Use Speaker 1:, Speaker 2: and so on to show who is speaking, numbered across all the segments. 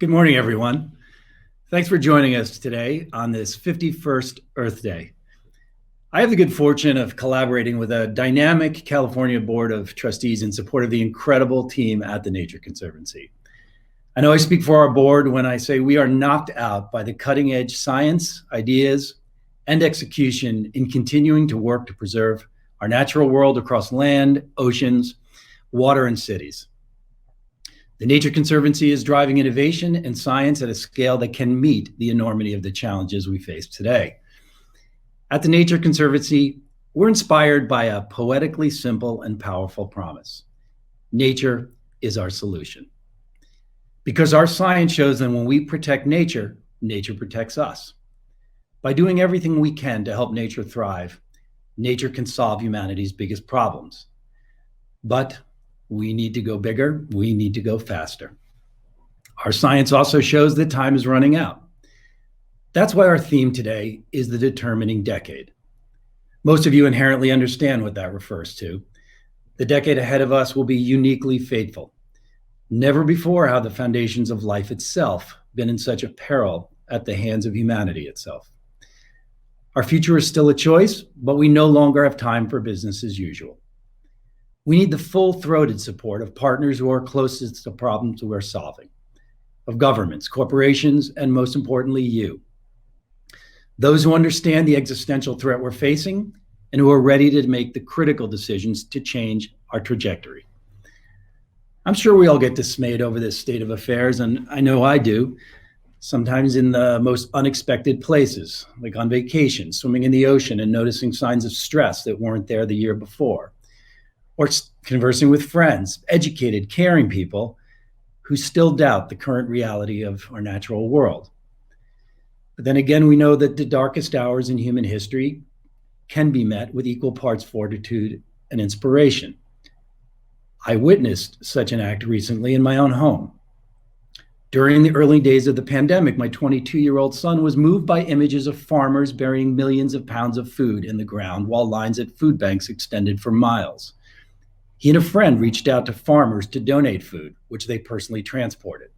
Speaker 1: Good morning, everyone. Thanks for joining us today on this 51st Earth Day. I have the good fortune of collaborating with a dynamic California Board of Trustees in support of the incredible team at the Nature Conservancy. I know I speak for our board when I say we are knocked out by the cutting-edge science, ideas, and execution in continuing to work to preserve our natural world across land, oceans, water, and cities. The Nature Conservancy is driving innovation and science at a scale that can meet the enormity of the challenges we face today. At the Nature Conservancy, we're inspired by a poetically simple and powerful promise. Nature is our solution. Because our science shows that when we protect nature, nature protects us. By doing everything we can to help nature thrive, nature can solve humanity's biggest problems. But we need to go bigger, we need to go faster. Our science also shows that time is running out. That's why our theme today is the determining decade. Most of you inherently understand what that refers to. The decade ahead of us will be uniquely fateful. Never before have the foundations of life itself been in such a peril at the hands of humanity itself. Our future is still a choice, but we no longer have time for business as usual. We need the full-throated support of partners who are closest to problems we're solving, of governments, corporations, and most importantly, you. Those who understand the existential threat we're facing and who are ready to make the critical decisions to change our trajectory. I'm sure we all get dismayed over this state of affairs, and I know I do, sometimes in the most unexpected places, like on vacation, swimming in the ocean and noticing signs of stress that weren't there the year before. Or conversing with friends, educated, caring people who still doubt the current reality of our natural world. But then again, we know that the darkest hours in human history can be met with equal parts fortitude and inspiration. I witnessed such an act recently in my own home. During the early days of the pandemic, my 22-year-old son was moved by images of farmers burying millions of pounds of food in the ground while lines at food banks extended for miles. He and a friend reached out to farmers to donate food, which they personally transported.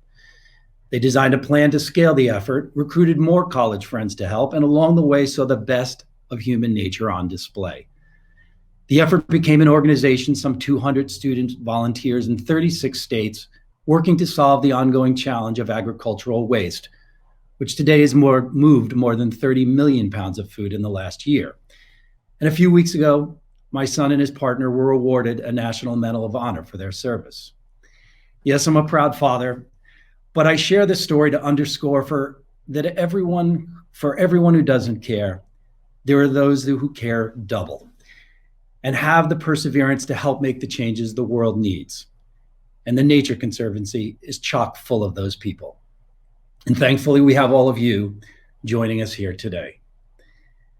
Speaker 1: They designed a plan to scale the effort, recruited more college friends to help, and along the way saw the best of human nature on display. The effort became an organization, some 200 students, volunteers in 36 states, working to solve the ongoing challenge of agricultural waste, which today has moved more than 30 million pounds of food in the last year. And a few weeks ago, my son and his partner were awarded a National Medal of Honor for their service. Yes, I'm a proud father, but I share this story to underscore for everyone who doesn't care, there are those who care double and have the perseverance to help make the changes the world needs. And the Nature Conservancy is chock full of those people. And thankfully, we have all of you joining us here today.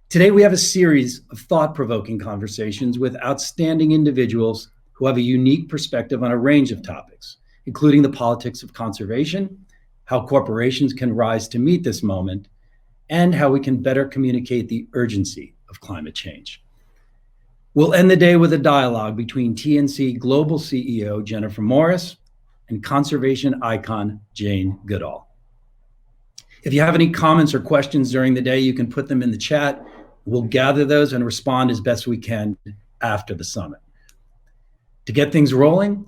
Speaker 1: Today, we have a series of thought-provoking conversations with outstanding individuals who have a unique perspective on a range of topics, including the politics of conservation, how corporations can rise to meet this moment, and how we can better communicate the urgency of climate change. We'll end the day with a dialogue between TNC Global CEO Jennifer Morris and conservation icon Jane Goodall. If you have any comments or questions during the day, you can put them in the chat. We'll gather those and respond as best we can after the summit. To get things rolling,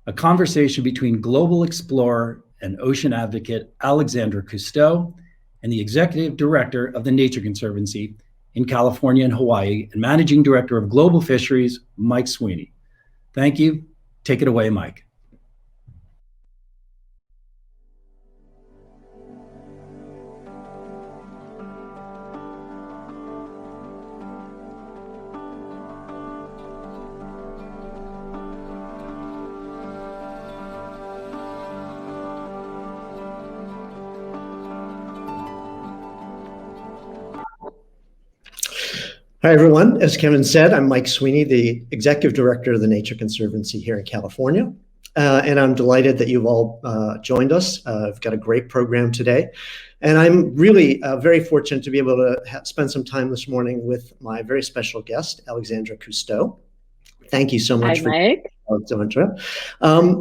Speaker 1: a conversation between global explorer and ocean advocate Alexandra Cousteau and the executive director of the Nature Conservancy in California and Hawaii and managing director of global fisheries, Mike Sweeney. Thank you. Take it away, Mike.
Speaker 2: Hi, everyone. As Kevin said, I'm Mike Sweeney, the Executive Director of the Nature Conservancy here in California. And I'm delighted that you've all joined us. I've got a great program today. And I'm really very fortunate to be able to spend some time this morning with my very special guest, Alexandra Cousteau. Thank you so much.
Speaker 3: Hi, Mike.
Speaker 2: Alexandra.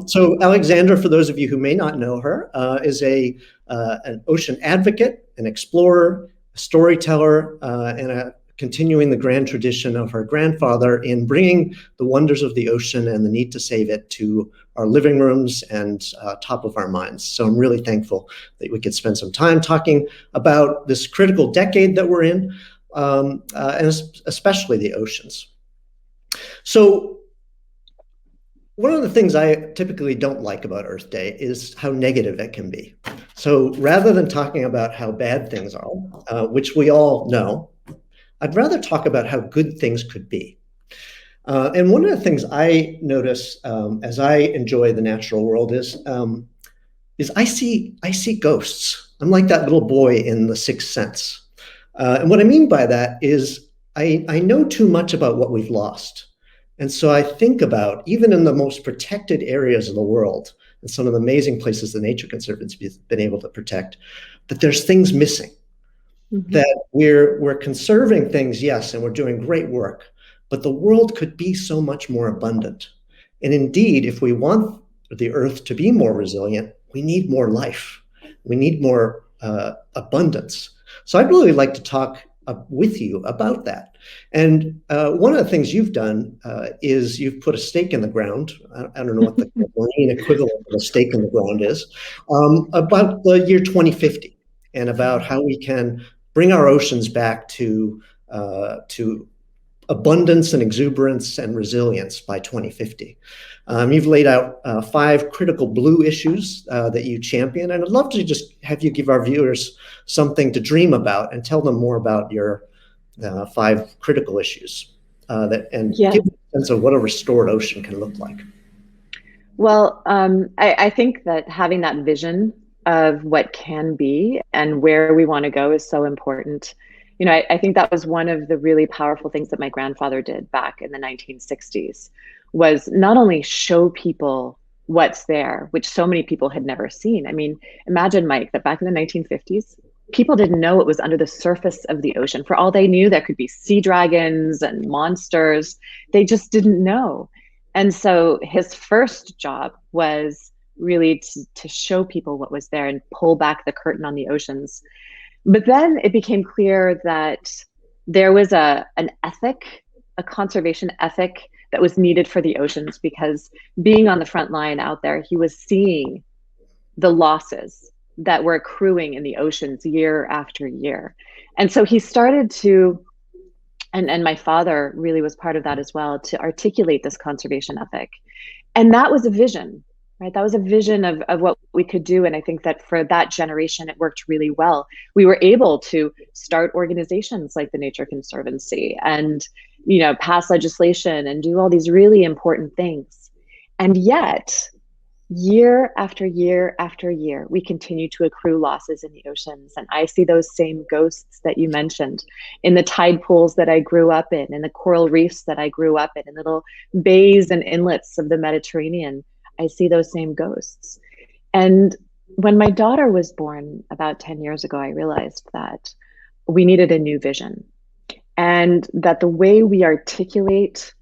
Speaker 2: So Alexandra, for those of you who may not know her, is an ocean advocate, an explorer, a storyteller, and continuing the grand tradition of her grandfather in bringing the wonders of the ocean and the need to save it to our living rooms and top of our minds. So I'm really thankful that we could spend some time talking about this critical decade that we're in, and especially the oceans. So one of the things I typically don't like about Earth Day is how negative it can be. So rather than talking about how bad things are, which we all know, I'd rather talk about how good things could be. And one of the things I notice as I enjoy the natural world is I see ghosts. I'm like that little boy in The Sixth Sense. And what I mean by that is I know too much about what we've lost. And so I think about, even in the most protected areas of the world, and some of the amazing places the Nature Conservancy has been able to protect, that there's things missing. Mm-hmm. That we're conserving things, yes, and we're doing great work, but the world could be so much more abundant. And indeed, if we want the Earth to be more resilient, we need more life. We need more abundance. So I'd really like to talk with you about that. And one of the things you've done is you've put a stake in the ground. I don't know what the marine equivalent of a stake in the ground is, about the year 2050, and about how we can bring our oceans back to abundance and exuberance and resilience by 2050. You've laid out 5 critical blue issues that you champion, and I'd love to just have you give our viewers something to dream about and tell them more about your 5 critical issues give them a sense of what a restored ocean can look like.
Speaker 3: Well, I think that having that vision of what can be and where we want to go is so important. You know, I think that was one of the really powerful things that my grandfather did back in the 1960s, was not only show people what's there, which so many people had never seen. I mean, imagine, Mike, that back in the 1950s, people didn't know what was under the surface of the ocean. For all they knew, there could be sea dragons and monsters. They just didn't know. And so his first job was really to show people what was there and pull back the curtain on the oceans. But then it became clear that there was an ethic, a conservation ethic that was needed for the oceans, because being on the front line out there, he was seeing the losses that were accruing in the oceans year after year. And so he started to, and my father really was part of that as well, to articulate this conservation ethic. And that was a vision, right? That was a vision of what we could do. And I think that for that generation, it worked really well. We were able to start organizations like the Nature Conservancy and, you know, pass legislation and do all these really important things. And yet, year after year after year, we continue to accrue losses in the oceans. And I see those same ghosts that you mentioned in the tide pools that I grew up in the coral reefs that I grew up in little bays and inlets of the Mediterranean. I see those same ghosts. And when my daughter was born about 10 years ago, I realized that we needed a new vision, and that the way we articulate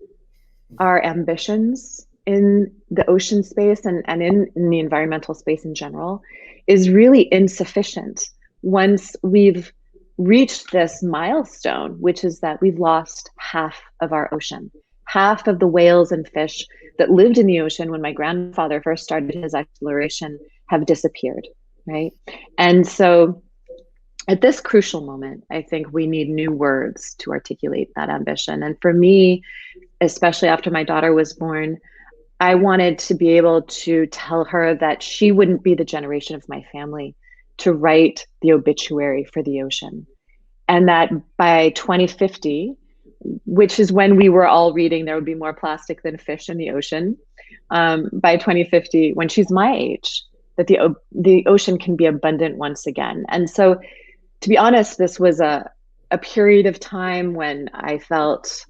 Speaker 3: our ambitions in the ocean space and in the environmental space in general is really insufficient once we've reached this milestone, which is that we've lost half of our ocean. Half of the whales and fish that lived in the ocean when my grandfather first started his exploration have disappeared, right? And so at this crucial moment, I think we need new words to articulate that ambition. And for me, especially after my daughter was born, I wanted to be able to tell her that she wouldn't be the generation of my family to write the obituary for the ocean. And that by 2050, which is when we were all reading there would be more plastic than fish in the ocean, by 2050, when she's my age, that the ocean can be abundant once again. And so, to be honest, this was a period of time when I felt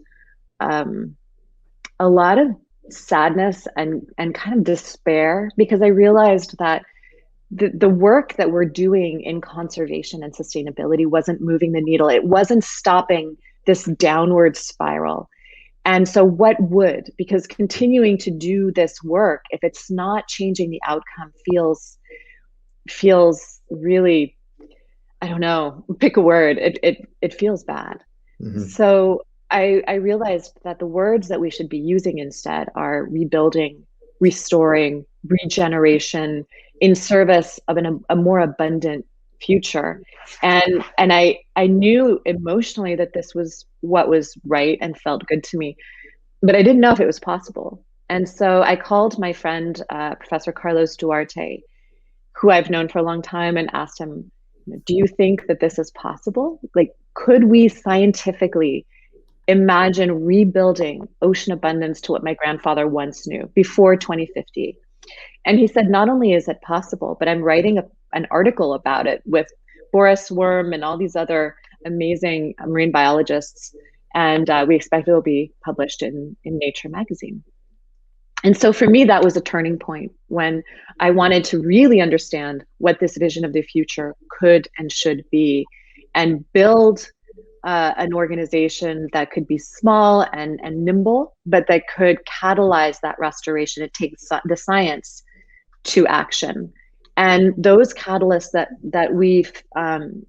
Speaker 3: a lot of sadness and kind of despair, because I realized that the work that we're doing in conservation and sustainability wasn't moving the needle. It wasn't stopping this downward spiral. And so what would, because continuing to do this work, if it's not changing the outcome, feels really, I don't know, pick a word, it feels bad.
Speaker 2: Mm-hmm.
Speaker 3: So I realized that the words that we should be using instead are rebuilding, restoring, regeneration, in service of a more abundant future. And I knew emotionally that this was what was right and felt good to me, but I didn't know if it was possible. And so I called my friend, Professor Carlos Duarte, who I've known for a long time, and asked him, do you think that this is possible? Like, could we scientifically imagine rebuilding ocean abundance to what my grandfather once knew before 2050? And he said, not only is it possible, but I'm writing an article about it with Boris Worm and all these other amazing marine biologists. And we expect it will be published in Nature magazine. And so for me, that was a turning point when I wanted to really understand what this vision of the future could and should be, and build an organization that could be small and nimble, but that could catalyze that restoration. It takes the science to action. And those catalysts that we've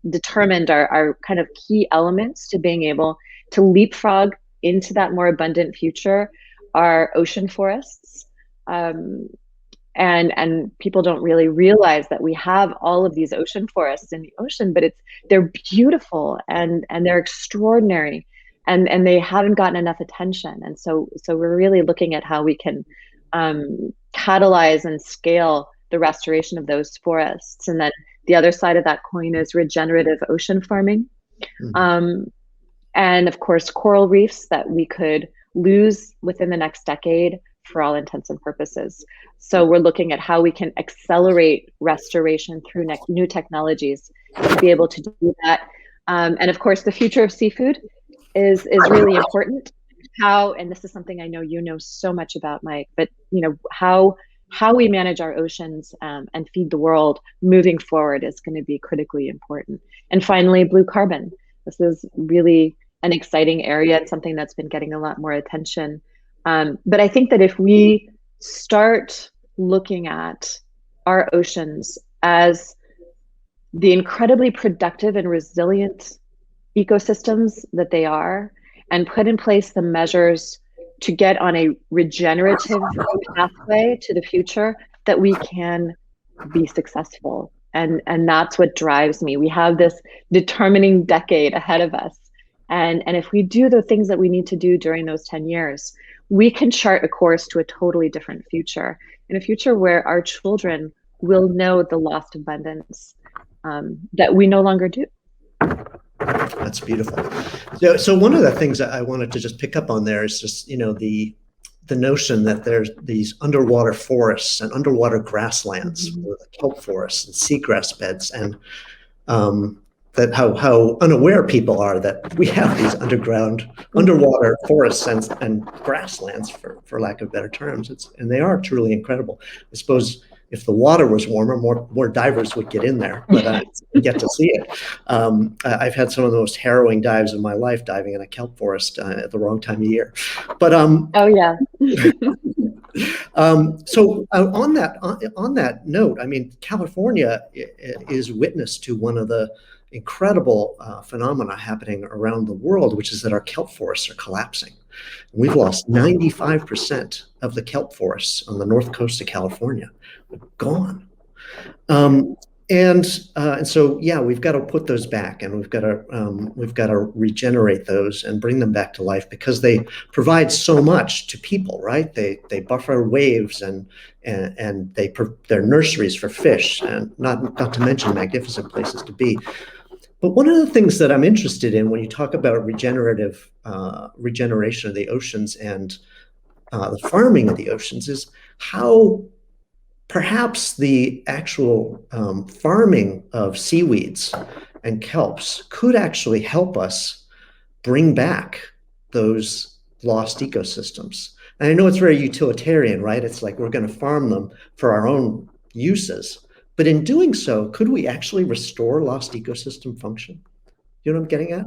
Speaker 3: determined are kind of key elements to being able to leapfrog into that more abundant future are ocean forests. And people don't really realize that we have all of these ocean forests in the ocean, but they're beautiful and they're extraordinary, and they haven't gotten enough attention. And so we're really looking at how we can catalyze and scale the restoration of those forests. And then the other side of that coin is regenerative ocean farming. Mm-hmm. And of course, coral reefs that we could lose within the next decade for all intents and purposes. So we're looking at how we can accelerate restoration through new technologies to be able to do that. And of course, the future of seafood is really important. And this is something I know you know so much about, Mike, but how we manage our oceans and feed the world moving forward is going to be critically important. And finally, blue carbon. This is really an exciting area and something that's been getting a lot more attention. But I think that if we start looking at our oceans as the incredibly productive and resilient ecosystems that they are, and put in place the measures to get on a regenerative pathway to the future, that we can be successful. And that's what drives me. We have this determining decade ahead of us. And if we do the things that we need to do during those 10 years, we can chart a course to a totally different future, in a future where our children will know the lost abundance that we no longer do.
Speaker 2: That's beautiful. So one of the things that I wanted to just pick up on there is just, the notion that there's these underwater forests and underwater grasslands, mm-hmm. the kelp forests and seagrass beds, and that how unaware people are that we have these underwater forests and grasslands, for lack of better terms. And they are truly incredible. I suppose if the water was warmer, more divers would get in there, but get to see it. I've had some of the most harrowing dives of my life, diving in a kelp forest at the wrong time of year. But
Speaker 3: oh yeah.
Speaker 2: So on that note, I mean, California is witness to one of the incredible phenomena happening around the world, which is that our kelp forests are collapsing. We've lost 95% of the kelp forests on the north coast of California. Gone. And so, yeah, we've got to put those back, and we've got to regenerate those and bring them back to life, because they provide so much to people, right? They buffer waves and they're nurseries for fish, and not to mention magnificent places to be. But one of the things that I'm interested in when you talk about regeneration of the oceans and the farming of the oceans is how perhaps the actual farming of seaweeds and kelps could actually help us bring back those lost ecosystems. And I know it's very utilitarian, right? It's like we're going to farm them for our own uses. But in doing so, could we actually restore lost ecosystem function? You know what I'm getting at?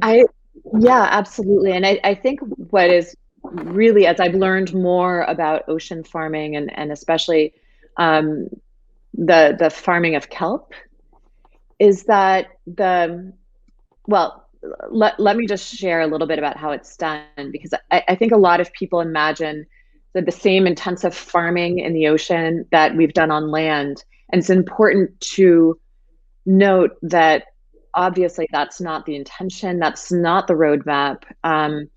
Speaker 3: Yeah, absolutely. And I think what is really, as I've learned more about ocean farming and especially the farming of kelp, is that let me just share a little bit about how it's done, because I think a lot of people imagine that the same intensive farming in the ocean that we've done on land. And it's important to note that obviously that's not the intention, that's not the roadmap. And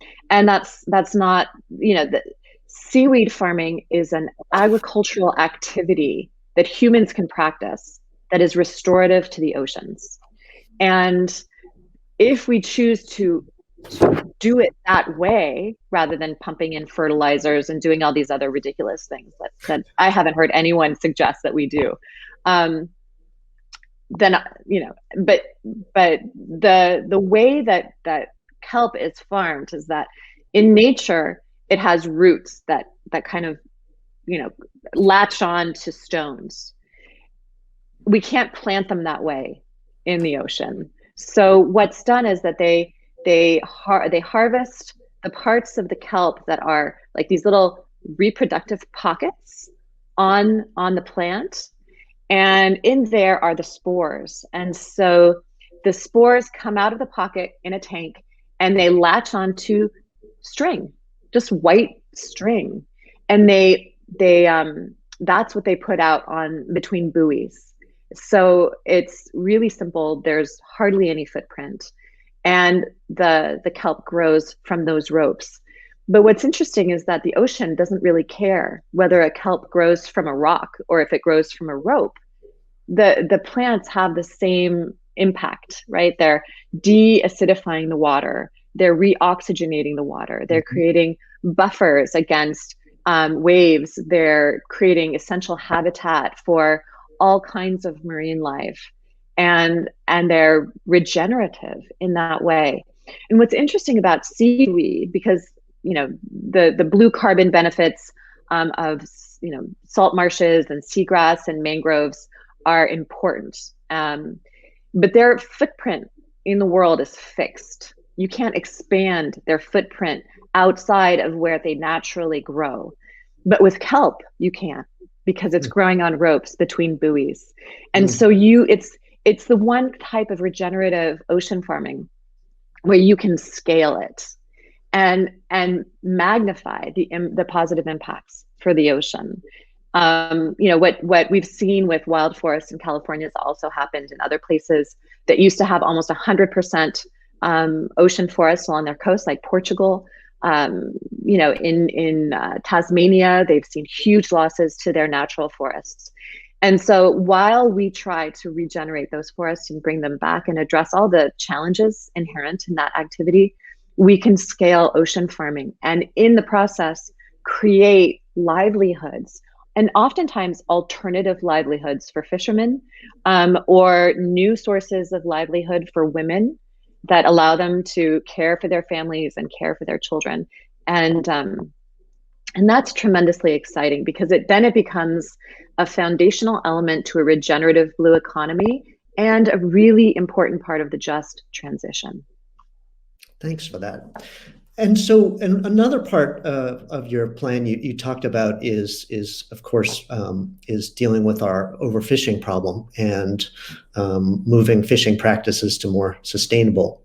Speaker 3: that's not, the seaweed farming is an agricultural activity that humans can practice that is restorative to the oceans. And if we choose to do it that way, rather than pumping in fertilizers and doing all these other ridiculous things that I haven't heard anyone suggest that we do, then but the way that kelp is farmed is that in nature it has roots that kind of latch on to stones. We can't plant them that way in the ocean. So what's done is that they harvest the parts of the kelp that are like these little reproductive pockets on the plant, and in there are the spores. And so the spores come out of the pocket in a tank and they latch onto string, just white string, and they that's what they put out on between buoys. So it's really simple. There's hardly any footprint, and the kelp grows from those ropes. But what's interesting is that the ocean doesn't really care whether a kelp grows from a rock or if it grows from a rope. The plants have the same impact, right? They're de-acidifying the water. They're reoxygenating the water. They're creating buffers against waves. They're creating essential habitat for all kinds of marine life, and they're regenerative in that way. And what's interesting about seaweed, because the blue carbon benefits of salt marshes and seagrass and mangroves are important, but their footprint in the world is fixed. You can't expand their footprint outside of where they naturally grow. But with kelp, you can, because it's growing on ropes between buoys. And so it's the one type of regenerative ocean farming where you can scale it and magnify the positive impacts for the ocean. What we've seen with wild forests in California has also happened in other places that used to have almost 100% ocean forests along their coast, like Portugal. In Tasmania, they've seen huge losses to their natural forests. And so while we try to regenerate those forests and bring them back and address all the challenges inherent in that activity, we can scale ocean farming and in the process create livelihoods, and oftentimes alternative livelihoods for fishermen, or new sources of livelihood for women that allow them to care for their families and care for their children. And that's tremendously exciting, because it becomes a foundational element to a regenerative blue economy and a really important part of the just transition.
Speaker 2: Thanks for that. And so, and another part of your plan you talked about is of course is dealing with our overfishing problem and moving fishing practices to more sustainable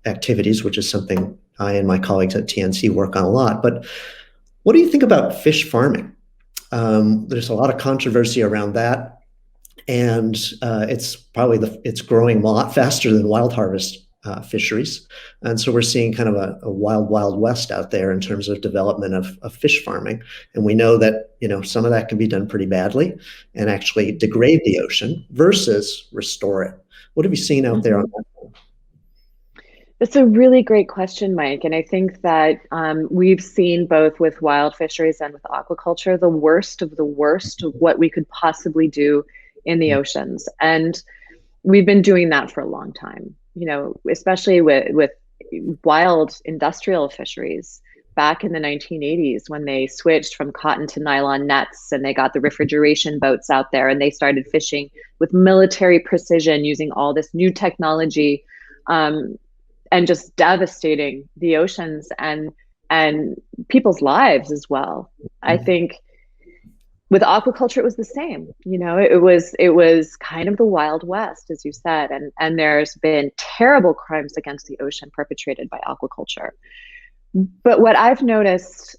Speaker 2: activities, which is something I and my colleagues at TNC work on a lot. But what do you think about fish farming? There's a lot of controversy around that, and it's growing a lot faster than wild harvest fisheries. And so we're seeing kind of a wild, wild west out there in terms of development of fish farming. And we know that, some of that can be done pretty badly and actually degrade the ocean versus restore it. What have you seen out there on that?
Speaker 3: That's a really great question, Mike. And I think that we've seen both with wild fisheries and with aquaculture, the worst of what we could possibly do in the oceans. And we've been doing that for a long time. Especially with wild industrial fisheries back in the 1980s, when they switched from cotton to nylon nets and they got the refrigeration boats out there and they started fishing with military precision using all this new technology, and just devastating the oceans and and people's lives as well. I think with aquaculture, it was the same. It was kind of the Wild West, as you said, and there's been terrible crimes against the ocean perpetrated by aquaculture. But what I've noticed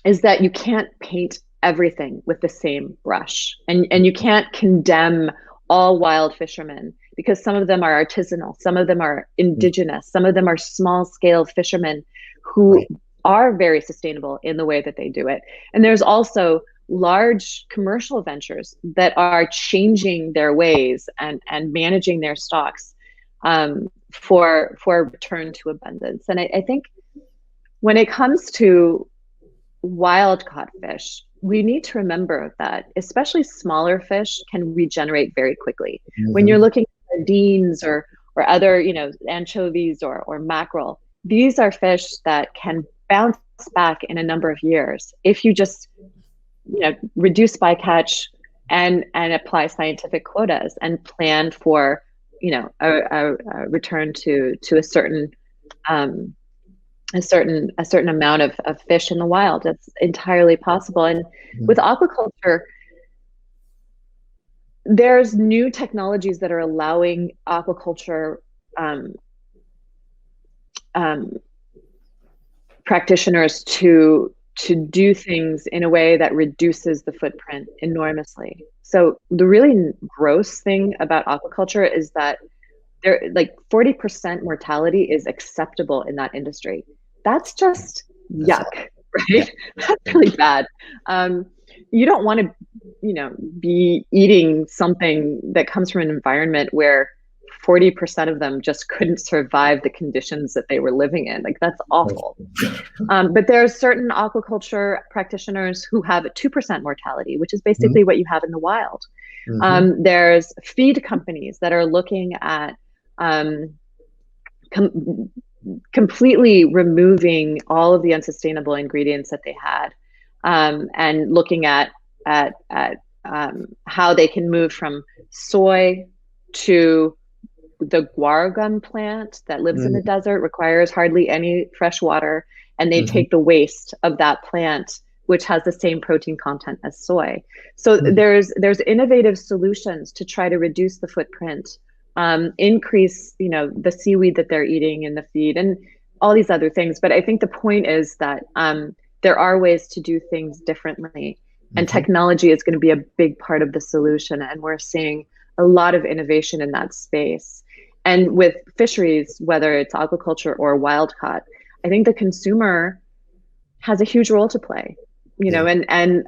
Speaker 3: is that you can't paint everything with the same brush, and you can't condemn all wild fishermen, because some of them are artisanal, some of them are indigenous, some of them are small scale fishermen who are very sustainable in the way that they do it. And there's also large commercial ventures that are changing their ways and managing their stocks for return to abundance. And I think when it comes to wild caught fish, we need to remember that especially smaller fish can regenerate very quickly. When you're looking at sardines or other, anchovies or mackerel, these are fish that can bounce back in a number of years if you just, reduce bycatch and apply scientific quotas and plan for, a return to a certain amount of fish in the wild. That's entirely possible. And with aquaculture, there's new technologies that are allowing aquaculture practitioners to do things in a way that reduces the footprint enormously. So the really gross thing about aquaculture is that 40% mortality is acceptable in that industry. That's just yuck, right? That's really bad. You don't want to, be eating something that comes from an environment where 40% of them just couldn't survive the conditions that they were living in. That's awful. But there are certain aquaculture practitioners who have a 2% mortality, which is basically what you have in the wild. There's feed companies that are looking at completely removing all of the unsustainable ingredients that they had, and looking at how they can move from soy to the guar gum plant that lives in the desert, requires hardly any fresh water, and they take the waste of that plant, which has the same protein content as soy. So there's innovative solutions to try to reduce the footprint, increase the seaweed that they're eating in the feed, and all these other things. But I think the point is that there are ways to do things differently, and technology is going to be a big part of the solution, and we're seeing a lot of innovation in that space. And with fisheries, whether it's aquaculture or wild caught, I think the consumer has a huge role to play, and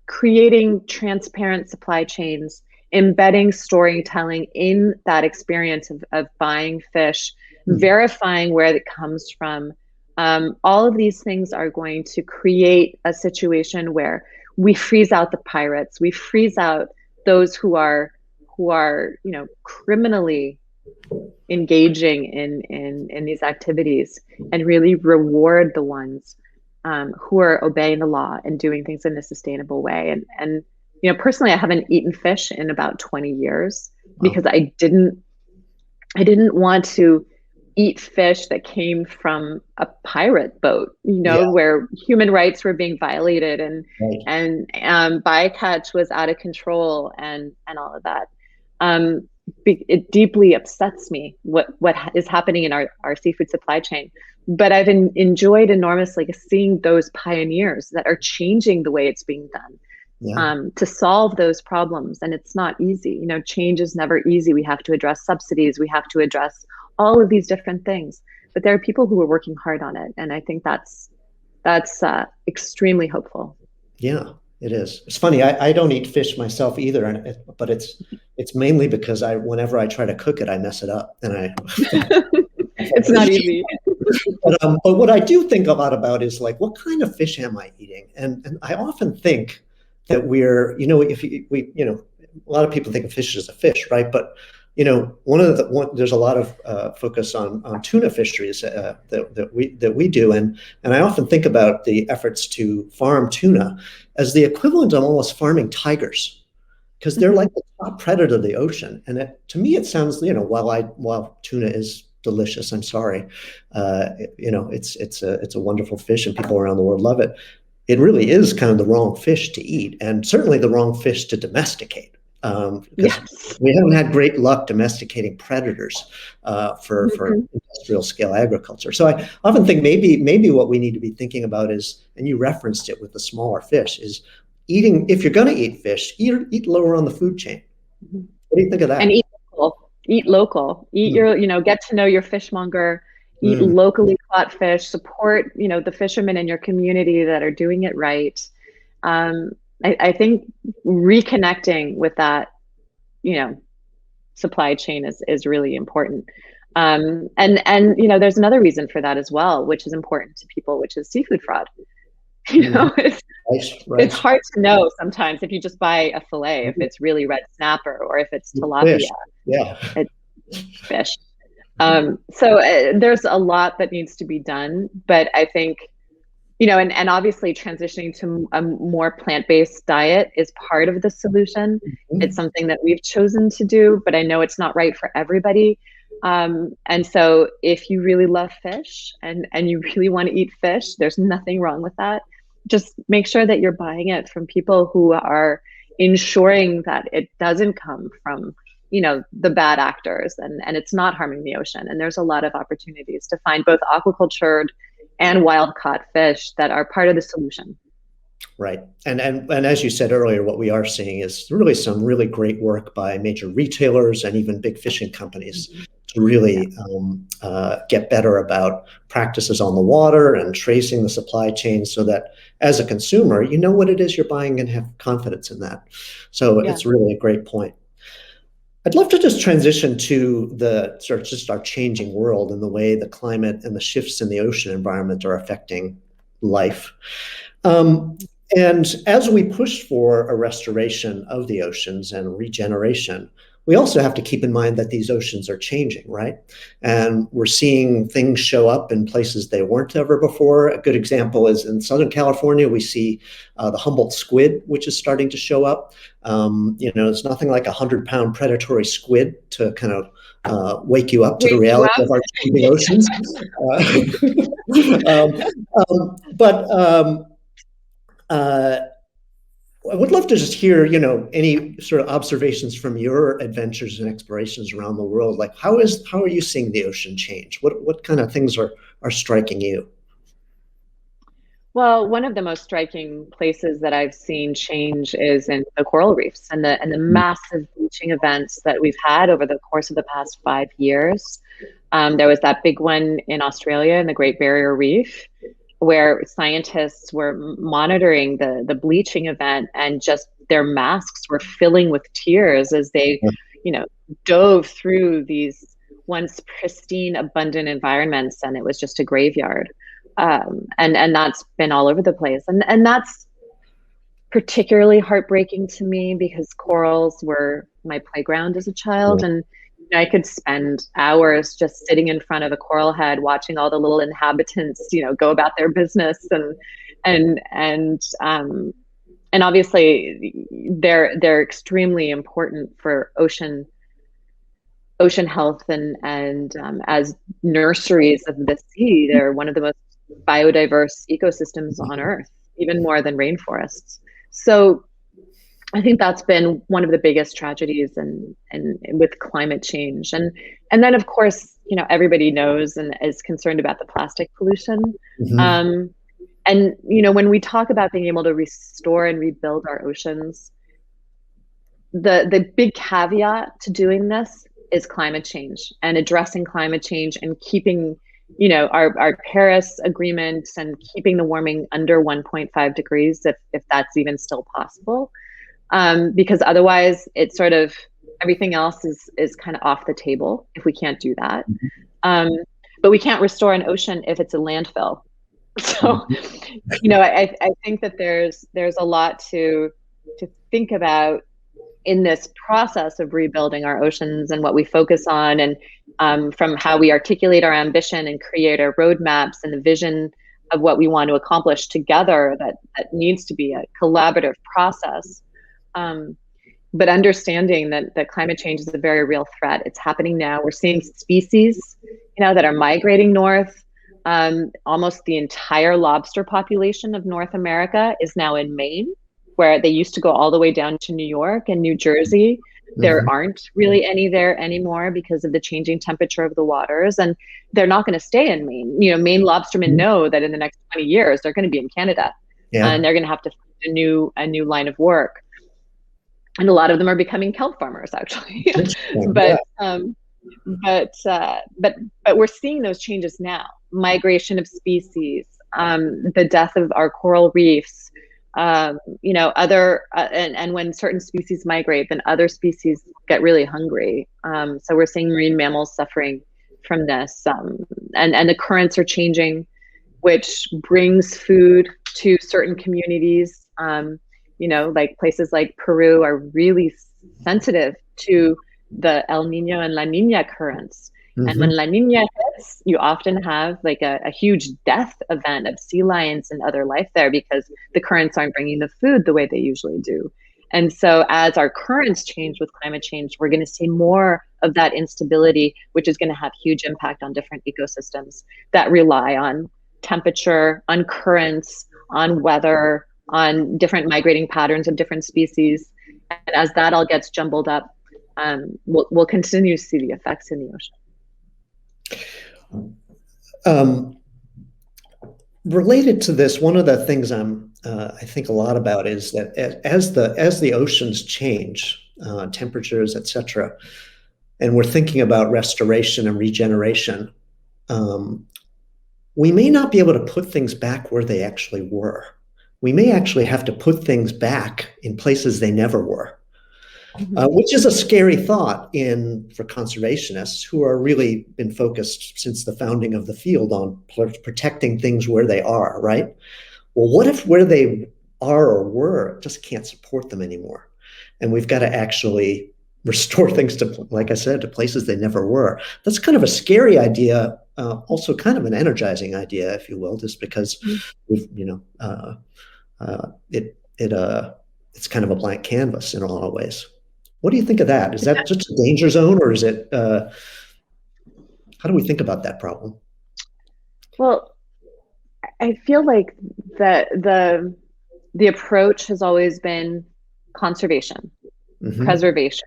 Speaker 3: creating transparent supply chains, embedding storytelling in that experience of buying fish, verifying where it comes from. All of these things are going to create a situation where we freeze out the pirates, we freeze out those who are criminally engaging in these activities, and really reward the ones who are obeying the law and doing things in a sustainable way. And personally, I haven't eaten fish in about 20 years because I didn't want to eat fish that came from a pirate boat, where human rights were being violated and bycatch was out of control and all of that. It deeply upsets me what is happening in our seafood supply chain. But I've enjoyed enormously seeing those pioneers that are changing the way it's being done, to solve those problems. And it's not easy. Change is never easy. We have to address subsidies. We have to address all of these different things. But there are people who are working hard on it. And I think that's extremely hopeful.
Speaker 2: Yeah, it is. It's funny. I don't eat fish myself either, but it's mainly because whenever I try to cook it, I mess it up, and
Speaker 3: it's not easy.
Speaker 2: But what I do think a lot about is what kind of fish am I eating? And I often think that we're, a lot of people think of fish as a fish, right? But there's a lot of focus on tuna fisheries that we do, and I often think about the efforts to farm tuna as the equivalent of almost farming tigers, because they're like the top predator of the ocean. And to me, it sounds, while tuna is delicious. I'm sorry. It's a wonderful fish and people around the world love it. It really is kind of the wrong fish to eat, and certainly the wrong fish to domesticate. Because we haven't had great luck domesticating predators for industrial scale agriculture. So I often think maybe what we need to be thinking about is, and you referenced it with the smaller fish, is eating. If you're going to eat fish, eat lower on the food chain. What do you think of that?
Speaker 3: And eat local. Eat your, get to know your fishmonger. Eat locally caught fish. Support, the fishermen in your community that are doing it right. I think reconnecting with that, supply chain is really important. And there's another reason for that as well, which is important to people, which is seafood fraud. It's hard to know sometimes if you just buy a fillet, if it's really red snapper or if it's tilapia. It's fish. So there's a lot that needs to be done, but I think, and obviously transitioning to a more plant-based diet is part of the solution. It's something that we've chosen to do, but I know it's not right for everybody. And so if you really love fish and you really want to eat fish, there's nothing wrong with that. Just make sure that you're buying it from people who are ensuring that it doesn't come from, the bad actors and it's not harming the ocean. And there's a lot of opportunities to find both aquacultured and wild caught fish that are part of the solution.
Speaker 2: Right. And as you said earlier, what we are seeing is really some really great work by major retailers and even big fishing companies to really get better about practices on the water and tracing the supply chain so that as a consumer, you know what it is you're buying and have confidence in that. So it's really a great point. I'd love to just transition to the sort of just our changing world and the way the climate and the shifts in the ocean environment are affecting life. And as we push for a restoration of the oceans and regeneration, we also have to keep in mind that these oceans are changing, right? And we're seeing things show up in places they weren't ever before. A good example is in Southern California, we see the Humboldt squid, which is starting to show up. It's nothing like 100-pound predatory squid to kind of wake you up to the reality of our changing oceans. I would love to just hear, any sort of observations from your adventures and explorations around the world. Like, how are you seeing the ocean change? What kind of things are striking you?
Speaker 3: Well, one of the most striking places that I've seen change is in the coral reefs and the massive bleaching events that we've had over the course of the past 5 years. There was that big one in Australia in the Great Barrier Reef, where scientists were monitoring the bleaching event and just their masks were filling with tears as they, dove through these once pristine, abundant environments, and it was just a graveyard. And that's been all over the place. And that's particularly heartbreaking to me because corals were my playground as a child. And I could spend hours just sitting in front of a coral head, watching all the little inhabitants, go about their business, and obviously they're extremely important for ocean health and as nurseries of the sea, they're one of the most biodiverse ecosystems on Earth, even more than rainforests. So I think that's been one of the biggest tragedies and with climate change. And then of course, everybody knows and is concerned about the plastic pollution. And when we talk about being able to restore and rebuild our oceans, the big caveat to doing this is climate change and addressing climate change and keeping, our Paris agreement and keeping the warming under 1.5 degrees if that's even still possible. Because otherwise it's sort of everything else is kind of off the table if we can't do that. But we can't restore an ocean if it's a landfill. So, I think that there's a lot to think about in this process of rebuilding our oceans and what we focus on, and from how we articulate our ambition and create our roadmaps and the vision of what we want to accomplish together, that needs to be a collaborative process. But understanding that climate change is a very real threat. It's happening now. We're seeing species that are migrating north. Almost the entire lobster population of North America is now in Maine, where they used to go all the way down to New York and New Jersey. There aren't really any there anymore because of the changing temperature of the waters, and they're not going to stay in Maine. Maine lobstermen know that in the next 20 years they're going to be in Canada, and they're going to have to find a new line of work. And a lot of them are becoming kelp farmers, actually. but we're seeing those changes now. Migration of species, the death of our coral reefs, other and when certain species migrate, then other species get really hungry. So we're seeing marine mammals suffering from this, and the currents are changing, which brings food to certain communities. Like places like Peru are really sensitive to the El Nino and La Nina currents. And when La Nina hits, you often have like a huge death event of sea lions and other life there because the currents aren't bringing the food the way they usually do. And so as our currents change with climate change, we're going to see more of that instability, which is going to have huge impact on different ecosystems that rely on temperature, on currents, on weather, on different migrating patterns of different species. And as that all gets jumbled up, we'll continue to see the effects in the ocean.
Speaker 2: Related to this, one of the things I think a lot about is that as the oceans change, temperatures, etc., and we're thinking about restoration and regeneration, we may not be able to put things back where they actually were. We may actually have to put things back in places they never were, which is a scary thought for conservationists who are really been focused since the founding of the field on protecting things where they are, right? Well, what if where they are or were just can't support them anymore? And we've got to actually restore things to, like I said, to places they never were. That's kind of a scary idea, also kind of an energizing idea, if you will, just because we've, it's kind of a blank canvas in a lot of ways. What do you think of that? Is that just a danger zone, or is it, how do we think about that problem?
Speaker 3: Well, I feel like the approach has always been conservation, preservation,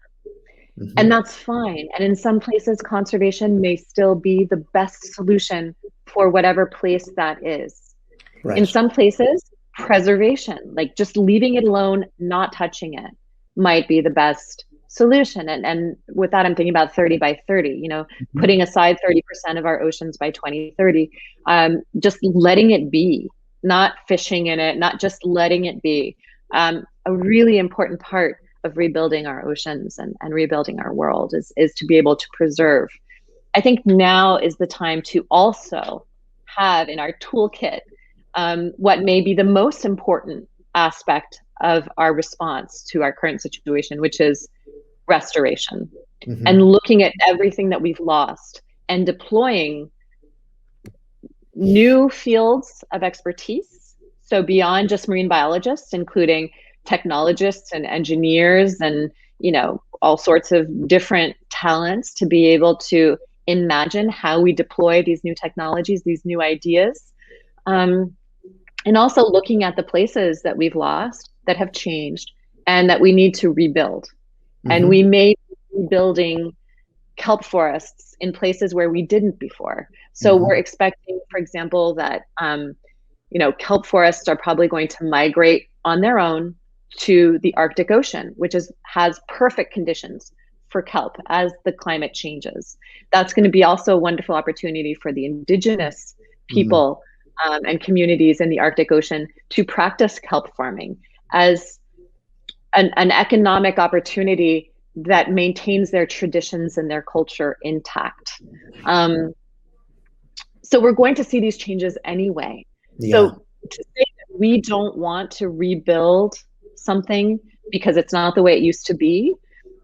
Speaker 3: and that's fine. And in some places, conservation may still be the best solution for whatever place that is. Right. In some places, preservation, like just leaving it alone, not touching it, might be the best solution. And with that, I'm thinking about 30 by 30, putting aside 30% of our oceans by 2030, just letting it be, not fishing in it, not just letting it be. A really important part of rebuilding our oceans and rebuilding our world is to be able to preserve. I think now is the time to also have in our toolkit what may be the most important aspect of our response to our current situation, which is restoration, and looking at everything that we've lost and deploying new fields of expertise. So beyond just marine biologists, including technologists and engineers and, all sorts of different talents to be able to imagine how we deploy these new technologies, these new ideas. And also looking at the places that we've lost, that have changed, and that we need to rebuild. And we may be rebuilding kelp forests in places where we didn't before. So we're expecting, for example, that kelp forests are probably going to migrate on their own to the Arctic Ocean, which has perfect conditions for kelp as the climate changes. That's going to be also a wonderful opportunity for the indigenous people and communities in the Arctic Ocean to practice kelp farming as an economic opportunity that maintains their traditions and their culture intact. So we're going to see these changes anyway. Yeah. So to say that we don't want to rebuild something because it's not the way it used to be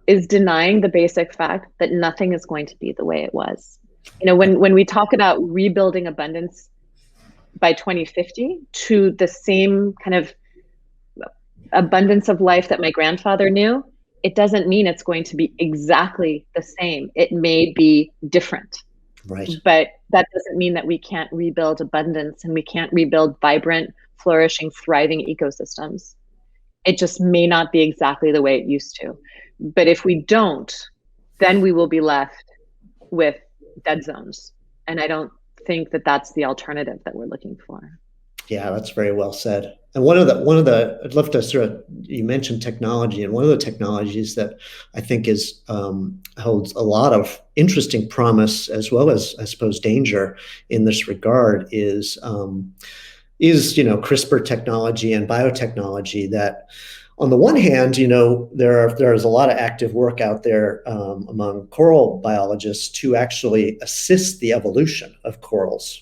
Speaker 3: is denying the basic fact that nothing is going to be the way it was. When we talk about rebuilding abundance by 2050 to the same kind of abundance of life that my grandfather knew, it doesn't mean it's going to be exactly the same. It may be different.
Speaker 2: Right.
Speaker 3: But that doesn't mean that we can't rebuild abundance and we can't rebuild vibrant, flourishing, thriving ecosystems. It just may not be exactly the way it used to. But if we don't, then we will be left with dead zones. And I don't think that that's the alternative that we're looking for.
Speaker 2: Yeah, that's very well said. And I'd love to you mentioned technology, and one of the technologies that I think holds a lot of interesting promise as well as, I suppose, danger in this regard is CRISPR technology and biotechnology. That, on the one hand, there's a lot of active work out there among coral biologists to actually assist the evolution of corals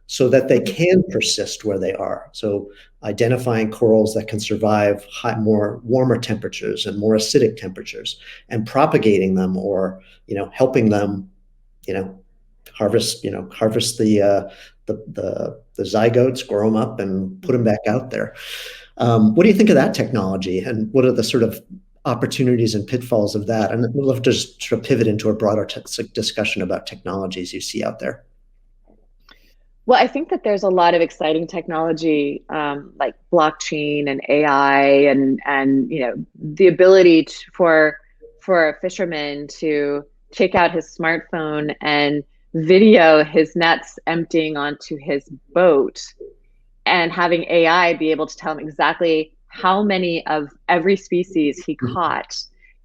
Speaker 2: so that they can persist where they are. So identifying corals that can survive warmer temperatures and more acidic temperatures, and propagating them, or helping them harvest the zygotes, grow them up, and put them back out there. What do you think of that technology, and what are the sort of opportunities and pitfalls of that? And we'd love to just sort of pivot into a broader discussion about technologies you see out there.
Speaker 3: Well, I think that there's a lot of exciting technology, like blockchain and AI, and the ability for a fisherman to take out his smartphone and video his nets emptying onto his boat, and having AI be able to tell him exactly how many of every species he caught,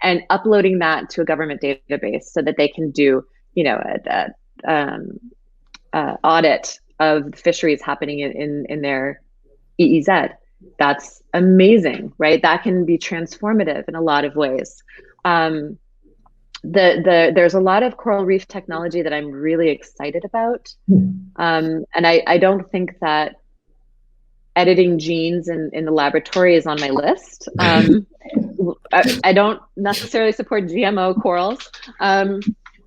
Speaker 3: and uploading that to a government database so that they can do audit of fisheries happening in their EEZ. That's amazing, right? That can be transformative in a lot of ways. There's a lot of coral reef technology that I'm really excited about. And I don't think that editing genes in the laboratory is on my list. I don't necessarily support GMO corals.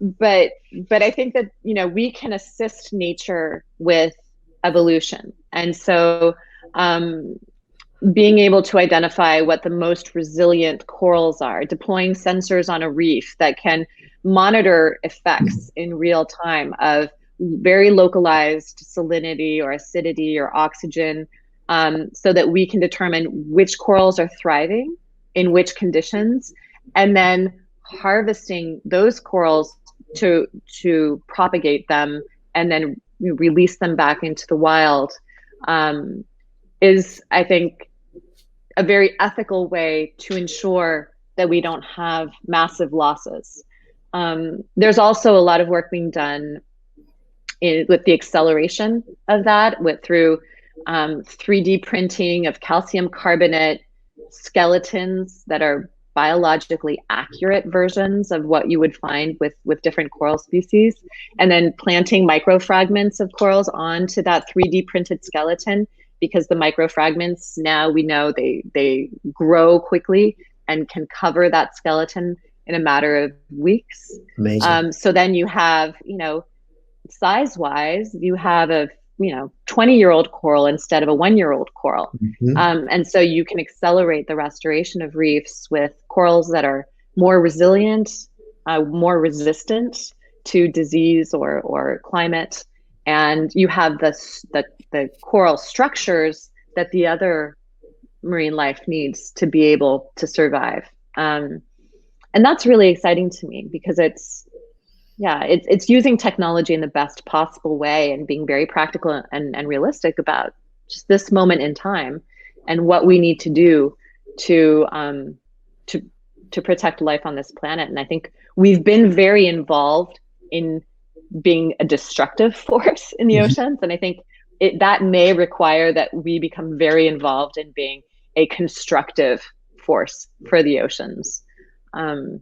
Speaker 3: But I think that, we can assist nature with evolution. And so being able to identify what the most resilient corals are, deploying sensors on a reef that can monitor effects in real time of very localized salinity or acidity or oxygen, so that we can determine which corals are thriving in which conditions, and then harvesting those corals to propagate them and then release them back into the wild, is, I think, a very ethical way to ensure that we don't have massive losses. There's also a lot of work being done with the acceleration of that, through 3D printing of calcium carbonate skeletons that are biologically accurate versions of what you would find with different coral species, and then planting microfragments of corals onto that 3D printed skeleton, because the microfragments, now we know they grow quickly and can cover that skeleton in a matter of weeks.
Speaker 2: Amazing.
Speaker 3: So then you have, size-wise, you have a 20-year-old coral instead of a 1-year-old coral. And so you can accelerate the restoration of reefs with corals that are more resilient, more resistant to disease or climate. And you have the coral structures that the other marine life needs to be able to survive. And that's really exciting to me, because it's using technology in the best possible way and being very practical and realistic about just this moment in time and what we need to do to protect life on this planet. And I think we've been very involved in being a destructive force in the oceans. And I think that may require that we become very involved in being a constructive force for the oceans. The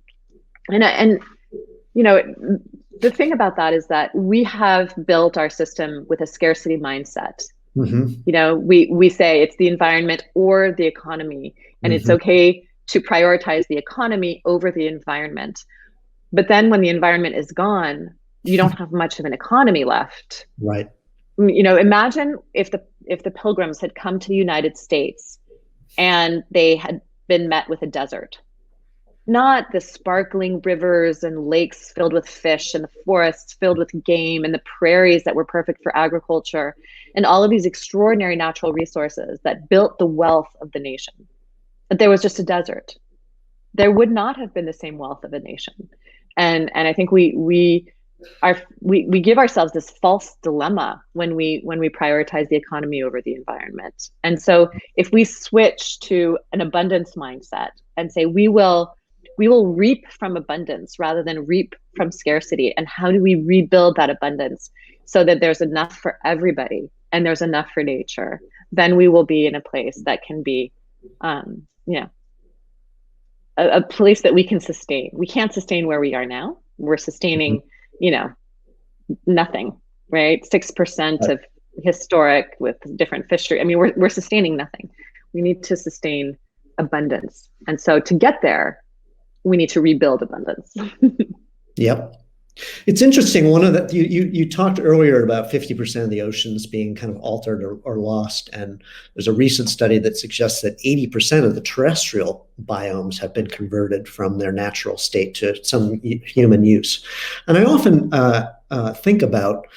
Speaker 3: thing about that is that we have built our system with a scarcity mindset. We say it's the environment or the economy, and it's okay to prioritize the economy over the environment. But then when the environment is gone, you don't have much of an economy left.
Speaker 2: Right.
Speaker 3: Imagine if the Pilgrims had come to the United States and they had been met with a desert. not the sparkling rivers and lakes filled with fish and the forests filled with game and the prairies that were perfect for agriculture and all of these extraordinary natural resources that built the wealth of the nation. But there was just a desert. There would not have been the same wealth of a nation. And I think we give ourselves this false dilemma when we prioritize the economy over the environment. And so if we switch to an abundance mindset and say we will reap from abundance rather than reap from scarcity, and how do we rebuild that abundance so that there's enough for everybody and there's enough for nature, then we will be in a place that can be a place that we can sustain. We can't sustain where we are now. We're sustaining nothing, right? 6% of historic with different fishery. I mean, we're sustaining nothing. We need to sustain abundance. And so to get there, we need to rebuild abundance.
Speaker 2: Yep. It's interesting. One of the you talked earlier about 50% of the oceans being kind of altered or lost, and there's a recent study that suggests that 80% of the terrestrial biomes have been converted from their natural state to some human use. And I often think about,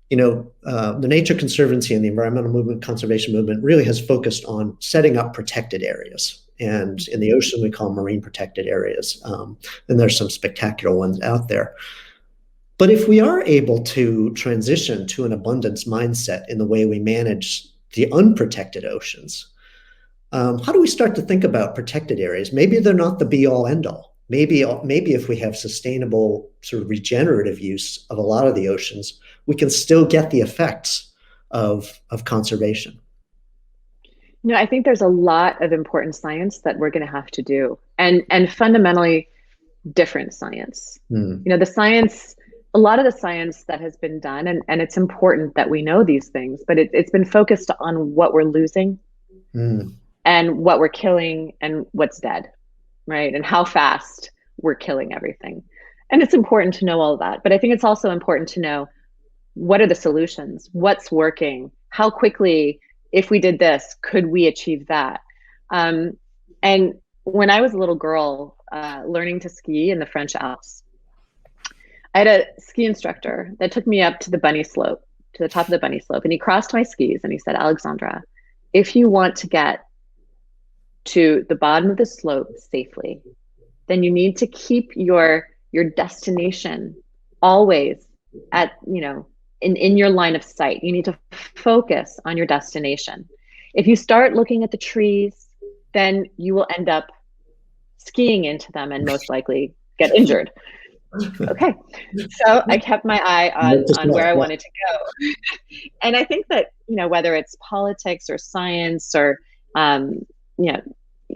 Speaker 2: the Nature Conservancy and the environmental movement, conservation movement really has focused on setting up protected areas. And in the ocean, we call marine protected areas. And there's some spectacular ones out there. But if we are able to transition to an abundance mindset in the way we manage the unprotected oceans, how do we start to think about protected areas? Maybe they're not the be-all, end-all. Maybe if we have sustainable sort of regenerative use of a lot of the oceans, we can still get the effects of conservation.
Speaker 3: I think there's a lot of important science that we're going to have to do, and fundamentally different science. The science, a lot of the science that has been done, and it's important that we know these things, but it's been focused on what we're losing and what we're killing and what's dead, right? And how fast we're killing everything. And it's important to know all that, but I think it's also important to know what are the solutions, what's working, how quickly, if we did this, could we achieve that? And when I was a little girl learning to ski in the French Alps, I had a ski instructor that took me up to the bunny slope, to the top of the bunny slope, and he crossed my skis and he said, Alexandra, if you want to get to the bottom of the slope safely, then you need to keep your destination always at, in your line of sight. You need to focus on your destination. If you start looking at the trees, then you will end up skiing into them and most likely get injured. Okay, so I kept my eye on where I wanted to go. And I think that, whether it's politics or science or,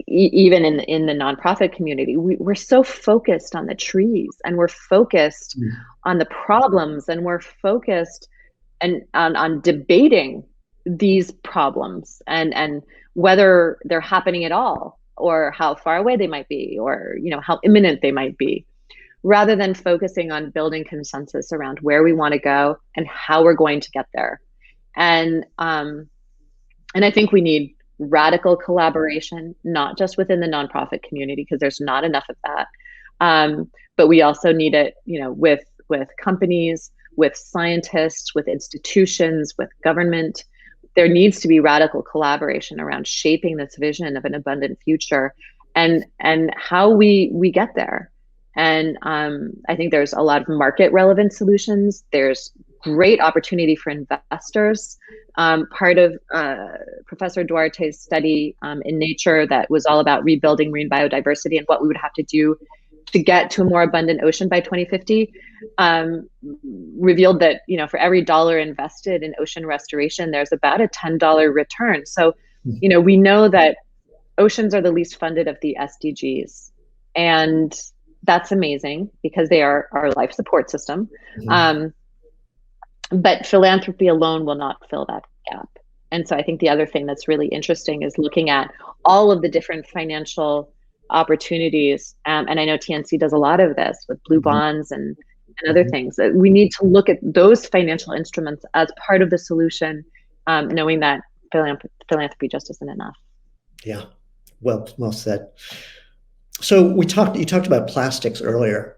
Speaker 3: even in the nonprofit community, we're so focused on the trees, and we're focused on the problems, and we're focused on debating these problems and whether they're happening at all, or how far away they might be, or how imminent they might be, rather than focusing on building consensus around where we want to go and how we're going to get there. And I think we need radical collaboration, not just within the nonprofit community, because there's not enough of that. But we also need it, with companies, with scientists, with institutions, with government. There needs to be radical collaboration around shaping this vision of an abundant future and how we get there. And I think there's a lot of market relevant solutions. There's great opportunity for investors. Part of Professor Duarte's study in Nature that was all about rebuilding marine biodiversity and what we would have to do to get to a more abundant ocean by 2050 revealed that, for every dollar invested in ocean restoration, there's about a $10 return. So, we know that oceans are the least funded of the SDGs. And that's amazing because they are our life support system. But philanthropy alone will not fill that gap. And so I think the other thing that's really interesting is looking at all of the different financial opportunities. And I know TNC does a lot of this with blue bonds and other things. We need to look at those financial instruments as part of the solution, knowing that philanthropy just isn't enough.
Speaker 2: Yeah, well said. So you talked about plastics earlier.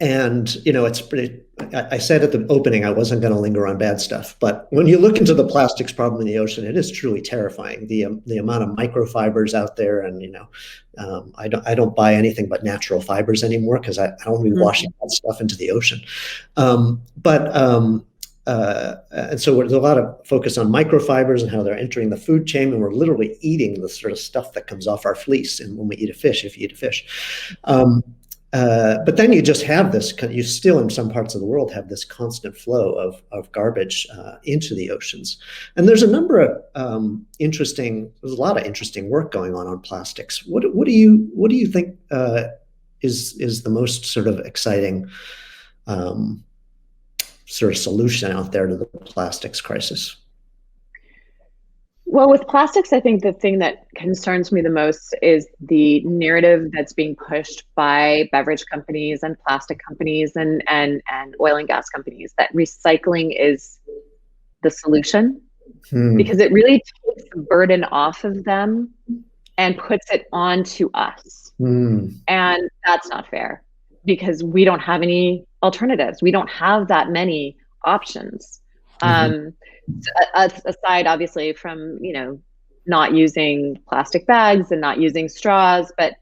Speaker 2: And, it's pretty, I said at the opening, I wasn't going to linger on bad stuff, but when you look into the plastics problem in the ocean, it is truly terrifying. The amount of microfibers out there, and, I don't buy anything but natural fibers anymore because I don't want to be washing that stuff into the ocean. And so there's a lot of focus on microfibers and how they're entering the food chain, and we're literally eating the sort of stuff that comes off our fleece. And when we eat a fish, if you eat a fish, but then you just have this, you still in some parts of the world have this constant flow of garbage into the oceans. And there's a number of there's a lot of interesting work going on plastics. What do you think is the most sort of exciting sort of solution out there to the plastics crisis?
Speaker 3: Well, with plastics, I think the thing that concerns me the most is the narrative that's being pushed by beverage companies and plastic companies and oil and gas companies that recycling is the solution, because it really takes the burden off of them and puts it onto us. And that's not fair, because we don't have any alternatives. We don't have that many options. Aside obviously from, not using plastic bags and not using straws, but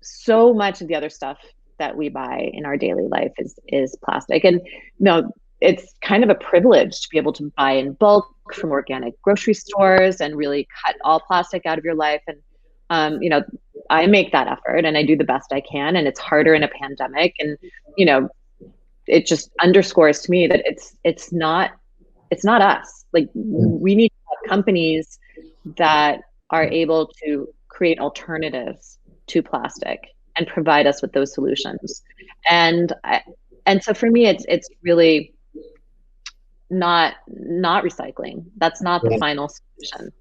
Speaker 3: so much of the other stuff that we buy in our daily life is plastic. And it's kind of a privilege to be able to buy in bulk from organic grocery stores and really cut all plastic out of your life. And I make that effort and I do the best I can, and it's harder in a pandemic. And it just underscores to me that it's not us. Like, we need to have companies that are able to create alternatives to plastic and provide us with those solutions. And so for me, it's really not recycling. That's not the final solution.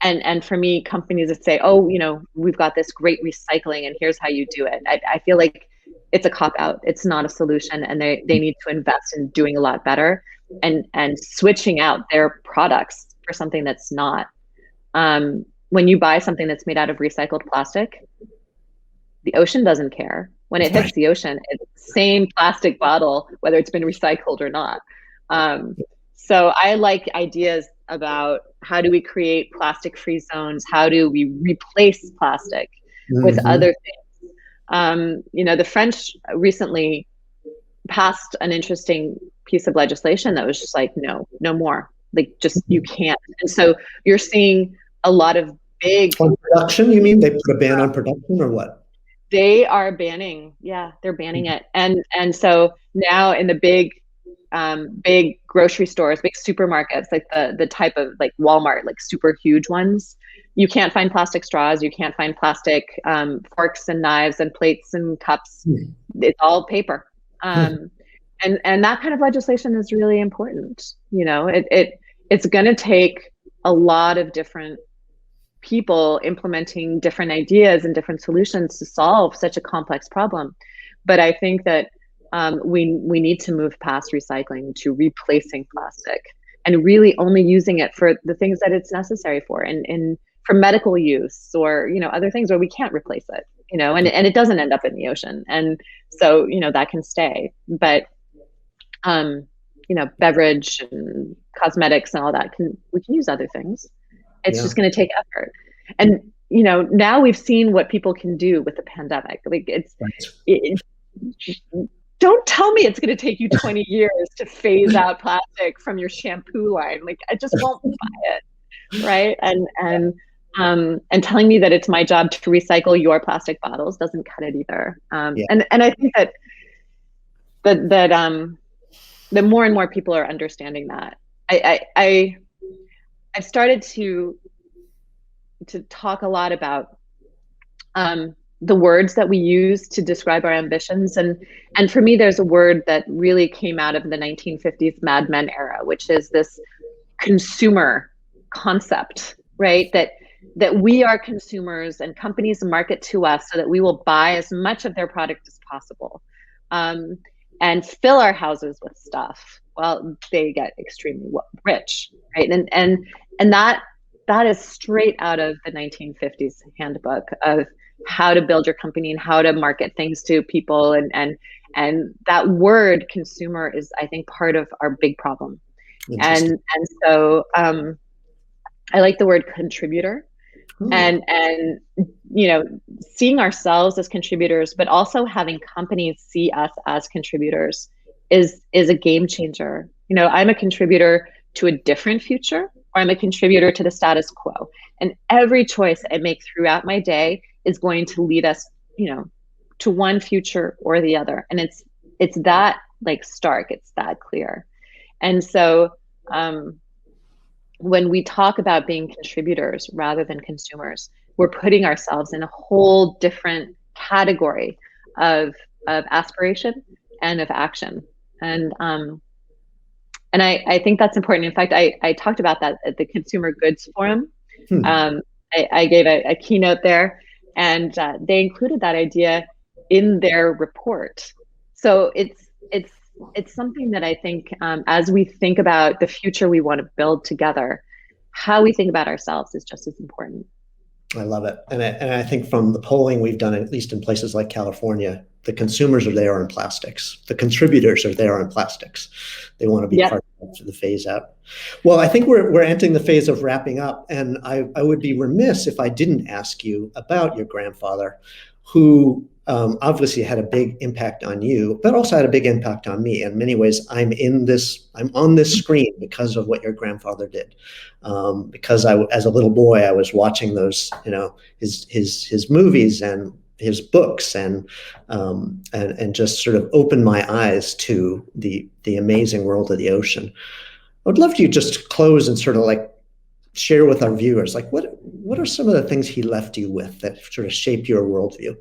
Speaker 3: And for me, companies that say, oh, we've got this great recycling and here's how you do it, I feel like it's a cop-out. It's not a solution, and they need to invest in doing a lot better and switching out their products for something that's not. When you buy something that's made out of recycled plastic, the ocean doesn't care. When it hits the ocean, it's the same plastic bottle, whether it's been recycled or not. So I like ideas about how do we create plastic-free zones? How do we replace plastic with other things? The French recently passed an interesting piece of legislation that was just like, no more. Like, just, you can't. And so you're seeing a lot of big
Speaker 2: on production. You mean they put a ban on production, or what?
Speaker 3: They are banning. Yeah, they're banning it. And so now in the big grocery stores, big supermarkets, like the type of like Walmart, like super huge ones, you can't find plastic straws. You can't find plastic forks and knives and plates and cups. It's all paper. And that kind of legislation is really important. It's going to take a lot of different people implementing different ideas and different solutions to solve such a complex problem. But I think that we need to move past recycling to replacing plastic and really only using it for the things that it's necessary for, and for medical use or other things where we can't replace it. And it doesn't end up in the ocean, and so that can stay. But beverage and cosmetics and all that, we can use other things. It's just going to take effort. And now we've seen what people can do with the pandemic. Like, don't tell me it's going to take you 20 years to phase out plastic from your shampoo line. Like, I just won't buy it, right? And telling me that it's my job to recycle your plastic bottles doesn't cut it either. And I think that more and more people are understanding that. I've started to talk a lot about the words that we use to describe our ambitions, and for me, there's a word that really came out of the 1950s Mad Men era, which is this consumer concept, right? That we are consumers and companies market to us so that we will buy as much of their product as possible, and fill our houses with stuff while they get extremely rich, right? And that that is straight out of the 1950s handbook of how to build your company and how to market things to people. And that word consumer is, I think, part of our big problem. And so I like the word contributor. And seeing ourselves as contributors, but also having companies see us as contributors is a game changer. I'm a contributor to a different future, or I'm a contributor to the status quo. And every choice I make throughout my day is going to lead us, to one future or the other. And it's that stark, it's that clear. And so when we talk about being contributors rather than consumers, we're putting ourselves in a whole different category of aspiration and of action. And I think that's important. In fact, I talked about that at the Consumer Goods Forum. I gave a keynote there, and they included that idea in their report. So it's something that I think as we think about the future we want to build together, how we think about ourselves is just as important.
Speaker 2: I love it. And I think from the polling we've done, at least in places like California, the consumers are there on plastics. The contributors are there on plastics. They want to be part of the phase out. Well, I think we're entering the phase of wrapping up. And I would be remiss if I didn't ask you about your grandfather, who obviously had a big impact on you, but also had a big impact on me. In many ways, I'm on this screen because of what your grandfather did. Because as a little boy, I was watching those, his movies and his books, and just sort of opened my eyes to the amazing world of the ocean. I would love you just to close and sort of share with our viewers, what are some of the things he left you with that sort of shape your worldview?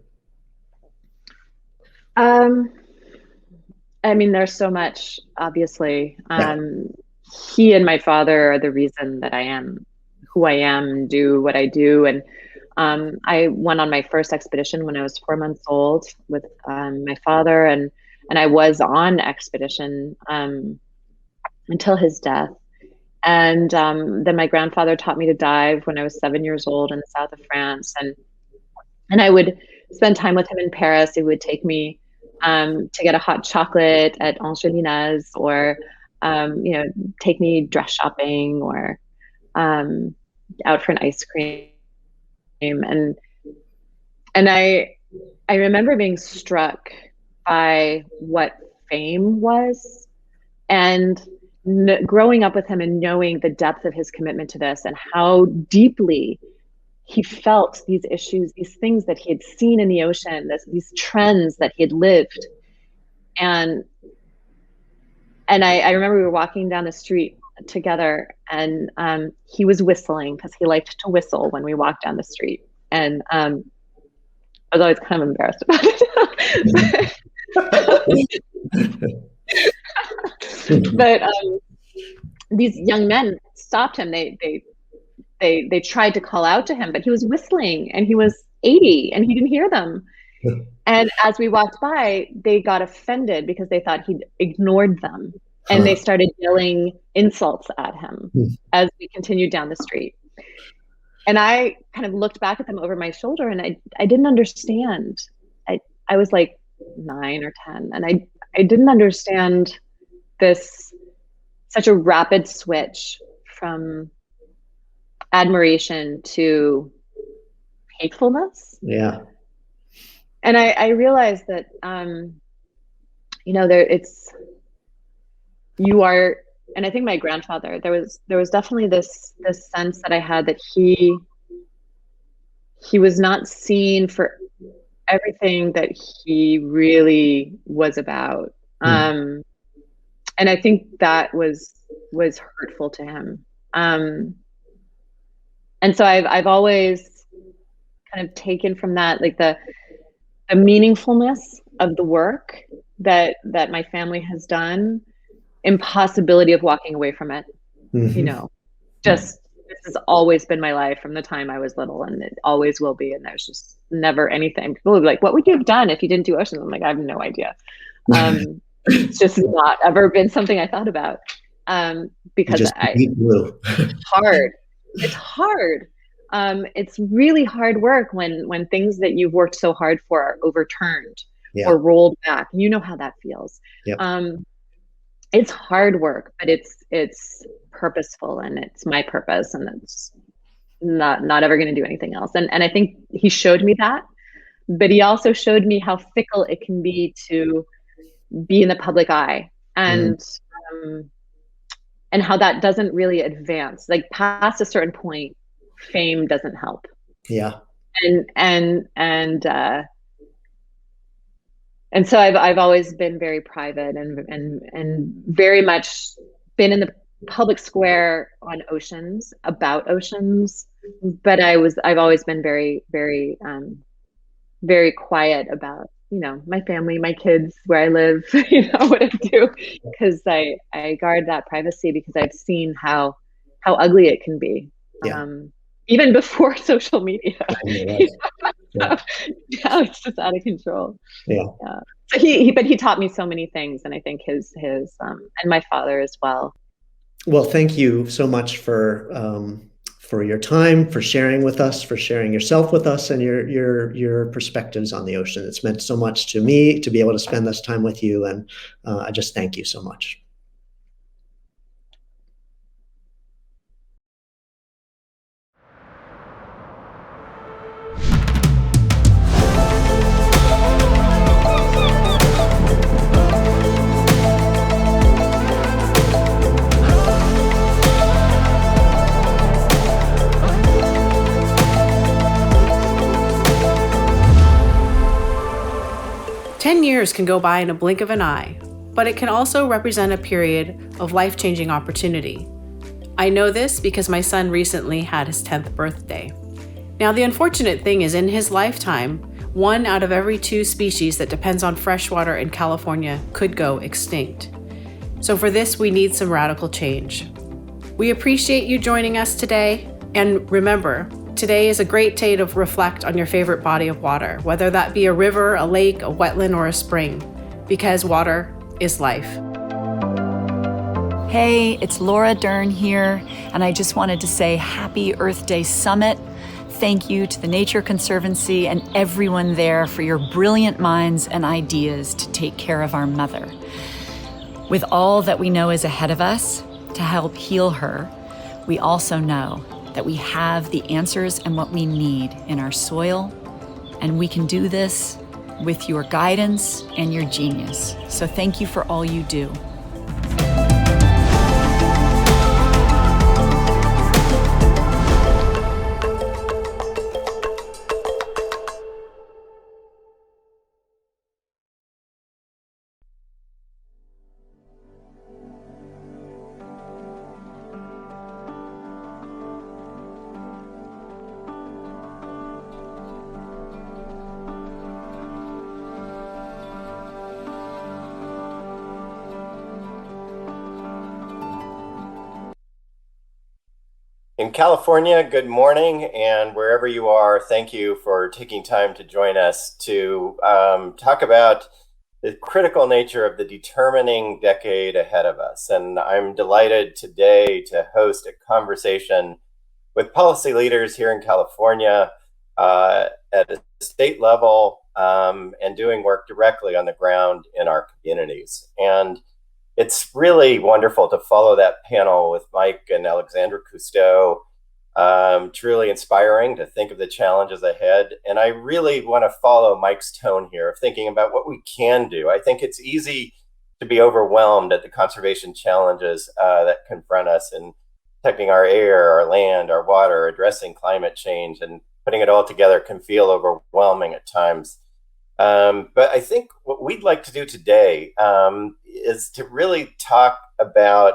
Speaker 3: There's so much, obviously. He and my father are the reason that I am who I am, do what I do. And I went on my first expedition when I was 4 months old with my father, and I was on expedition until his death. And then my grandfather taught me to dive when I was 7 years old in the south of France. And I would spend time with him in Paris. He would take me to get a hot chocolate at Angelina's, or take me dress shopping, or out for an ice cream. And I remember being struck by what fame was, and growing up with him and knowing the depth of his commitment to this, and how deeply he felt these issues, these things that he had seen in the ocean, these trends that he had lived. And I remember we were walking down the street together, and he was whistling, because he liked to whistle when we walked down the street. And I was always kind of embarrassed about it. But these young men stopped him. They tried to call out to him, but he was whistling, and he was 80 and he didn't hear them. And as we walked by, they got offended because they thought he'd ignored them. And they started yelling insults at him as we continued down the street. And I kind of looked back at them over my shoulder, and I didn't understand. I was like 9 or 10, and I didn't understand such a rapid switch from admiration to hatefulness.
Speaker 2: Yeah.
Speaker 3: And I realized that, you are, and I think my grandfather, there was definitely this sense that I had that he was not seen for everything that he really was about. And I think that was hurtful to him. And so I've always kind of taken from that, the meaningfulness of the work that my family has done, impossibility of walking away from it. Just this has always been my life from the time I was little, and it always will be. And there's just never anything. People would be like, what would you have done if you didn't do oceans? I'm like, I have no idea. It's just not ever been something I thought about, because it's hard. it's hard. It's really hard work when things that you've worked so hard for are overturned or rolled back. You know how that feels.
Speaker 2: Yep.
Speaker 3: It's hard work, but it's purposeful, and it's my purpose, and it's not ever going to do anything else. And I think he showed me that, but he also showed me how fickle it can be to be in the public eye, and how that doesn't really advance. Like past a certain point, fame doesn't help.
Speaker 2: Yeah.
Speaker 3: And so I've always been very private and very much been in the public square on oceans, about oceans, but I've always been very, very, very quiet about, my family, my kids, where I live, what I do, because I guard that privacy, because I've seen how ugly it can be.
Speaker 2: Yeah.
Speaker 3: Even before social media.
Speaker 2: Yeah.
Speaker 3: Now it's just out of control.
Speaker 2: Yeah.
Speaker 3: So but he taught me so many things, and I think his and my father as well.
Speaker 2: Well, thank you so much for your time, for sharing with us, for sharing yourself with us, and your perspectives on the ocean. It's meant so much to me to be able to spend this time with you, and I just thank you so much.
Speaker 4: Years can go by in a blink of an eye, but it can also represent a period of life-changing opportunity. I know this because my son recently had his 10th birthday. Now, the unfortunate thing is, in his lifetime, 1 out of every 2 species that depends on freshwater in California could go extinct. So for this, we need some radical change. We appreciate you joining us today, and remember, today is a great day to reflect on your favorite body of water, whether that be a river, a lake, a wetland, or a spring, because water is life.
Speaker 5: Hey, it's Laura Dern here, and I just wanted to say Happy Earth Day Summit. Thank you to the Nature Conservancy and everyone there for your brilliant minds and ideas to take care of our mother. With all that we know is ahead of us to help heal her, we also know that we have the answers and what we need in our soil, and we can do this with your guidance and your genius. So thank you for all you do.
Speaker 6: In California, good morning, and wherever you are, thank you for taking time to join us to talk about the critical nature of the determining decade ahead of us. And I'm delighted today to host a conversation with policy leaders here in California at a state level and doing work directly on the ground in our communities. And it's really wonderful to follow that panel with Mike and Alexandra Cousteau. Truly inspiring to think of the challenges ahead. And I really want to follow Mike's tone here of thinking about what we can do. I think it's easy to be overwhelmed at the conservation challenges that confront us in protecting our air, our land, our water, addressing climate change, and putting it all together can feel overwhelming at times. But I think what we'd like to do today is to really talk about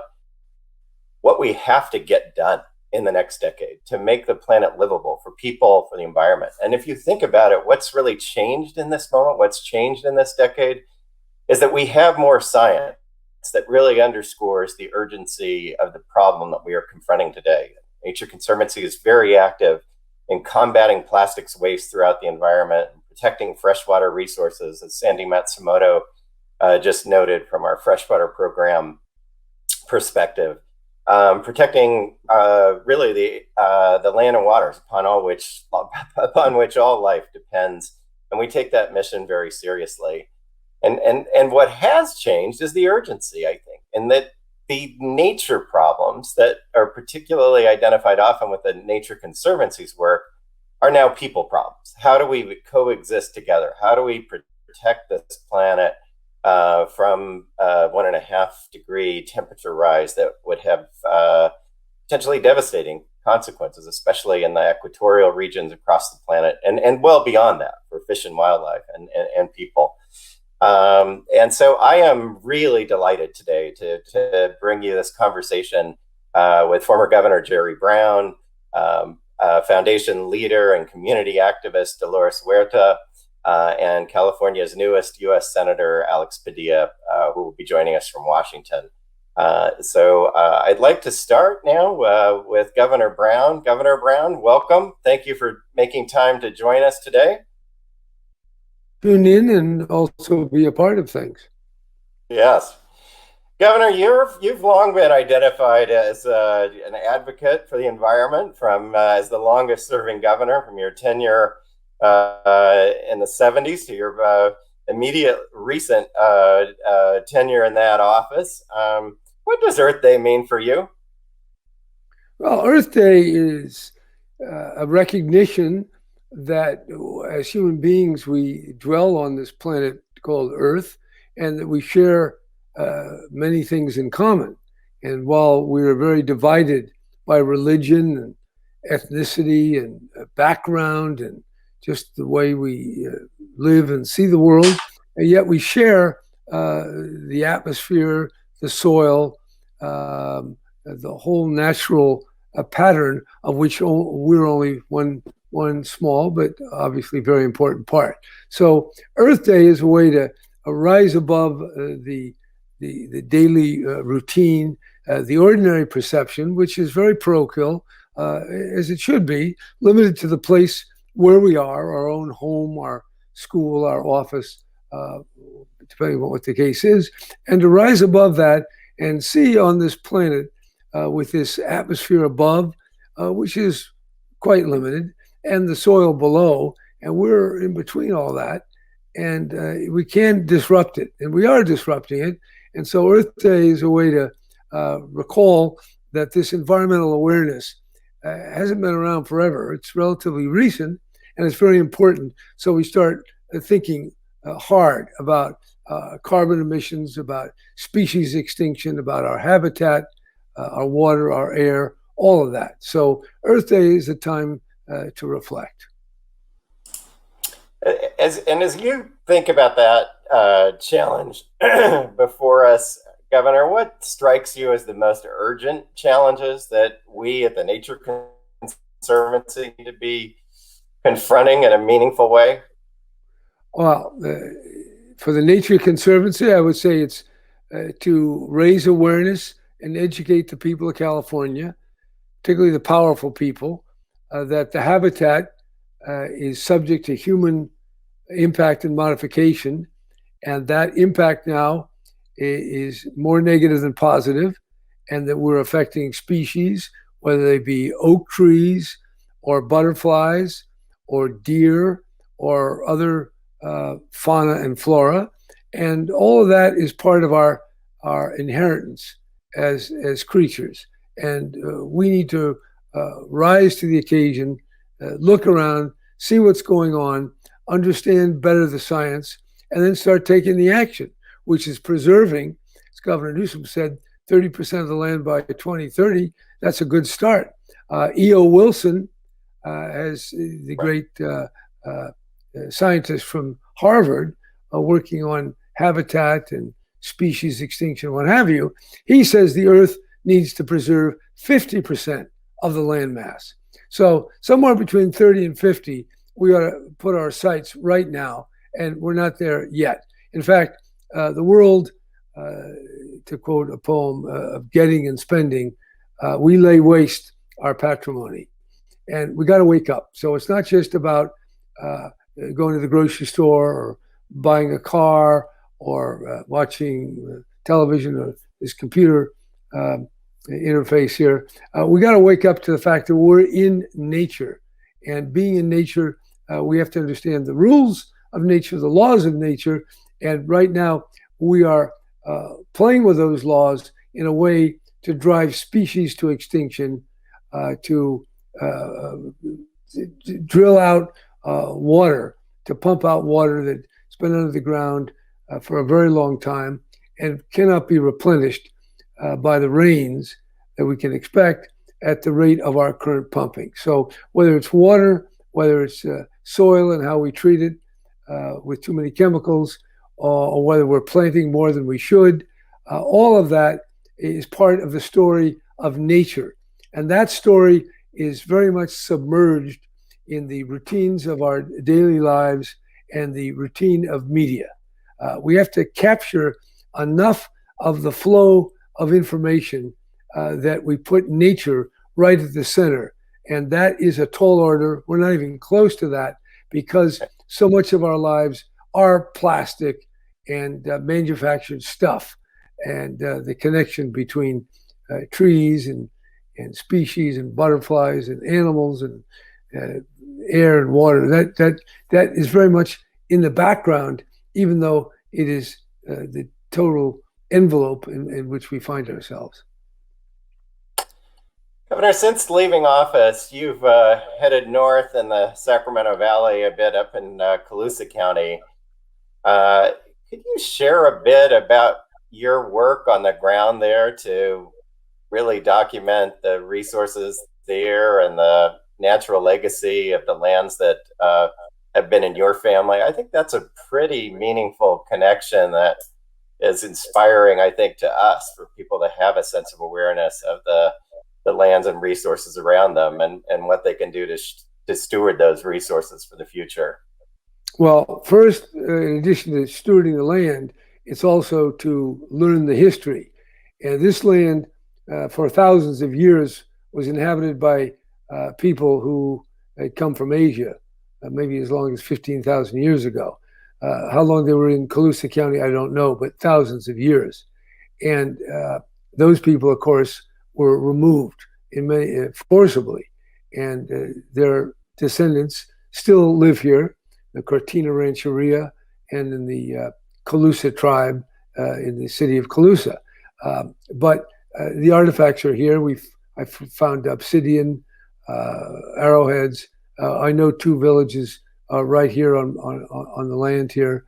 Speaker 6: what we have to get done in the next decade to make the planet livable for people, for the environment. And if you think about it, what's really changed in this moment, what's changed in this decade, is that we have more science that really underscores the urgency of the problem that we are confronting today. Nature Conservancy is very active in combating plastics waste throughout the environment, protecting freshwater resources, as Sandy Matsumoto just noted from our freshwater program perspective. protecting really the land and waters upon which all life depends. And we take that mission very seriously. And what has changed is the urgency, I think, and that the nature problems that are particularly identified often with the Nature Conservancy's work are now people problems. How do we coexist together? How do we protect this planet from 1.5-degree temperature rise that would have potentially devastating consequences, especially in the equatorial regions across the planet, and well beyond that for fish and wildlife and people. And so I am really delighted today to bring you this conversation with former Governor Jerry Brown, foundation leader and community activist Dolores Huerta, and California's newest U.S. Senator Alex Padilla, who will be joining us from Washington. So I'd like to start now with Governor Brown. Governor Brown, welcome. Thank you for making time to join us today.
Speaker 7: Tune in and also be a part of things.
Speaker 6: Yes. Governor, you've long been identified as an advocate for the environment as the longest serving governor from your tenure in the 70s to your immediate recent tenure in that office. What does Earth Day mean for you?
Speaker 7: Well, Earth Day is a recognition that as human beings, we dwell on this planet called Earth, and that we share many things in common. And while we are very divided by religion and ethnicity and background and just the way we live and see the world, and yet we share the atmosphere, the soil, the whole natural pattern of which we're only one small but obviously very important part. So Earth Day is a way to rise above the daily routine, the ordinary perception, which is very parochial, as it should be, limited to the place where we are, our own home, our school, our office, depending on what the case is, and to rise above that and see on this planet with this atmosphere above, which is quite limited, and the soil below, and we're in between all that, and we can't disrupt it, and we are disrupting it. And so Earth Day is a way to recall that this environmental awareness hasn't been around forever. It's relatively recent, and it's very important. So we start thinking hard about carbon emissions, about species extinction, about our habitat, our water, our air, all of that. So Earth Day is a time to reflect.
Speaker 6: As you think about that challenge before us, Governor, what strikes you as the most urgent challenges that we at the Nature Conservancy need to be confronting in a meaningful way?
Speaker 7: Well, for the Nature Conservancy, I would say it's to raise awareness and educate the people of California, particularly the powerful people, that the habitat is subject to human impact and modification, and that impact now is more negative than positive, and that we're affecting species, whether they be oak trees or butterflies or deer or other fauna and flora. And all of that is part of our inheritance as creatures. And we need to rise to the occasion, look around, see what's going on, understand better the science, and then start taking the action, which is preserving, as Governor Newsom said, 30% of the land by 2030. That's a good start. E.O. Wilson, as the great scientist from Harvard, working on habitat and species extinction, what have you, he says the Earth needs to preserve 50% of the land mass. So somewhere between 30 and 50, we ought to put our sights right now, and we're not there yet. In fact, the world, to quote a poem of getting and spending, we lay waste our patrimony, and we got to wake up. So it's not just about going to the grocery store or buying a car or watching television or this computer interface here. We got to wake up to the fact that we're in nature, and being in nature, we have to understand the rules of nature, the laws of nature, and right now we are playing with those laws in a way to drive species to extinction, to drill out water, to pump out water that's been under the ground for a very long time and cannot be replenished by the rains that we can expect at the rate of our current pumping. So whether it's water, whether it's soil and how we treat it with too many chemicals, or whether we're planting more than we should, all of that is part of the story of nature. And that story is very much submerged in the routines of our daily lives and the routine of media. We have to capture enough of the flow of information that we put nature right at the center. And that is a tall order. We're not even close to that because so much of our lives are plastic and manufactured stuff. And the connection between trees and species and butterflies and animals and air and water, that is very much in the background, even though it is the total envelope in which we find ourselves.
Speaker 6: Governor, since leaving office, you've headed north in the Sacramento Valley, a bit up in Colusa County. Could you share a bit about your work on the ground there to really document the resources there and the natural legacy of the lands that have been in your family? I think that's a pretty meaningful connection that is inspiring, I think, to us, for people to have a sense of awareness of the lands and resources around them and what they can do to steward those resources for the future.
Speaker 7: Well, first, in addition to stewarding the land, it's also to learn the history. And this land, for thousands of years, was inhabited by people who had come from Asia, maybe as long as 15,000 years ago. How long they were in Colusa County, I don't know, but thousands of years. And those people, of course, were removed forcibly. And their descendants still live here, the Cortina Rancheria and in the Colusa tribe in the city of Colusa. But the artifacts are here. I found obsidian, arrowheads. I know two villages right here on the land here.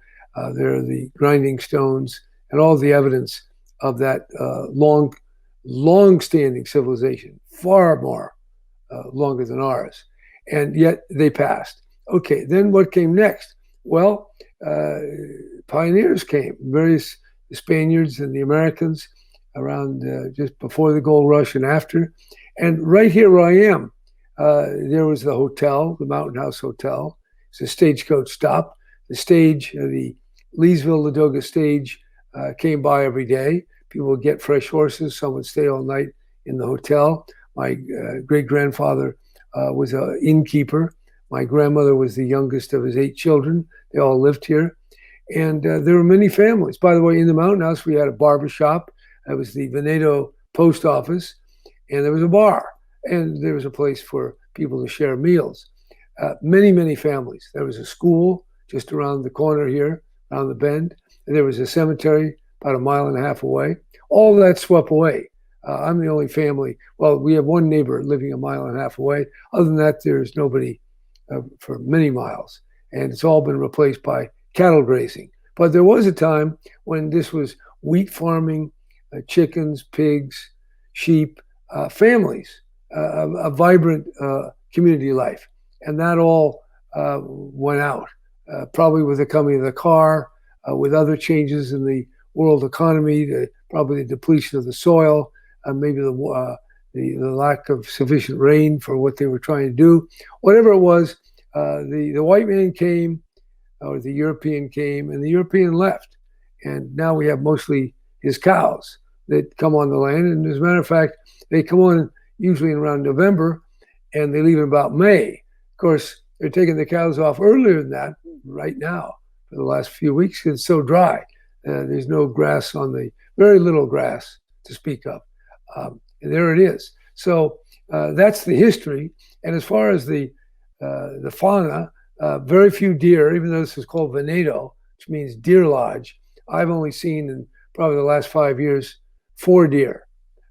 Speaker 7: There are the grinding stones and all the evidence of that long-standing civilization, far more longer than ours. And yet they passed. Okay, then what came next? Well, pioneers came, various Spaniards and the Americans around just before the gold rush and after. And right here where I am, there was the hotel, the Mountain House Hotel. It's a stagecoach stop. The stage, the Leesville-Ladoga stage came by every day. People would get fresh horses. Some would stay all night in the hotel. My great-grandfather was an innkeeper. My grandmother was the youngest of his 8 children. They all lived here. And there were many families. By the way, in the Mountain House, we had a barber shop. That was the Veneto post office. And there was a bar. And there was a place for people to share meals. Many, many families. There was a school just around the corner here, around the bend. And there was a cemetery about a mile and a half away. All that swept away. I'm the only family. Well, we have one neighbor living a mile and a half away. Other than that, there's nobody for many miles. And it's all been replaced by cattle grazing. But there was a time when this was wheat farming, chickens, pigs, sheep, families, a vibrant community life. And that all went out, probably with the coming of the car, with other changes in the world economy, probably the depletion of the soil, maybe the lack of sufficient rain for what they were trying to do. Whatever it was, the white man came, or the European came, and the European left. And now we have mostly his cows that come on the land. And as a matter of fact, they come on usually around November, and they leave in about May. Of course, they're taking the cows off earlier than that right now for the last few weeks because it's so dry. There's no grass very little grass to speak of. And there it is. So that's the history. And as far as the fauna, very few deer, even though this is called Veneto, which means deer lodge. I've only seen in probably the last 5 years 4 deer.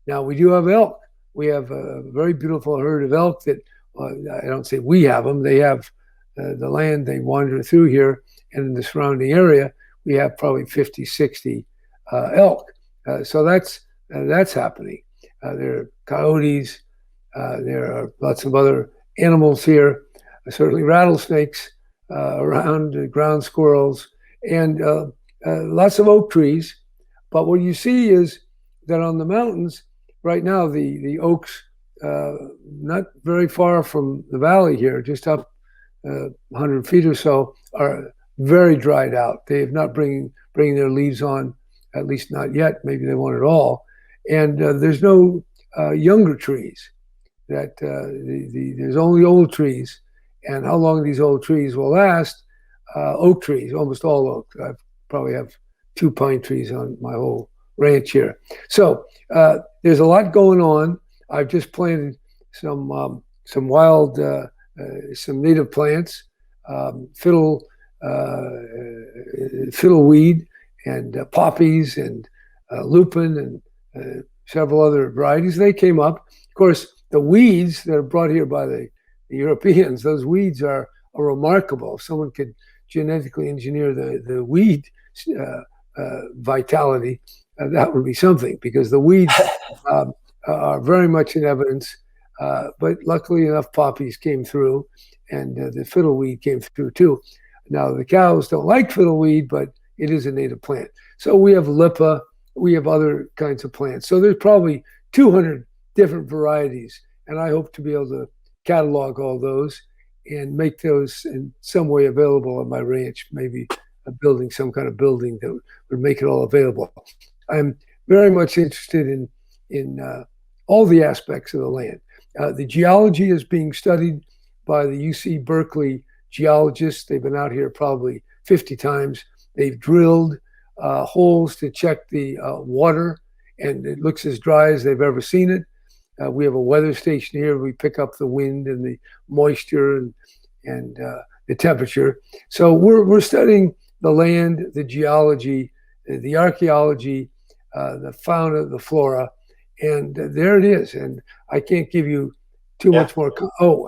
Speaker 7: Now we do have elk. We have a very beautiful herd of elk that I don't say we have them. They have the land they wander through here, and in the surrounding area, we have probably 50, 60 elk. So that's happening. There are coyotes. There are lots of other animals here. Certainly rattlesnakes around, ground squirrels, and lots of oak trees. But what you see is that on the mountains right now, the oaks, not very far from the valley here, just up 100 feet or so, are very dried out. They have not bringing their leaves on, at least not yet. Maybe they won't at all. And there's no younger trees. That there's only old trees. And how long these old trees will last, oak trees, almost all oak. I probably have 2 pine trees on my whole ranch here. So there's a lot going on. I've just planted some wild, some native plants, fiddleweed and poppies and lupin and several other varieties. They came up. Of course, the weeds that are brought here by the Europeans, those weeds are remarkable. If someone could genetically engineer the weed vitality, that would be something, because the weeds are very much in evidence. But luckily enough, poppies came through, and the fiddleweed came through too. Now, the cows don't like fiddleweed, but it is a native plant. So we have lipa, we have other kinds of plants. So there's probably 200 different varieties, and I hope to be able to catalog all those and make those in some way available on my ranch, maybe building some kind of building that would make it all available. I'm very much interested in all the aspects of the land. The geology is being studied by the UC Berkeley geologists. They've been out here probably 50 times. They've drilled holes to check the water, and it looks as dry as they've ever seen it. We have a weather station here. We pick up the wind and the moisture and the temperature. So we're studying the land, the geology, the archaeology, the fauna, the flora, and there it is. And I can't give you too much more.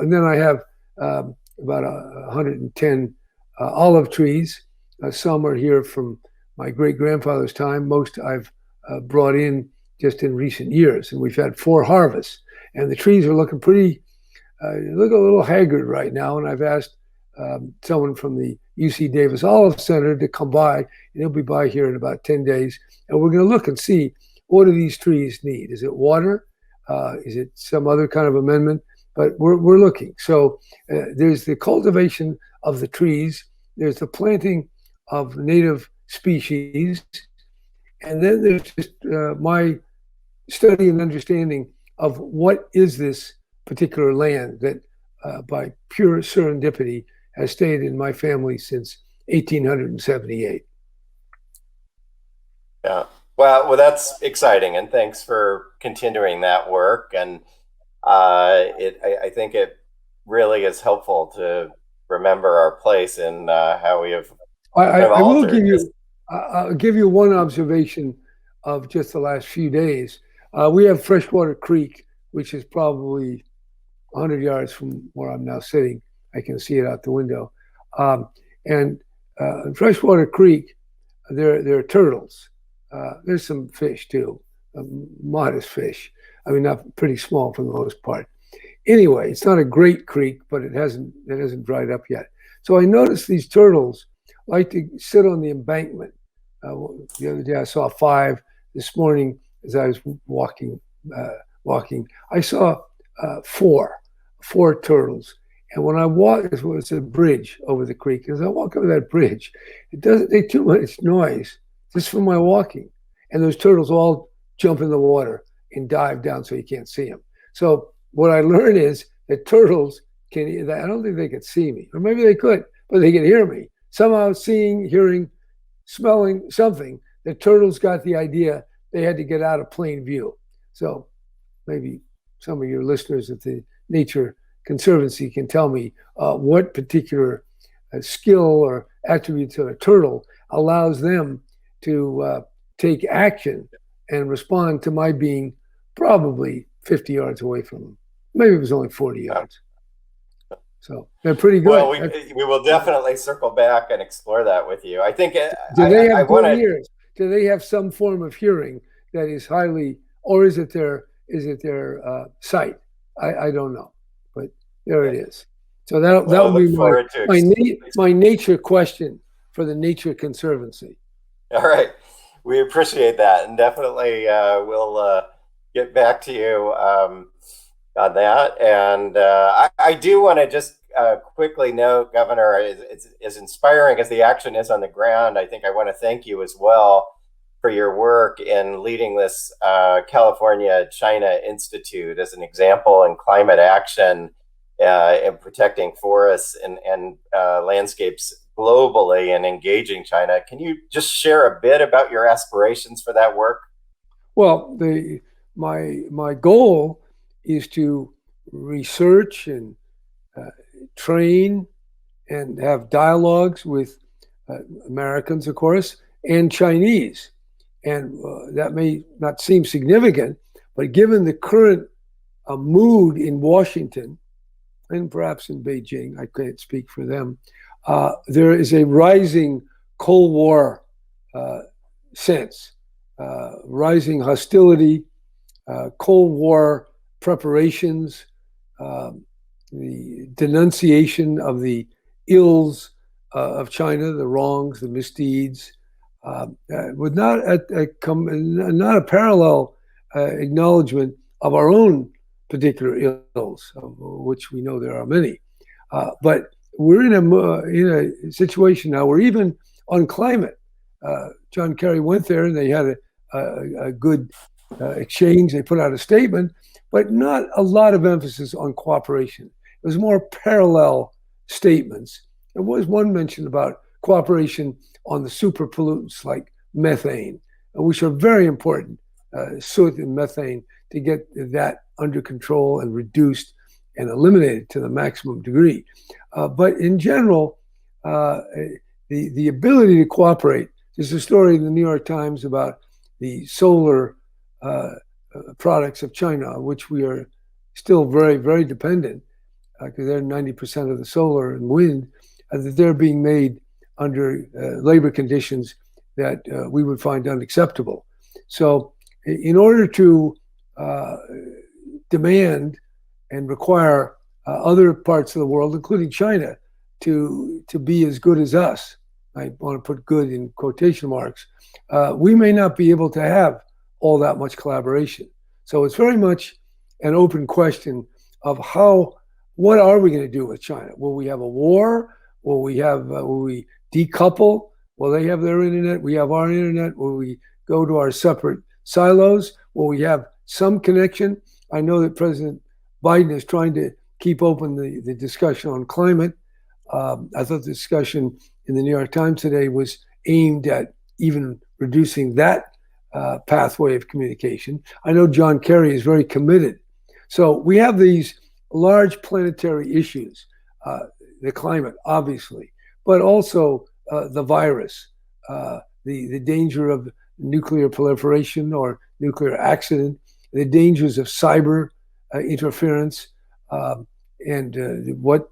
Speaker 7: And then I have about 110 olive trees. Some are here from my great-grandfather's time. Most I've brought in just in recent years, and we've had 4 harvests, and the trees are looking pretty, look a little haggard right now. And I've asked someone from the UC Davis Olive Center to come by, and he'll be by here in about 10 days, and we're going to look and see, what do these trees need? Is it water? Is it some other kind of amendment? But we're looking. So there's the cultivation of the trees, there's the planting of native species, and then there's just my study and understanding of what is this particular land that by pure serendipity has stayed in my family since 1878.
Speaker 6: Yeah, well, that's exciting, and thanks for continuing that work. And I think it really is helpful to remember our place and how we have.
Speaker 7: I will give you. I'll give you one observation of just the last few days. We have Freshwater Creek, which is probably 100 yards from where I'm now sitting. I can see it out the window. And in Freshwater Creek, there are turtles. There's some fish too, modest fish. I mean, not pretty small for the most part. Anyway, it's not a great creek, but it hasn't dried up yet. So I noticed these turtles like to sit on the embankment. The other day I saw 5. This morning, as I was walking, I saw 4 turtles. And when I walk, it's a bridge over the creek. As I walk over that bridge, it doesn't make too much noise just from my walking. And those turtles all jump in the water and dive down so you can't see them. So what I learned is that turtles I don't think they could see me, or maybe they could, but they can hear me. Somehow seeing, hearing, smelling something, the turtles got the idea they had to get out of plain view. So maybe some of your listeners at the Nature Conservancy can tell me what particular skill or attributes of a turtle allows them to take action and respond to my being probably 50 yards away from them. Maybe it was only 40 yards. So they're pretty good.
Speaker 6: Well, we will definitely circle back and explore that with you. I think
Speaker 7: do they have good ears? Do they have some form of hearing that is highly, or is it their sight? I don't know, but there it is. So that will be my nature question for the Nature Conservancy.
Speaker 6: All right, we appreciate that, and definitely we'll get back to you on that. And I do want to just quickly note, Governor, as inspiring as the action is on the ground, I think I want to thank you as well for your work in leading this California-China Institute as an example in climate action and protecting forests and landscapes globally and engaging China. Can you just share a bit about your aspirations for that work?
Speaker 7: Well, my goal is to research and train and have dialogues with Americans, of course, and Chinese. And that may not seem significant, but given the current mood in Washington, and perhaps in Beijing, I can't speak for them, there is a rising Cold War sense, rising hostility, Cold War preparations, the denunciation of the ills of China, the wrongs, the misdeeds, with not a parallel acknowledgement of our own particular ills, of which we know there are many. But we're in a situation now where even on climate, John Kerry went there and they had a good exchange. They put out a statement, but not a lot of emphasis on cooperation. It was more parallel statements. There was one mention about cooperation on the super pollutants like methane, which are very important, soot and methane, to get that under control and reduced and eliminated to the maximum degree. But in general, the ability to cooperate, there's a story in the New York Times about the solar products of China, which we are still very, very dependent, because they're 90% of the solar and wind, that they're being made under labor conditions that we would find unacceptable. So in order to demand and require other parts of the world, including China, to be as good as us, I want to put good in quotation marks, we may not be able to have all that much collaboration. So it's very much an open question of what are we going to do with China? Will we have a war? Will we decouple? Will they have their internet? We have our internet. Will we go to our separate silos? Will we have some connection? I know that President Biden is trying to keep open the discussion on climate. I thought the discussion in the New York Times today was aimed at even reducing that pathway of communication. I know John Kerry is very committed. So we have these large planetary issues, the climate, obviously, but also the virus, the danger of nuclear proliferation or nuclear accident, the dangers of cyber interference, and what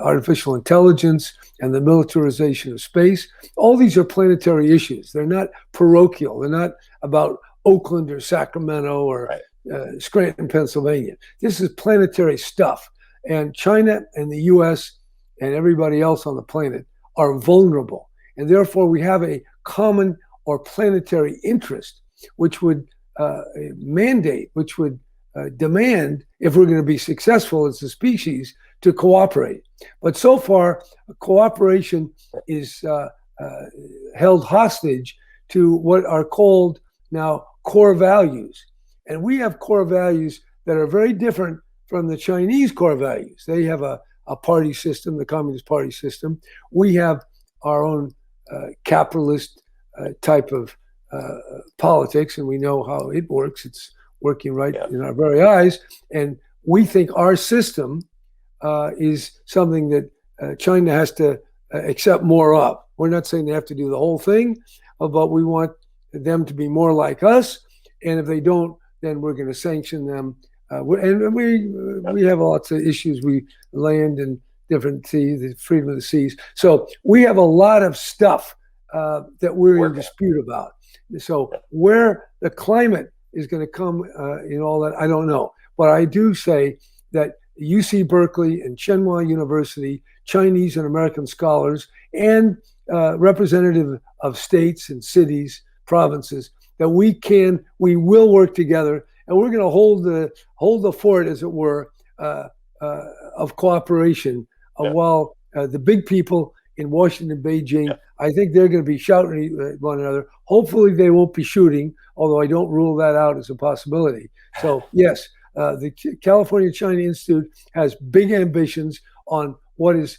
Speaker 7: artificial intelligence and the militarization of space. All these are planetary issues. They're not parochial. They're not about Oakland or Sacramento or Scranton, Pennsylvania. This is planetary stuff. And China and the US and everybody else on the planet are vulnerable. And therefore, we have a common or planetary interest, which would mandate, which would demand, if we're going to be successful as a species, to cooperate. But so far, cooperation is held hostage to what are called now core values. And we have core values that are very different from the Chinese core values. They have a party system, the Communist Party system. We have our own capitalist type of politics, and we know how it works. It's working right in our very eyes. And we think our system is something that China has to accept more of. We're not saying they have to do the whole thing, but we want them to be more like us. And if they don't, then we're going to sanction them. And we have lots of issues. We land in different seas, the freedom of the seas. So we have a lot of stuff that we're in dispute about. So where the climate is going to come in all that, I don't know. But I do say that UC Berkeley and Tsinghua University, Chinese and American scholars, and representative of states and cities, provinces, that we will work together, and we're going to hold the fort, as it were, of cooperation, while the big people in Washington, Beijing, I think they're going to be shouting at one another. Hopefully they won't be shooting, although I don't rule that out as a possibility. So yes, the California China Institute has big ambitions on what is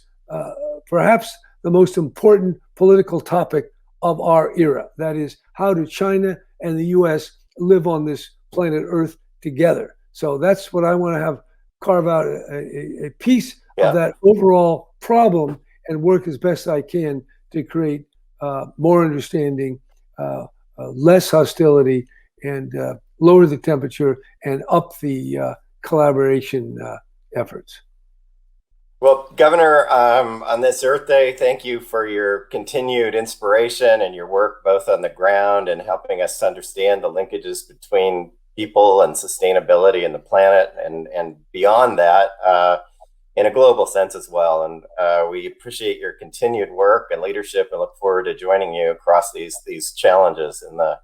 Speaker 7: perhaps the most important political topic of our era. That is, how do China and the U.S. live on this planet Earth together? So that's what I want to carve out a piece of that overall problem and work as best I can to create more understanding, less hostility, and lower the temperature and up the collaboration efforts.
Speaker 6: Well, Governor, on this Earth Day, thank you for your continued inspiration and your work both on the ground and helping us understand the linkages between people and sustainability and the planet and beyond that in a global sense as well. And we appreciate your continued work and leadership and look forward to joining you across these challenges in the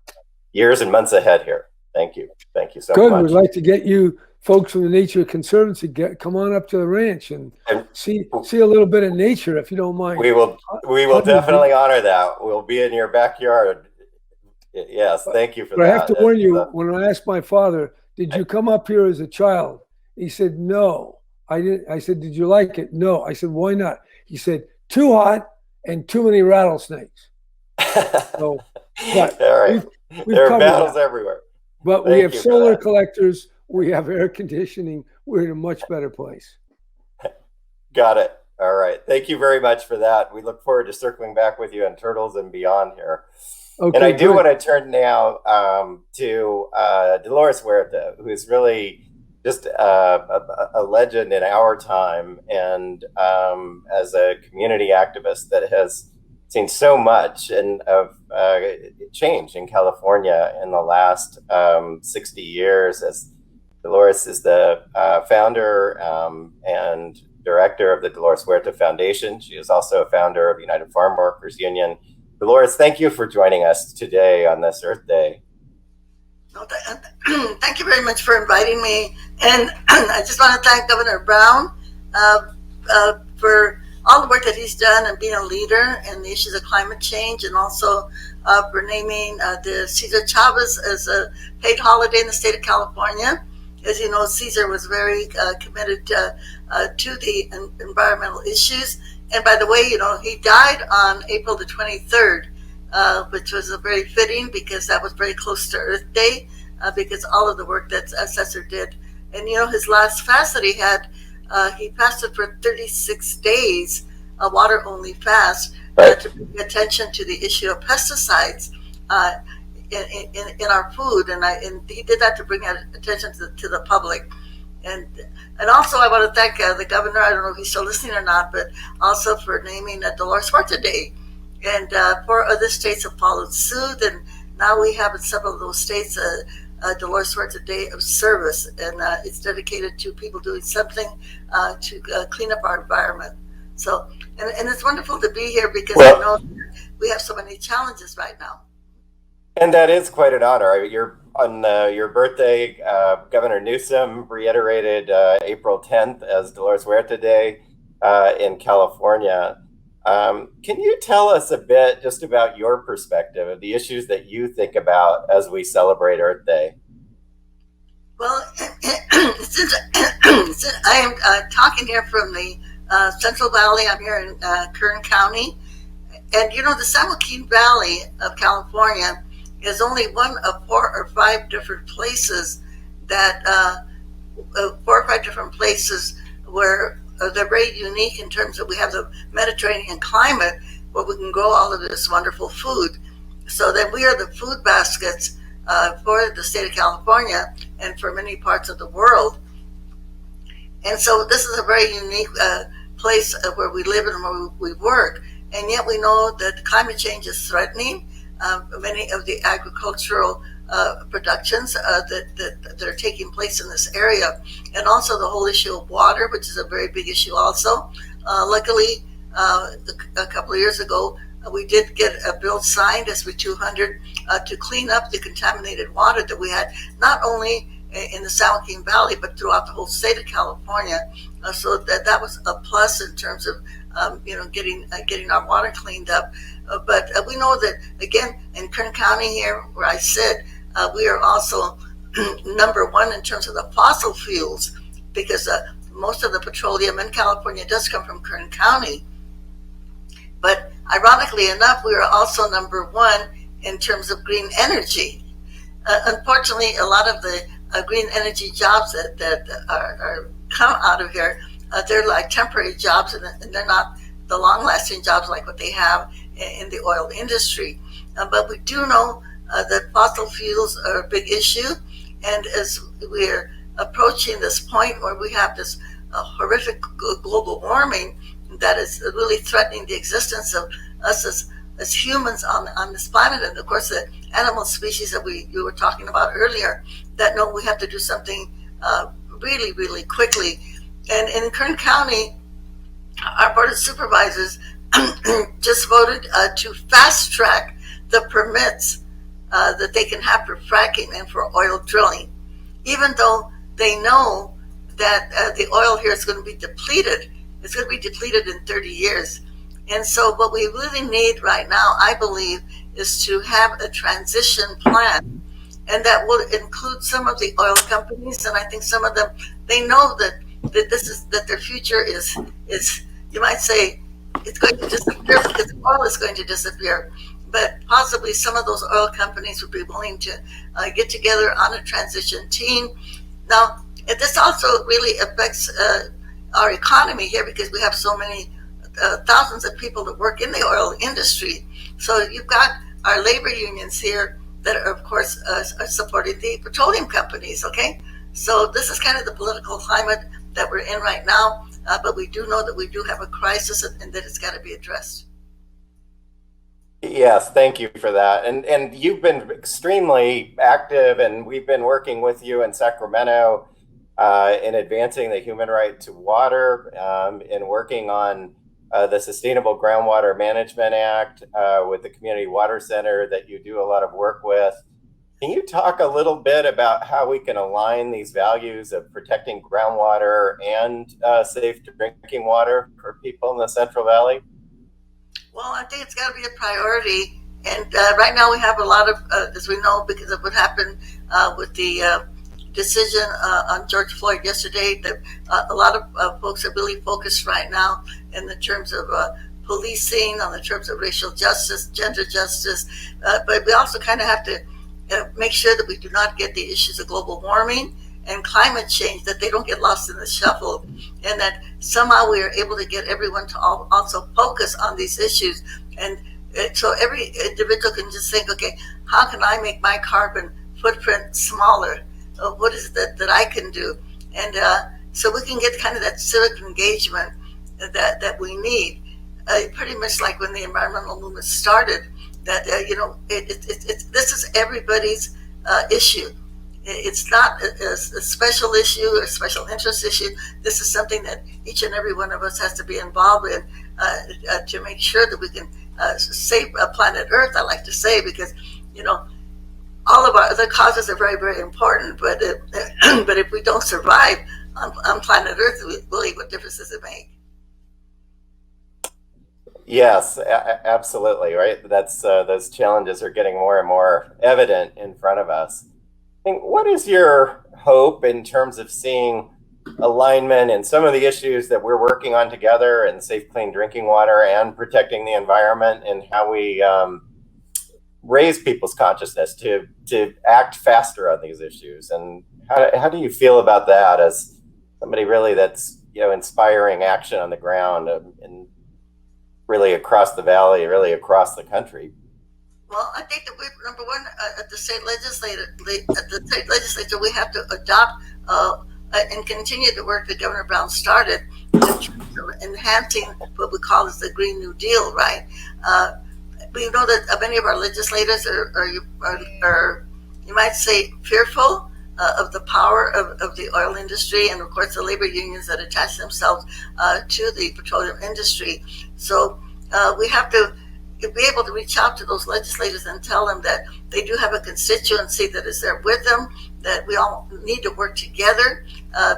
Speaker 6: years and months ahead here. Thank you. Thank you so much.
Speaker 7: Good. We'd like to get you folks from the Nature Conservancy come on up to the ranch and see a little bit of nature, if you don't mind.
Speaker 6: We will definitely honor that. We'll be in your backyard. Yes, thank you for that.
Speaker 7: I have to warn you, when I asked my father, did you come up here as a child? He said, no, I didn't. I said, did you like it? No. I said, why not? He said, too hot and too many rattlesnakes. So, but
Speaker 6: all right. There are battles everywhere.
Speaker 7: But we have solar collectors. We have air conditioning. We're in a much better place.
Speaker 6: Got it. All right. Thank you very much for that. We look forward to circling back with you on turtles and beyond here. Okay, and I do want to turn now to Dolores Huerta, who is really just a legend in our time, and as a community activist that has seen so much of change in California in the last 60 years. As Dolores is the founder and director of the Dolores Huerta Foundation. She is also a founder of United Farm Workers Union. Dolores, thank you for joining us today on this Earth Day.
Speaker 8: No, thank you very much for inviting me. And I just want to thank Governor Brown for all the work that he's done and being a leader in the issues of climate change, and also for naming the Cesar Chavez as a paid holiday in the state of California. As you know, Cesar was very committed to the environmental issues. And by the way, you know, he died on April the 23rd, which was very fitting because that was very close to Earth Day, because all of the work that Cesar did. And, you know, his last fast that he had, he fasted for 36 days, a water-only fast, to bring attention to the issue of pesticides in our food. And he did that to bring attention to the public. And also I want to thank the governor, I don't know if he's still listening or not, but also for naming Dolores Huerta Day. And 4 other states have followed suit, and now we have in several of those states Dolores Huerta Day of Service, and it's dedicated to people doing something to clean up our environment. So, and it's wonderful to be here because I know we have so many challenges right now.
Speaker 6: And that is quite an honor. On your birthday, Governor Newsom reiterated April 10th as Dolores Huerta Day in California. Can you tell us a bit just about your perspective of the issues that you think about as we celebrate Earth Day?
Speaker 8: Well, since I am talking here from the Central Valley, I'm here in Kern County. And you know, the San Joaquin Valley of California is only one of 4 or 5 different places that 4 or 5 different places where they're very unique in terms of we have the Mediterranean climate where we can grow all of this wonderful food. So that we are the food baskets for the state of California and for many parts of the world. And so this is a very unique place where we live and where we work. And yet we know that climate change is threatening many of the agricultural productions that are taking place in this area. And also the whole issue of water, which is a very big issue also. Luckily, a couple of years ago, we did get a bill signed, SB 200, to clean up the contaminated water that we had, not only in the San Joaquin Valley, but throughout the whole state of California. So that was a plus in terms of getting our water cleaned up. But we know that, again, in Kern County here, where I sit, we are also number one in terms of the fossil fuels, because most of the petroleum in California does come from Kern County. But ironically enough, we are also number one in terms of green energy. Unfortunately, a lot of the green energy jobs that are come out of here, they're like temporary jobs, and they're not the long-lasting jobs like what they have in the oil industry. But we do know that fossil fuels are a big issue, and as we're approaching this point where we have this horrific global warming that is really threatening the existence of us as humans on this planet, and of course the animal species that you were talking about earlier, that know we have to do something really, really quickly. And in Kern County, our Board of Supervisors just voted to fast track the permits that they can have for fracking and for oil drilling, even though they know that the oil here is going to be depleted. It's going to be depleted in 30 years. And so what we really need right now, I believe, is to have a transition plan. And that will include some of the oil companies. And I think some of them, they know that their future is, you might say, it's going to disappear because oil is going to disappear. But possibly some of those oil companies would be willing to get together on a transition team. Now, this also really affects our economy here, because we have so many thousands of people that work in the oil industry. So you've got our labor unions here that are, of course, are supporting the petroleum companies, okay? So this is kind of the political climate that we're in right now, but we do know that we do have a crisis and that it's got to be addressed.
Speaker 6: Yes, thank you for that. And you've been extremely active, and we've been working with you in Sacramento in advancing the human right to water, in working on the Sustainable Groundwater Management Act with the Community Water Center that you do a lot of work with. Can you talk a little bit about how we can align these values of protecting groundwater and safe drinking water for people in the Central Valley?
Speaker 8: Well, I think it's got to be a priority. And right now we have a lot of, as we know, because of what happened with the decision on George Floyd yesterday, that a lot of folks are really focused right now in the terms of policing, on the terms of racial justice, gender justice. But we also kind of have to make sure that we do not get the issues of global warming and climate change, that they don't get lost in the shuffle, and that somehow we are able to get everyone to also focus on these issues. And so every individual can just think, okay, how can I make my carbon footprint smaller? What is it that I can do? And so we can get kind of that civic engagement that we need. Pretty much like when the environmental movement started, that this is everybody's issue. It's not a special issue or a special interest issue. This is something that each and every one of us has to be involved in to make sure that we can save planet Earth, I like to say, because, all of our other causes are very, very important. But if we don't survive on planet Earth, really, what difference does it make?
Speaker 6: Yes, absolutely, right? That's those challenges are getting more and more evident in front of us. What is your hope in terms of seeing alignment in some of the issues that we're working on together, and safe, clean drinking water and protecting the environment, and how we raise people's consciousness to act faster on these issues. And how do you feel about that as somebody really that's, inspiring action on the ground and really across the valley, really across the country?
Speaker 8: Well, I think that number one, at the state legislature, we have to adopt and continue the work that Governor Brown started in terms of enhancing what we call as the Green New Deal, right? We know that many of our legislators are you might say, fearful of the power of the oil industry and, of course, the labor unions that attach themselves to the petroleum industry. So we have to be able to reach out to those legislators and tell them that they do have a constituency that is there with them, that we all need to work together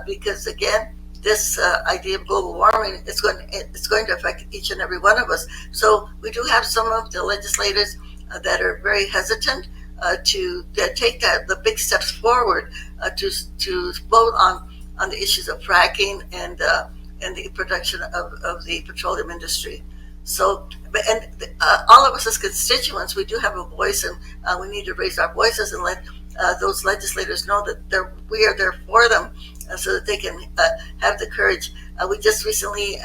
Speaker 8: because, again, this idea of global warming it's going to affect each and every one of us. So we do have some of the legislators that are very hesitant to take the big steps forward to vote on the issues of fracking and the production of the petroleum industry. So, all of us as constituents, we do have a voice, and we need to raise our voices and let those legislators know that we are there for them, so that they can have the courage. We just recently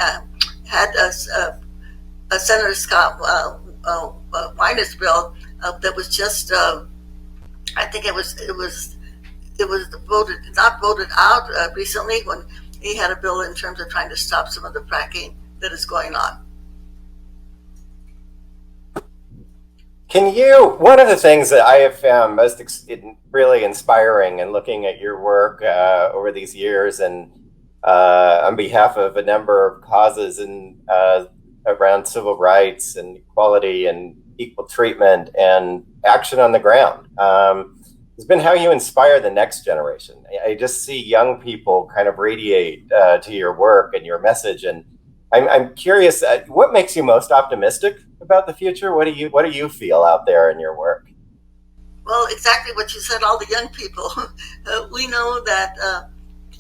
Speaker 8: had a Senator Scott Weiner's bill that was just, I think it was not voted out recently, when he had a bill in terms of trying to stop some of the fracking that is going on.
Speaker 6: One of the things that I have found most really inspiring in looking at your work over these years, and on behalf of a number of causes around civil rights and equality and equal treatment and action on the ground, has been how you inspire the next generation. I just see young people kind of radiate to your work and your message, and I'm curious, what makes you most optimistic about the future? What do you feel out there in your work?
Speaker 8: Well, exactly what you said. All the young people. We know that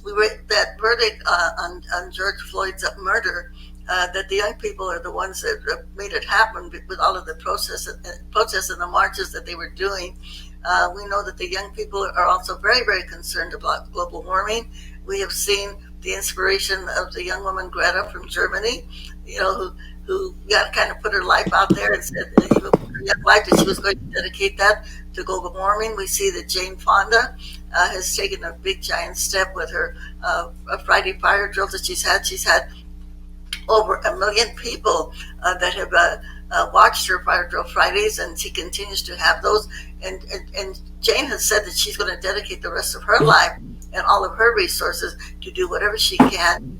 Speaker 8: that verdict on George Floyd's murder, that the young people are the ones that made it happen with all of the protests and the marches that they were doing. We know that the young people are also very, very concerned about global warming. We have seen the inspiration of the young woman Greta from Germany, who kind of put her life out there and said, even her young life, that she was going to dedicate that to global warming. We see that Jane Fonda has taken a big giant step with her Friday fire drills that she's had. She's had over 1 million people that have watched her fire drill Fridays, and she continues to have those. And Jane has said that she's going to dedicate the rest of her life and all of her resources to do whatever she can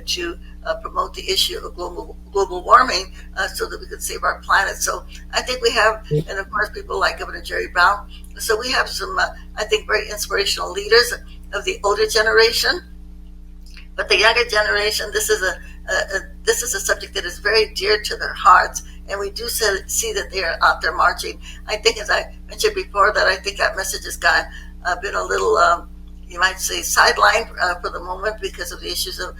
Speaker 8: to promote the issue of global warming so that we can save our planet. So I think we have, and of course, people like Governor Jerry Brown. So we have some, I think, very inspirational leaders of the older generation. But the younger generation, this is a subject that is very dear to their hearts, and we do see that they are out there marching. I think, as I mentioned before, that I think that message has been a little, you might say, sidelined for the moment because of the issues of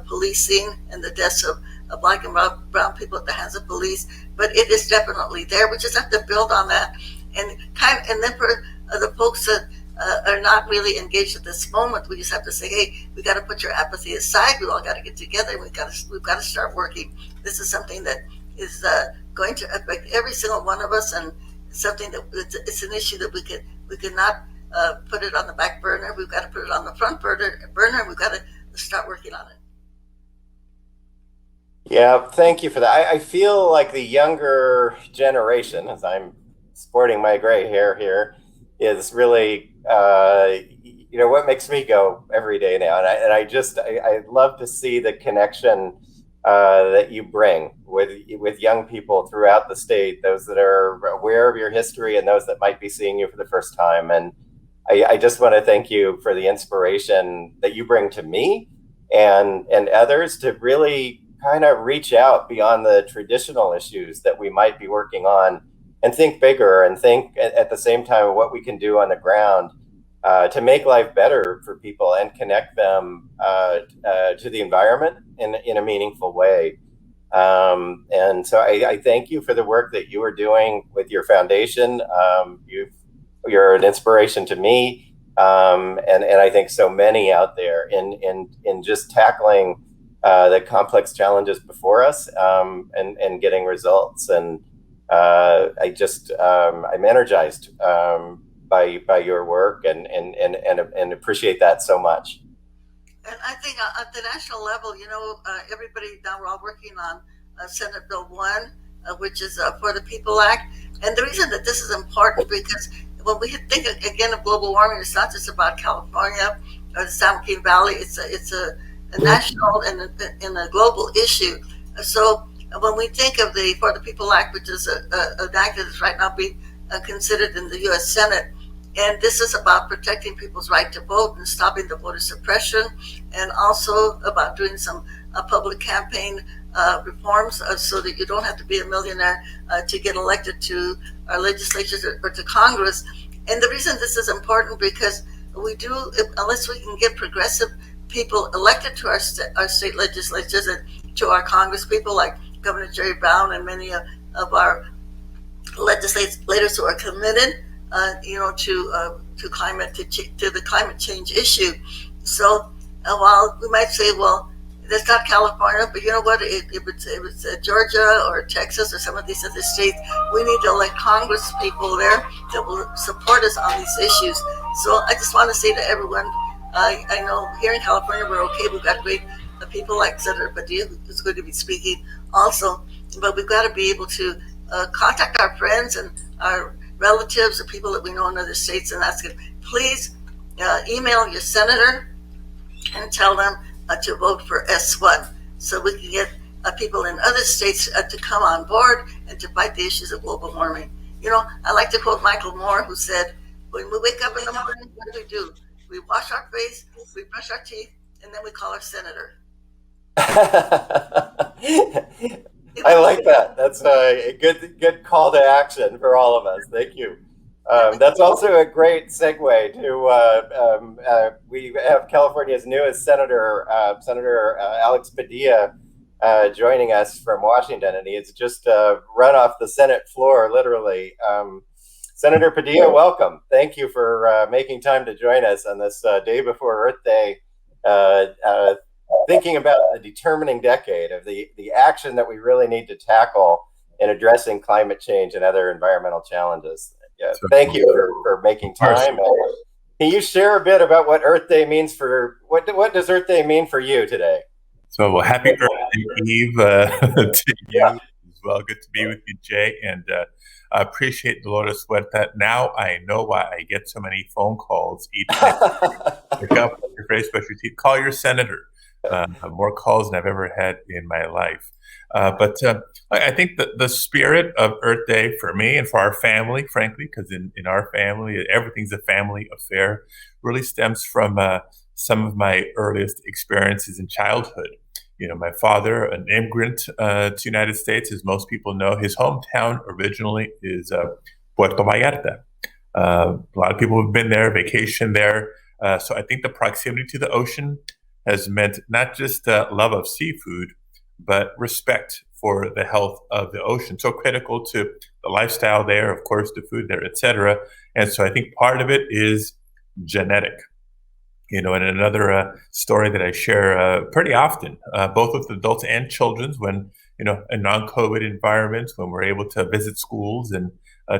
Speaker 8: policing and the deaths of Black and brown people at the hands of police. But it is definitely there. We just have to build on that, and then for the folks that are not really engaged at this moment, we just have to say, hey, we got to put your apathy aside. We all got to get together. And we've got to start working. This is something that is going to affect every single one of us, and something that it's an issue that we cannot put it on the back burner. We've got to put it on the front burner. We've got to start working on it.
Speaker 6: Yeah, thank you for that. I feel like the younger generation, as I'm sporting my gray hair here, is really, what makes me go every day now. And I love to see the connection that you bring with young people throughout the state, those that are aware of your history and those that might be seeing you for the first time. And I just want to thank you for the inspiration that you bring to me and others to really kind of reach out beyond the traditional issues that we might be working on and think bigger, and think at the same time what we can do on the ground to make life better for people and connect them to the environment in a meaningful way. And so I thank you for the work that you are doing with your foundation. You're an inspiration to me, and I think so many out there in just tackling the complex challenges before us, and getting results. And I'm energized by your work, and appreciate that so much.
Speaker 8: And I think at the national level, everybody now we're all working on Senate Bill 1, which is for the People Act. And the reason that this is important, because when we think again of global warming, it's not just about California or the San Joaquin Valley. It's a national and a global issue. So when we think of the For the People Act, which is an act that is right now being considered in the U.S. Senate, and this is about protecting people's right to vote and stopping the voter suppression, and also about doing some public campaign reforms so that you don't have to be a millionaire to get elected to our legislatures or to Congress. And the reason this is important, because unless we can get progressive people elected to our state legislatures and to our Congress, people like Governor Jerry Brown and many of our legislators who are committed to the climate change issue. So while we might say, well, that's not California, but you know what? If it's Georgia or Texas or some of these other states, we need to elect Congress people there that will support us on these issues. So I just want to say to everyone, I know here in California we're okay. We've got great people like Senator Padilla, who's going to be speaking also, but we've got to be able to contact our friends and our relatives or people that we know in other states and ask them, please email your senator and tell them to vote for S1, so we can get people in other states to come on board and to fight the issues of global warming. I like to quote Michael Moore, who said, when we wake up in the morning, what do? We wash our face, we brush our teeth, and then we call our senator.
Speaker 6: I like that. That's a good call to action for all of us. Thank you. That's also a great segue to we have California's newest senator, Senator Alex Padilla, joining us from Washington, and he has just run off the Senate floor, literally. Senator Padilla, welcome. Thank you for making time to join us on this day before Earth Day, thinking about the determining decade of the action that we really need to tackle in addressing climate change and other environmental challenges. Yeah, thank you for making time. Can you share a bit about what Earth Day means what does Earth Day mean for you today?
Speaker 9: So, well, happy Earth Day Eve to you as well. Good to be with you, Jay, and I appreciate Dolores Huerta. Now I know why I get so many phone calls each day. Pick up your face, brush your teeth, call your senator. More calls than I've ever had in my life. But I think that the spirit of Earth Day for me and for our family, frankly, because in our family, everything's a family affair, really stems from some of my earliest experiences in childhood. My father, an immigrant to the United States, as most people know, his hometown originally is Puerto Vallarta. A lot of people have been there, vacation there. So I think the proximity to the ocean has meant not just love of seafood, but respect for the health of the ocean. So critical to the lifestyle there, of course, the food there, etc. And so I think part of it is genetic. And another story that I share pretty often, both with adults and children, when, in non-COVID environments, when we're able to visit schools and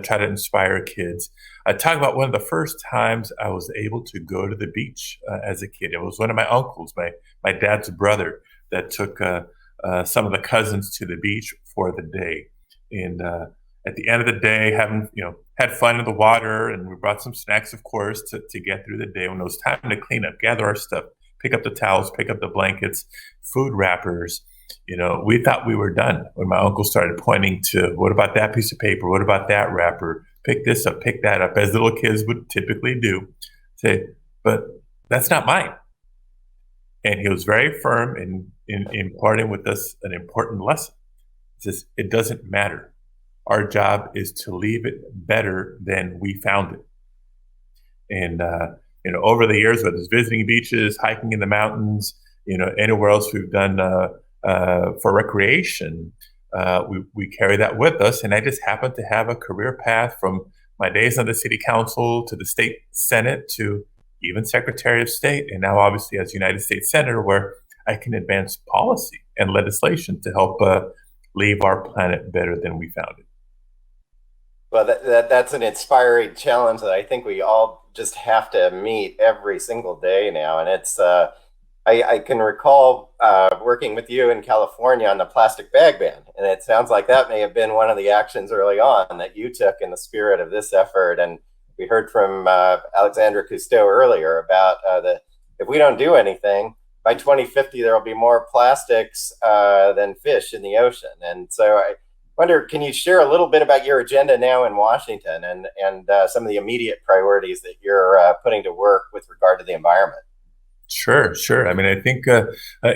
Speaker 9: try to inspire kids. I talk about one of the first times I was able to go to the beach as a kid. It was one of my uncles, my dad's brother, that took some of the cousins to the beach for the day. And at the end of the day, had fun in the water, and we brought some snacks, of course, to get through the day. When it was time to clean up, gather our stuff, pick up the towels, pick up the blankets, food wrappers, we thought we were done when my uncle started pointing to, what about that piece of paper? What about that wrapper? Pick this up, pick that up, as little kids would typically do. Say, but that's not mine. And he was very firm in imparting with us an important lesson. He says, it doesn't matter. Our job is to leave it better than we found it. And, over the years, whether it's visiting beaches, hiking in the mountains, anywhere else we've done for recreation, we carry that with us. And I just happen to have a career path from my days on the city council to the state senate to even secretary of state, and now obviously as United States Senator, where I can advance policy and legislation to help leave our planet better than we found it.
Speaker 6: Well, that's an inspiring challenge that I think we all just have to meet every single day now. And it's, I can recall working with you in California on the plastic bag ban. And it sounds like that may have been one of the actions early on that you took in the spirit of this effort. And we heard from Alexandra Cousteau earlier about if we don't do anything, by 2050, there will be more plastics than fish in the ocean. And so I wonder, can you share a little bit about your agenda now in Washington and some of the immediate priorities that you're putting to work with regard to the environment?
Speaker 9: Sure. I mean, I think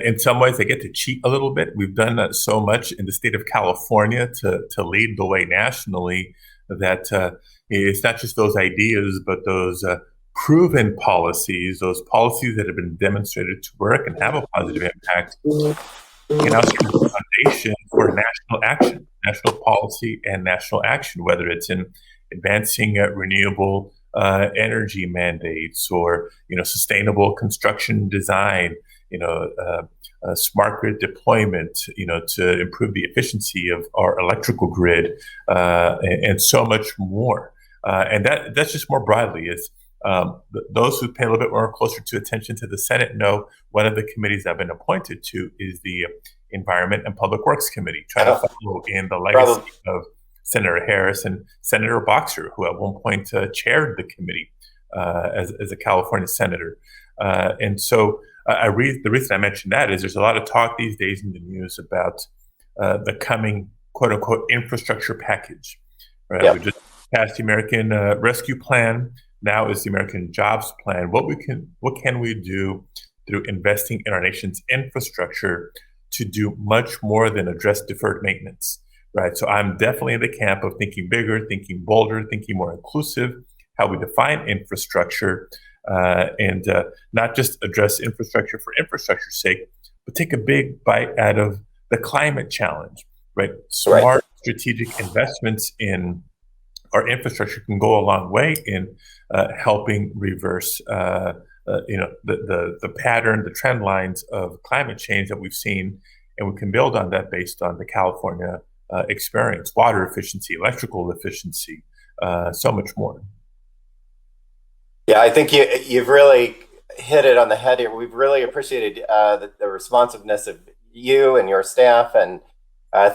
Speaker 9: in some ways I get to cheat a little bit. We've done so much in the state of California to lead the way nationally that it's not just those ideas, but those proven policies, those policies that have been demonstrated to work and have a positive impact, can also be the foundation for national action, national policy and national action, whether it's in advancing renewable energy mandates or sustainable construction design, smart grid deployment, to improve the efficiency of our electrical grid, and so much more. And that's just more broadly is those who pay a little bit more closer to attention to the Senate know one of the committees I've been appointed to is the Environment and Public Works Committee, trying to follow in the legacy of Senator Harris and Senator Boxer, who at one point chaired the committee as a California senator. And so the reason I mentioned that is there's a lot of talk these days in the news about the coming quote unquote infrastructure package. Right? Yep. We just passed the American Rescue Plan. Now is the American Jobs Plan. What can we do through investing in our nation's infrastructure to do much more than address deferred maintenance? Right. So I'm definitely in the camp of thinking bigger, thinking bolder, thinking more inclusive, how we define infrastructure, and not just address infrastructure for infrastructure's sake, but take a big bite out of the climate challenge. Right. Smart strategic investments in our infrastructure can go a long way in helping reverse the pattern, the trend lines of climate change that we've seen, and we can build on that based on the California experience, water efficiency, electrical efficiency, so much more.
Speaker 6: Yeah, I think you've really hit it on the head here. We've really appreciated the responsiveness of you and your staff and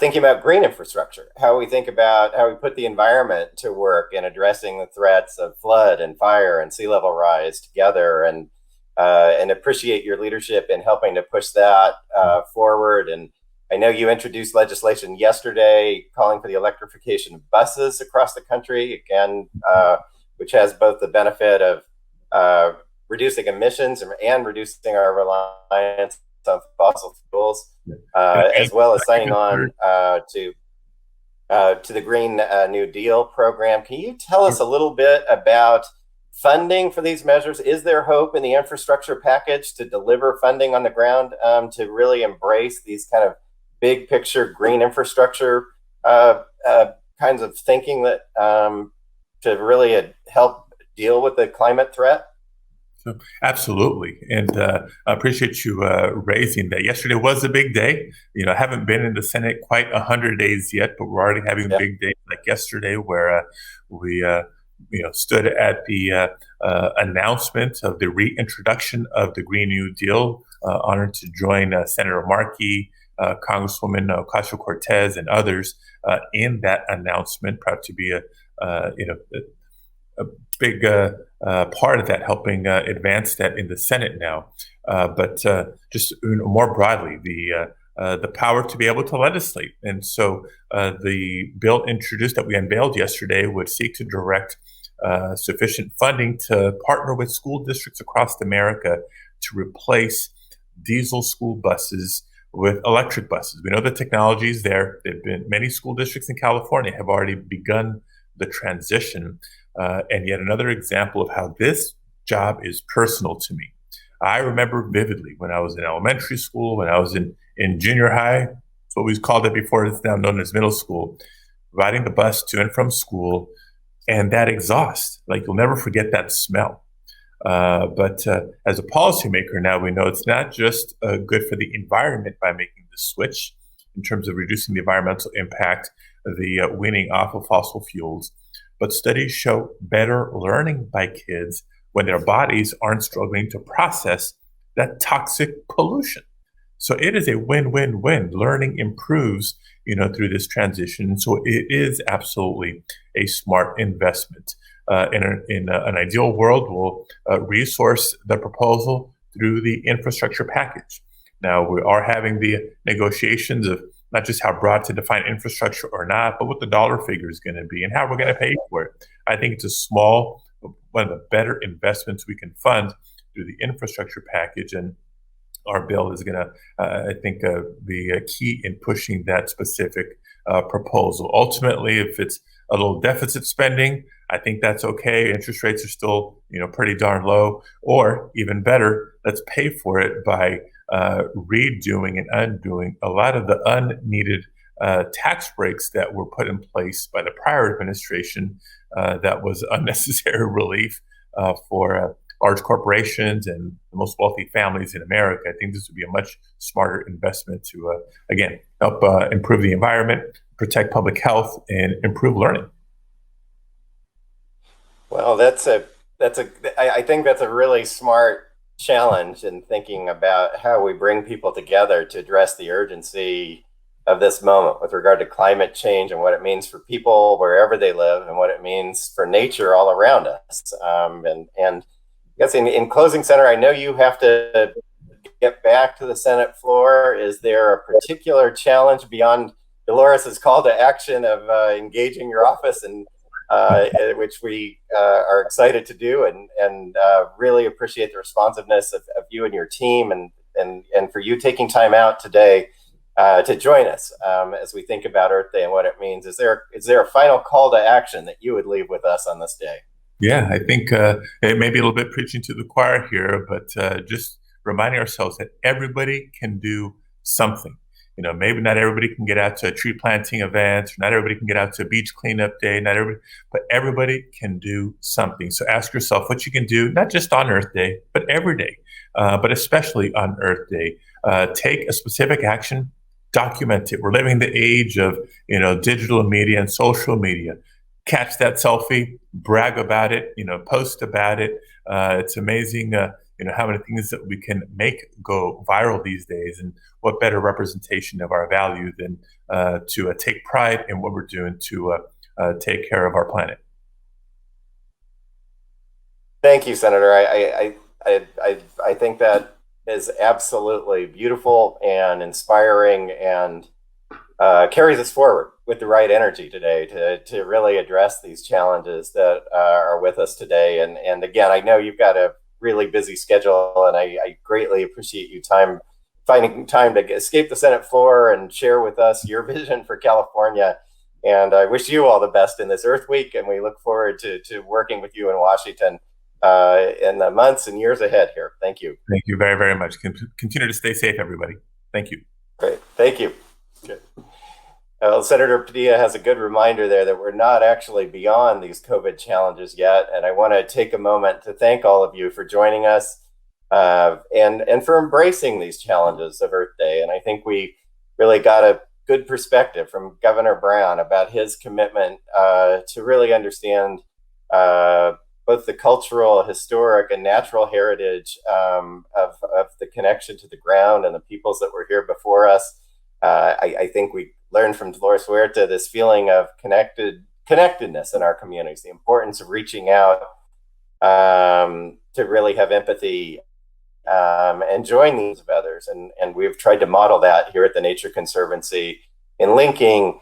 Speaker 6: thinking about green infrastructure, how we think about how we put the environment to work in addressing the threats of flood and fire and sea level rise together, and appreciate your leadership in helping to push that forward. And I know you introduced legislation yesterday calling for the electrification of buses across the country, again, which has both the benefit of reducing emissions and reducing our reliance on fossil fuels, as well as signing on to the Green New Deal program. Can you tell us a little bit about funding for these measures? Is there hope in the infrastructure package to deliver funding on the ground to really embrace these kind of big picture green infrastructure kinds of thinking that to really help deal with the climate threat?
Speaker 9: So, absolutely. And I appreciate you raising that. Yesterday was a big day. I haven't been in the Senate quite 100 days yet, but we're already having a big day like yesterday where we stood at the announcement of the reintroduction of the Green New Deal. Honored to join Senator Markey, Congresswoman Ocasio-Cortez, and others in that announcement. Proud to be a big part of that, helping advance that in the Senate now. But just more broadly, the power to be able to legislate. And so the bill introduced that we unveiled yesterday would seek to direct sufficient funding to partner with school districts across America to replace diesel school buses with electric buses. We know the technology is there. There have been many school districts in California have already begun the transition. And yet another example of how this job is personal to me. I remember vividly when I was in elementary school, when I was in in junior high. That's what we called it before. It's now known as middle school. Riding the bus to and from school, and that exhaust, like you'll never forget that smell. But as a policymaker now, we know it's not just good for the environment by making the switch in terms of reducing the environmental impact, the weaning off of fossil fuels, but studies show better learning by kids when their bodies aren't struggling to process that toxic pollution. So it is a win-win-win. Learning improves, through this transition. So it is absolutely a smart investment. In an ideal world, we'll resource the proposal through the infrastructure package. Now, we are having the negotiations of not just how broad to define infrastructure or not, but what the dollar figure is going to be and how we're going to pay for it. I think it's one of the better investments we can fund through the infrastructure package. And our bill is going to, I think, be key in pushing that specific proposal. Ultimately, if it's a little deficit spending, I think that's okay. Interest rates are still, pretty darn low. Or even better, let's pay for it by redoing and undoing a lot of the unneeded tax breaks that were put in place by the prior administration. That was unnecessary relief for large corporations and the most wealthy families in America. I think this would be a much smarter investment to, again, help improve the environment, protect public health, and improve learning.
Speaker 6: Well, I think that's a really smart challenge in thinking about how we bring people together to address the urgency of this moment with regard to climate change and what it means for people wherever they live and what it means for nature all around us. And I guess in closing, Senator, I know you have to get back to the Senate floor. Is there a particular challenge beyond Dolores's call to action of engaging your office, and which we are excited to do, and really appreciate the responsiveness of you and your team, and for you taking time out today to join us as we think about Earth Day and what it means? Is there a final call to action that you would leave with us on this day?
Speaker 9: Yeah, I think it may be a little bit preaching to the choir here, but just reminding ourselves that everybody can do something. Maybe not everybody can get out to a tree planting event, not everybody can get out to a beach cleanup day, but everybody can do something. So ask yourself what you can do, not just on Earth Day, but every day, but especially on Earth Day. Take a specific action, document it. We're living in the age of, digital media and social media. Catch that selfie, brag about it, post about it. It's amazing, how many things that we can make go viral these days, and what better representation of our value than to take pride in what we're doing to take care of our planet.
Speaker 6: Thank you, Senator. I think that is absolutely beautiful and inspiring, and carries us forward with the right energy today to really address these challenges that are with us today. And again, I know you've got a really busy schedule, and I greatly appreciate you finding time to escape the Senate floor and share with us your vision for California. And I wish you all the best in this Earth Week, and we look forward to working with you in Washington in the months and years ahead here. Thank you.
Speaker 9: Thank you very, very much. Continue to stay safe, everybody. Thank you.
Speaker 6: Great. Thank you. Good. Senator Padilla has a good reminder there that we're not actually beyond these COVID challenges yet. And I want to take a moment to thank all of you for joining us and for embracing these challenges of Earth Day. And I think we really got a good perspective from Governor Brown about his commitment to really understand both the cultural, historic, and natural heritage of the connection to the ground and the peoples that were here before us. I think we learned from Dolores Huerta this feeling of connectedness in our communities, the importance of reaching out to really have empathy and join the needs of others. And we've tried to model that here at the Nature Conservancy in linking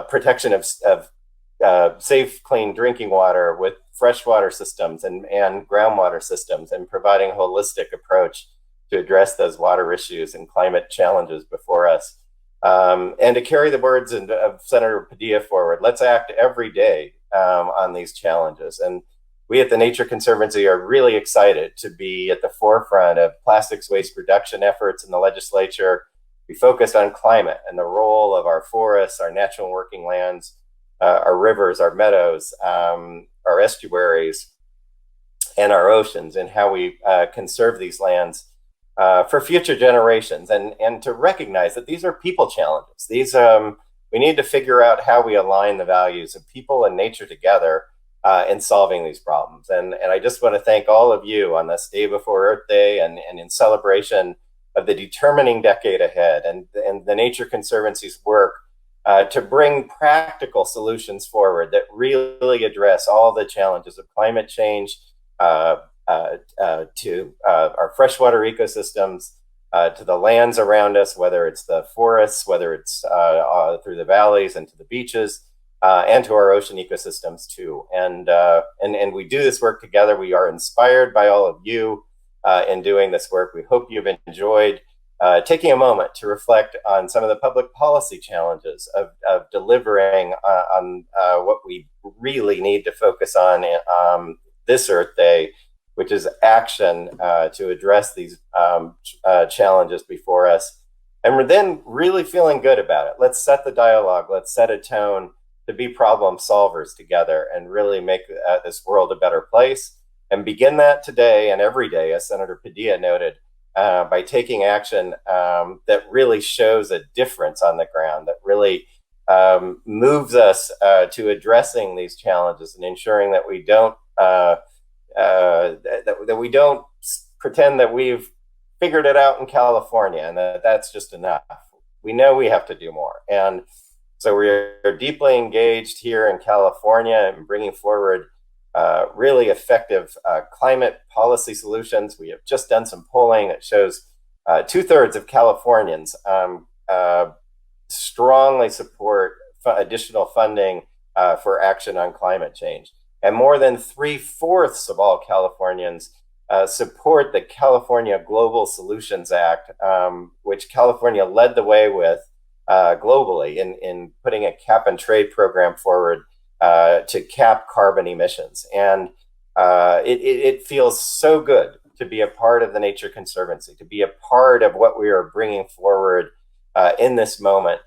Speaker 6: protection of safe, clean drinking water with freshwater systems and groundwater systems, and providing a holistic approach to address those water issues and climate challenges before us. And to carry the words of Senator Padilla forward, let's act every day on these challenges. And we at the Nature Conservancy are really excited to be at the forefront of plastics waste reduction efforts in the legislature. We focused on climate and the role of our forests, our natural working lands, our rivers, our meadows, our estuaries, and our oceans, and how we conserve these lands for future generations, and to recognize that these are people challenges. These we need to figure out how we align the values of people and nature together in solving these problems. And I just want to thank all of you on this day before Earth Day, and in celebration of the determining decade ahead, and the Nature Conservancy's work to bring practical solutions forward that really address all the challenges of climate change, to our freshwater ecosystems, to the lands around us, whether it's the forests, whether it's through the valleys and to the beaches, and to our ocean ecosystems too. And we do this work together. We are inspired by all of you in doing this work. We hope you've enjoyed taking a moment to reflect on some of the public policy challenges of delivering on what we really need to focus on this Earth Day, which is action to address these challenges before us. And we're then really feeling good about it. Let's set the dialogue. Let's set a tone to be problem solvers together and really make this world a better place. And begin that today and every day, as Senator Padilla noted, by taking action that really shows a difference on the ground, that really moves us to addressing these challenges and ensuring that we don't that we don't pretend that we've figured it out in California and that's just enough. We know we have to do more. And so we're deeply engaged here in California in bringing forward really effective climate policy solutions. We have just done some polling that shows 2/3 of Californians strongly support additional funding for action on climate change. And more than 3/4 of all Californians support the California Global Solutions Act, which California led the way with globally in putting a cap and trade program forward to cap carbon emissions. And it feels so good to be a part of the Nature Conservancy, to be a part of what we are bringing forward in this moment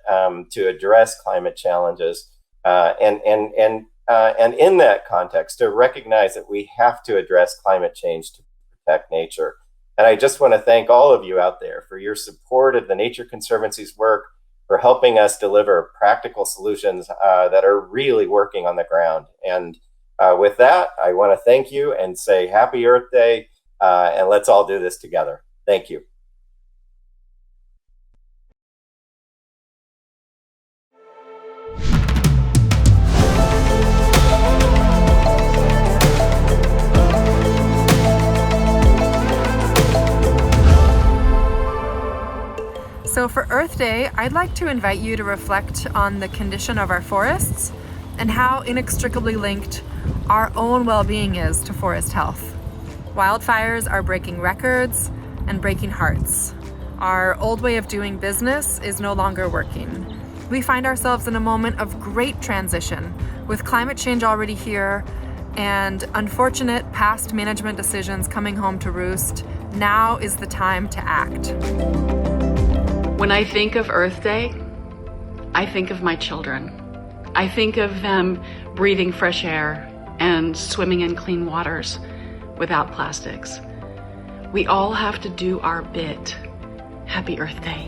Speaker 6: to address climate challenges. And in that context, to recognize that we have to address climate change to protect nature. And I just want to thank all of you out there for your support of the Nature Conservancy's work, for helping us deliver practical solutions that are really working on the ground. And with that, I want to thank you and say Happy Earth Day, and let's all do this together. Thank you.
Speaker 10: So for Earth Day, I'd like to invite you to reflect on the condition of our forests and how inextricably linked our own well-being is to forest health. Wildfires are breaking records and breaking hearts. Our old way of doing business is no longer working. We find ourselves in a moment of great transition, with climate change already here and unfortunate past management decisions coming home to roost. Now is the time to act.
Speaker 5: When I think of Earth Day, I think of my children. I think of them breathing fresh air and swimming in clean waters without plastics. We all have to do our bit. Happy Earth Day.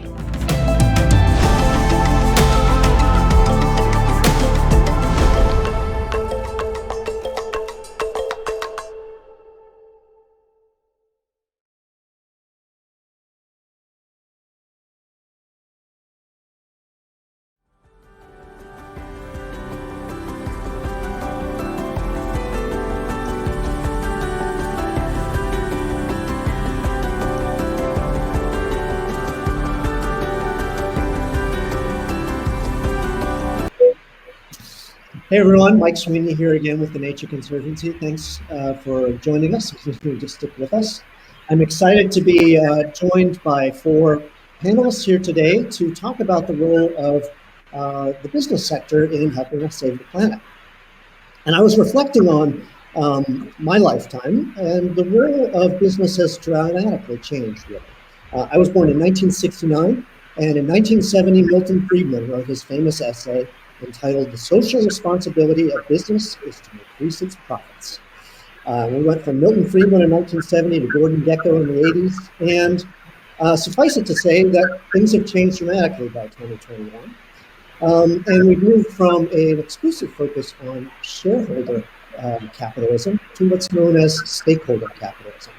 Speaker 2: Hey everyone, Mike Sweeney here again with the Nature Conservancy. Thanks for joining us. Just stick with us. I'm excited to be joined by 4 panelists here today to talk about the role of the business sector in helping us save the planet. And I was reflecting on my lifetime, and the role of business has dramatically changed, really. I was born in 1969, And in 1970, Milton Friedman wrote his famous essay entitled "The Social Responsibility of Business is to Increase Its Profits." We went from Milton Friedman in 1970 to Gordon Gekko in the 80s. And suffice it to say that things have changed dramatically by 2021. And we've moved from an exclusive focus on shareholder capitalism to what's known as stakeholder capitalism,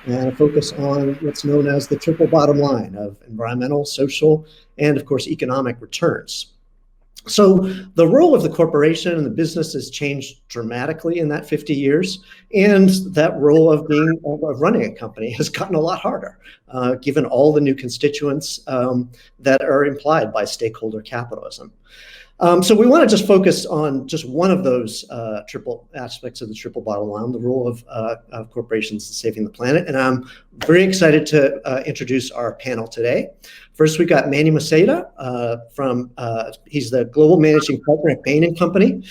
Speaker 2: and a focus on what's known as the triple bottom line of environmental, social, and of course, economic returns. So the role of the corporation and the business has changed dramatically in that 50 years, and that role of running a company has gotten a lot harder, given all the new constituents that are implied by stakeholder capitalism. So we want to just focus on just one of those triple aspects of the triple bottom line, the role of corporations in saving the planet. And I'm very excited to introduce our panel today. First, we've got Manny Maceda he's the global managing partner at Bain & Company,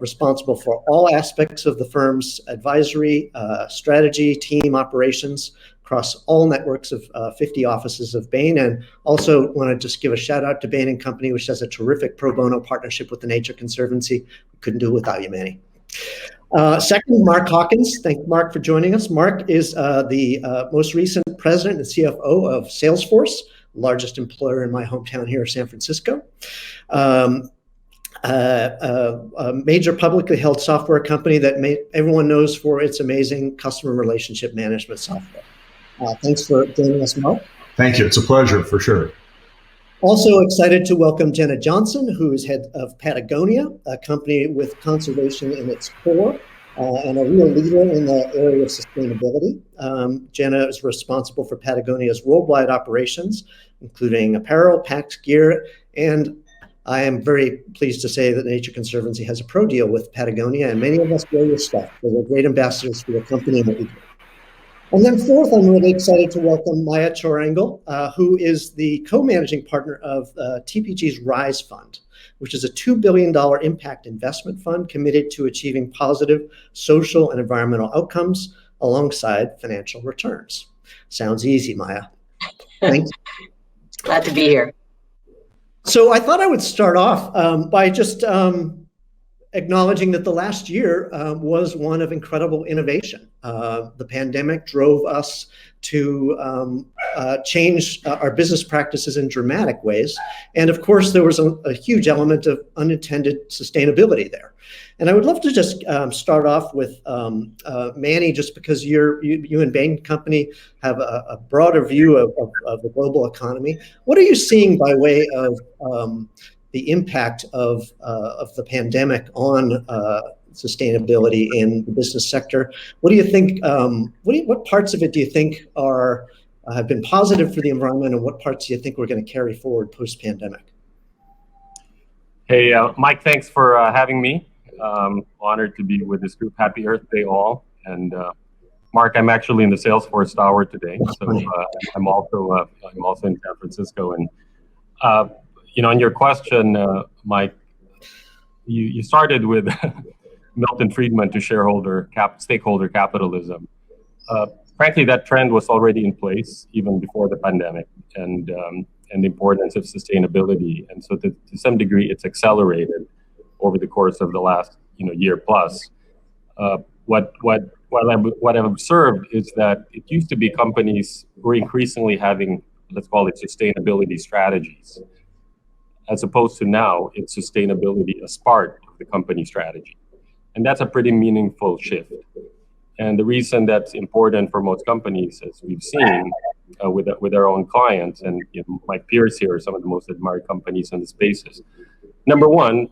Speaker 2: responsible for all aspects of the firm's advisory, strategy, team operations, across all networks of 50 offices of Bain. And also want to just give a shout out to Bain & Company, which has a terrific pro bono partnership with the Nature Conservancy. We couldn't do it without you, Manny. Second, Mark Hawkins. Thank you, Mark, for joining us. Mark is the most recent president and CFO of Salesforce, largest employer in my hometown here, San Francisco. A major publicly held software company that everyone knows for its amazing customer relationship management software. Thanks for joining us, Mark.
Speaker 11: Thank you. It's a pleasure, for sure.
Speaker 2: Also excited to welcome Jenna Johnson, who is head of Patagonia, a company with conservation in its core and a real leader in the area of sustainability. Jenna is responsible for Patagonia's worldwide operations, including apparel, packed gear, and I am very pleased to say that the Nature Conservancy has a pro deal with Patagonia, and many of us wear your stuff. So they're great ambassadors for your company and what you do. And then fourth, I'm really excited to welcome Maya Chorengel, who is the co-managing partner of TPG's RISE Fund, which is a $2 billion impact investment fund committed to achieving positive social and environmental outcomes alongside financial returns. Sounds easy, Maya. Thanks.
Speaker 12: Glad to be here.
Speaker 2: So I thought I would start off by just acknowledging that the last year was one of incredible innovation. The pandemic drove us to change our business practices in dramatic ways. And of course, there was a huge element of unintended sustainability there. And I would love to just start off with Manny, just because you and Bain Company have a broader view of the global economy. What are you seeing by way of the impact of the pandemic on sustainability in the business sector? What do you think? What parts of it do you think have been positive for the environment, and what parts do you think we're going to carry forward post-pandemic?
Speaker 13: Hey, Mike, thanks for having me. Honored to be with this group. Happy Earth Day, all. And Mark, I'm actually in the Salesforce Tower today, so I'm also in San Francisco. And on your question, Mike, you started with Milton Friedman to stakeholder capitalism. Frankly, that trend was already in place even before the pandemic, and the importance of sustainability. And so to some degree, it's accelerated over the course of the last year plus. What I've observed is that it used to be companies were increasingly having, let's call it, sustainability strategies, as opposed to now it's sustainability as part of the company strategy. And that's a pretty meaningful shift. And the reason that's important for most companies, as we've seen with our own clients, and my peers here are some of the most admired companies in the spaces. Number one,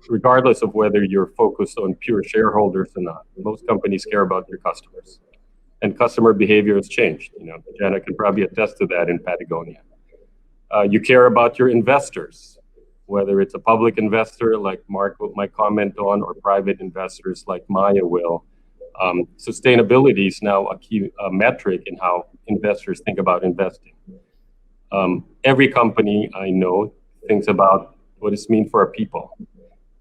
Speaker 13: regardless of whether you're focused on pure shareholders or not, most companies care about their customers. And customer behavior has changed. Jenna can probably attest to that in Patagonia. You care about your investors, whether it's a public investor like Mark might comment on, or private investors like Maya will. Sustainability is now a key metric in how investors think about investing. Every company I know thinks about what does it mean for our people,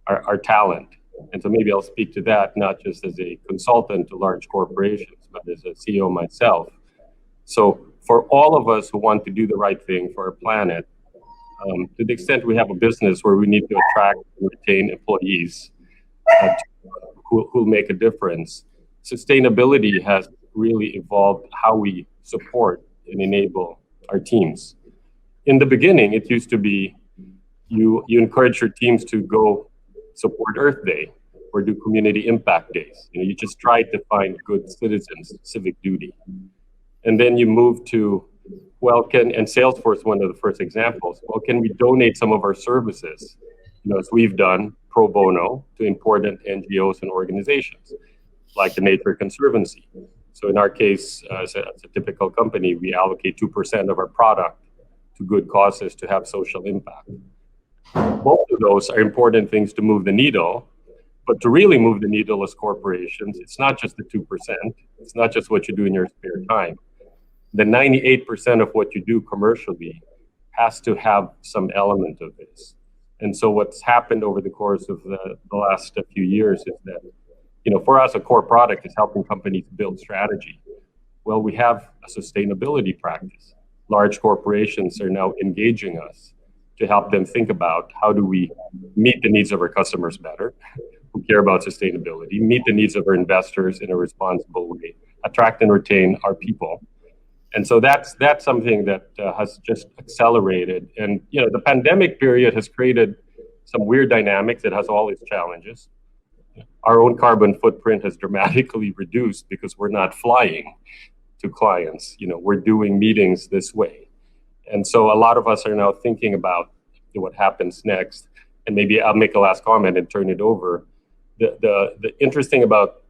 Speaker 13: our talent. And so maybe I'll speak to that, not just as a consultant to large corporations, but as a CEO myself. So for all of us who want to do the right thing for our planet, to the extent we have a business where we need to attract and retain employees who'll make a difference, sustainability has really evolved how we support and enable our teams. In the beginning, it used to be you encourage your teams to go support Earth Day or do community impact days. You just try to find good citizens, civic duty. And then you move to, and Salesforce, one of the first examples, can we donate some of our services, as we've done pro bono to important NGOs and organizations like the Nature Conservancy. So in our case, as a typical company, we allocate 2% of our product to good causes to have social impact. Both of those are important things to move the needle, but to really move the needle as corporations, it's not just the 2%, it's not just what you do in your spare time. The 98% of what you do commercially has to have some element of this. And so what's happened over the course of the last few years is that, for us, a core product is helping companies build strategy. Well, we have a sustainability practice. Large corporations are now engaging us to help them think about how do we meet the needs of our customers better, who care about sustainability, meet the needs of our investors in a responsible way, attract and retain our people. And so that's something that has just accelerated. And, the pandemic period has created some weird dynamics. It has all its challenges. Our own carbon footprint has dramatically reduced because we're not flying to clients. We're doing meetings this way. And so a lot of us are now thinking about what happens next. And maybe I'll make a last comment and turn it over. The interesting about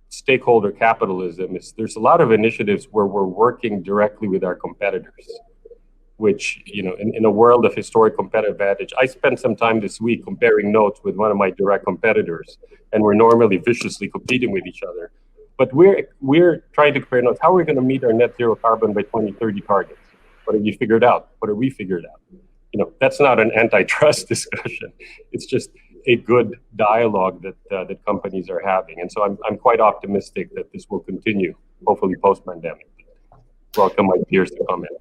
Speaker 13: stakeholder capitalism is there's a lot of initiatives where we're working directly with our competitors, which, in a world of historic competitive advantage, I spent some time this week comparing notes with one of my direct competitors, and we're normally viciously competing with each other. But we're trying to compare notes. How are we going to meet our net zero carbon by 2030 targets? What have you figured out? What have we figured out? That's not an antitrust discussion. It's just a good dialogue that companies are having. And so I'm quite optimistic that this will continue, hopefully post-pandemic. Welcome my peers to comment.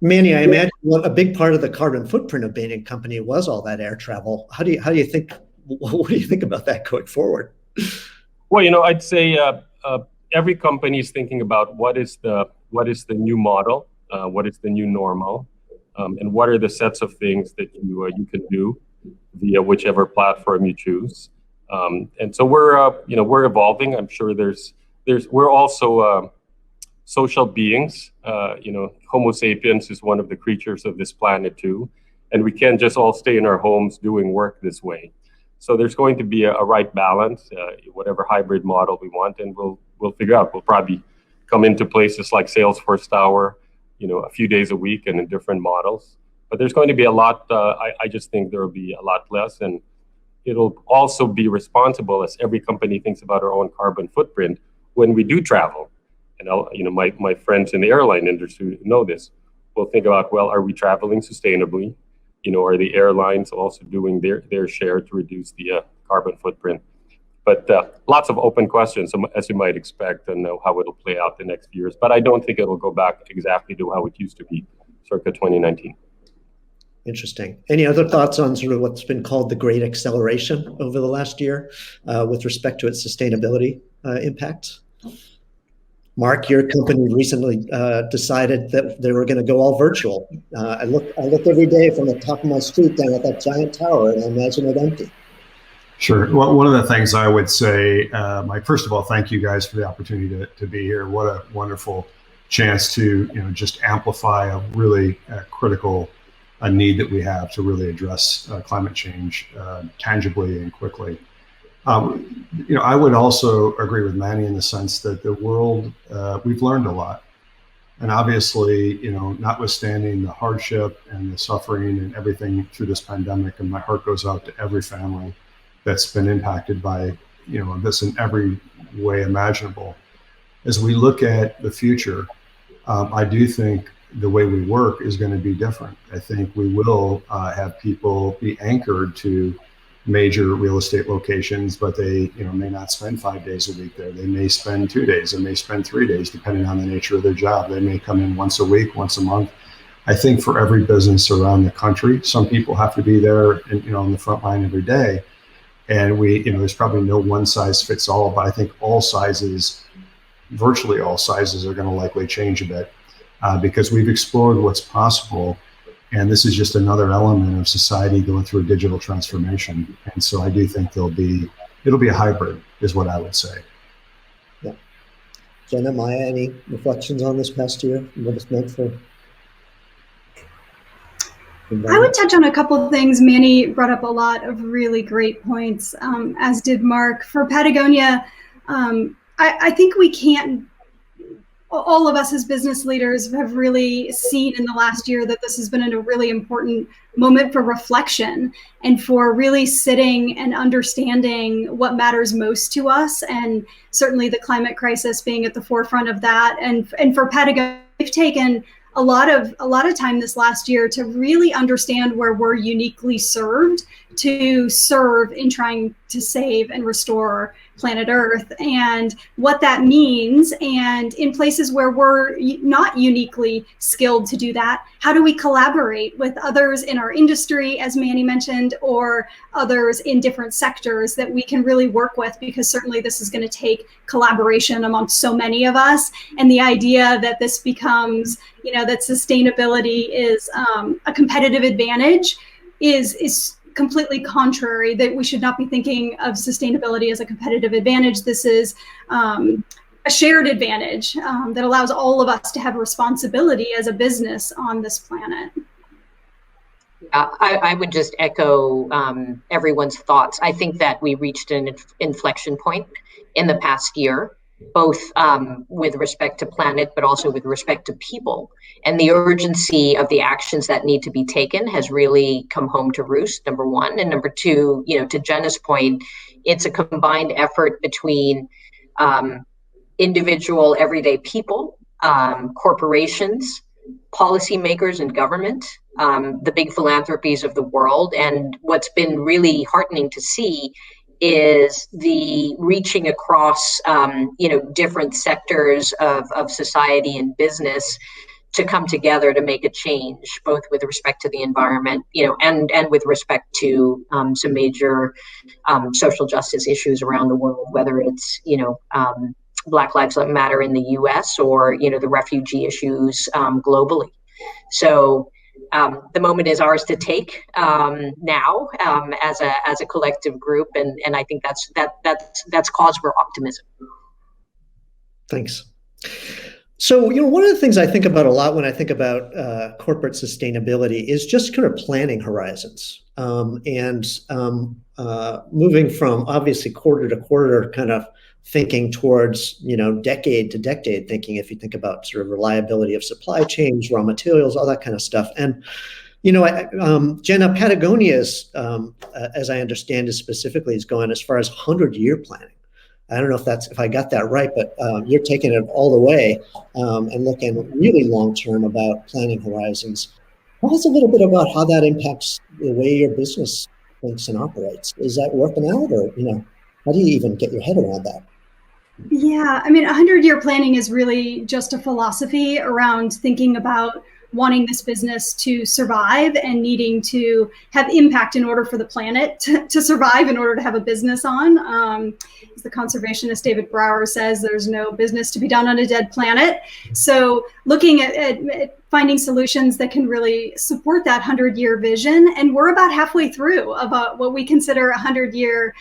Speaker 2: Manny, I imagine a big part of the carbon footprint of being a company was all that air travel. What do you think about that going forward?
Speaker 13: Well, I'd say every company is thinking about what is the new model, what is the new normal, and what are the sets of things that you can do via whichever platform you choose. And so we're evolving. I'm sure we're also social beings. Homo sapiens is one of the creatures of this planet too, and we can't just all stay in our homes doing work this way. So there's going to be a right balance, whatever hybrid model we want, and we'll figure out. We'll probably come into places like Salesforce Tower, a few days a week and in different models. But there's going to be a lot. I just think there will be a lot less, and it'll also be responsible as every company thinks about our own carbon footprint when we do travel. And my friends in the airline industry know this. We'll think about, are we traveling sustainably? Are the airlines also doing their share to reduce the carbon footprint? But lots of open questions, as you might expect, and know how it'll play out the next few years. But I don't think it'll go back exactly to how it used to be circa 2019.
Speaker 2: Interesting. Any other thoughts on sort of what's been called the great acceleration over the last year with respect to its sustainability impacts? Mark, your company recently decided that they were going to go all virtual. I look every day from the top of my street down at that giant tower, and I imagine it empty.
Speaker 11: Sure. Well, one of the things I would say, first of all, thank you guys for the opportunity to be here. What a wonderful chance to just amplify a really critical need that we have to really address climate change tangibly and quickly. I would also agree with Manny in the sense that the world, we've learned a lot. And obviously, notwithstanding the hardship and the suffering and everything through this pandemic, and my heart goes out to every family that's been impacted by, this in every way imaginable. As we look at the future, I do think the way we work is going to be different. I think we will have people be anchored to major real estate locations, but they may not spend 5 days a week there. They may spend 2 days, they may spend 3 days, depending on the nature of their job. They may come in once a week, once a month. I think for every business around the country, some people have to be there and on the front line every day. And there's probably no one size fits all, but I think virtually all sizes are going to likely change a bit because we've explored what's possible. And this is just another element of society going through a digital transformation. And so I do think it'll be a hybrid is what I would say.
Speaker 2: Yeah. Jenna, Maya, any reflections on this past year and what it's meant for?
Speaker 14: I would touch on a couple of things. Manny brought up a lot of really great points, as did Mark. For Patagonia, I think we can't, all of us as business leaders have really seen in the last year that this has been a really important moment for reflection and for really sitting and understanding what matters most to us, and certainly the climate crisis being at the forefront of that. And for Patagonia, we've taken a lot of time this last year to really understand where we're uniquely served to serve in trying to save and restore planet Earth and what that means. And in places where we're not uniquely skilled to do that, how do we collaborate with others in our industry, as Manny mentioned, or others in different sectors that we can really work with? Because certainly this is going to take collaboration amongst so many of us. And the idea that this becomes, that sustainability is a competitive advantage is completely contrary. That we should not be thinking of sustainability as a competitive advantage. This is a shared advantage that allows all of us to have responsibility as a business on this planet.
Speaker 12: I would just echo everyone's thoughts. I think that we reached an inflection point in the past year, both with respect to planet, but also with respect to people. And the urgency of the actions that need to be taken has really come home to roost, number one. And number two, to Jenna's point, it's a combined effort between individual, everyday people, corporations, policymakers and government, the big philanthropies of the world. And what's been really heartening to see is the reaching across, different sectors of society and business to come together to make a change, both with respect to the environment, and with respect to some major social justice issues around the world, whether it's, Black Lives Matter in the US or, the refugee issues globally. So the moment is ours to take now as a collective group, and I think that's cause for optimism.
Speaker 2: Thanks. So, one of the things I think about a lot when I think about corporate sustainability is just kind of planning horizons and moving from obviously quarter to quarter kind of thinking towards, decade to decade thinking, if you think about sort of reliability of supply chains, raw materials, all that kind of stuff. And, Jenna, Patagonia's, as I understand it specifically, is going as far as 100-year planning. I don't know if I got that right, but you're taking it all the way and looking really long-term about planning horizons. Tell us a little bit about how that impacts the way your business thinks and operates. Is that working out, or, how do you even get your head around that?
Speaker 14: Yeah, 100-year planning is really just a philosophy around thinking about wanting this business to survive and needing to have impact in order for the planet to survive in order to have a business on. As the conservationist David Brower says, there's no business to be done on a dead planet. So looking at finding solutions that can really support that 100-year vision. And we're about halfway through of what we consider a 100-year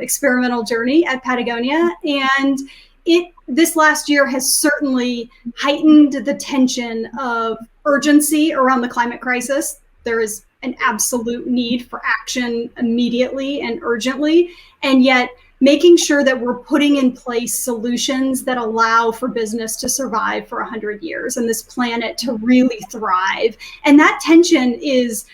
Speaker 14: experimental journey at Patagonia. And this last year has certainly heightened the tension of urgency around the climate crisis. There is an absolute need for action immediately and urgently, and yet making sure that we're putting in place solutions that allow for business to survive for 100 years and this planet to really thrive. And that tension is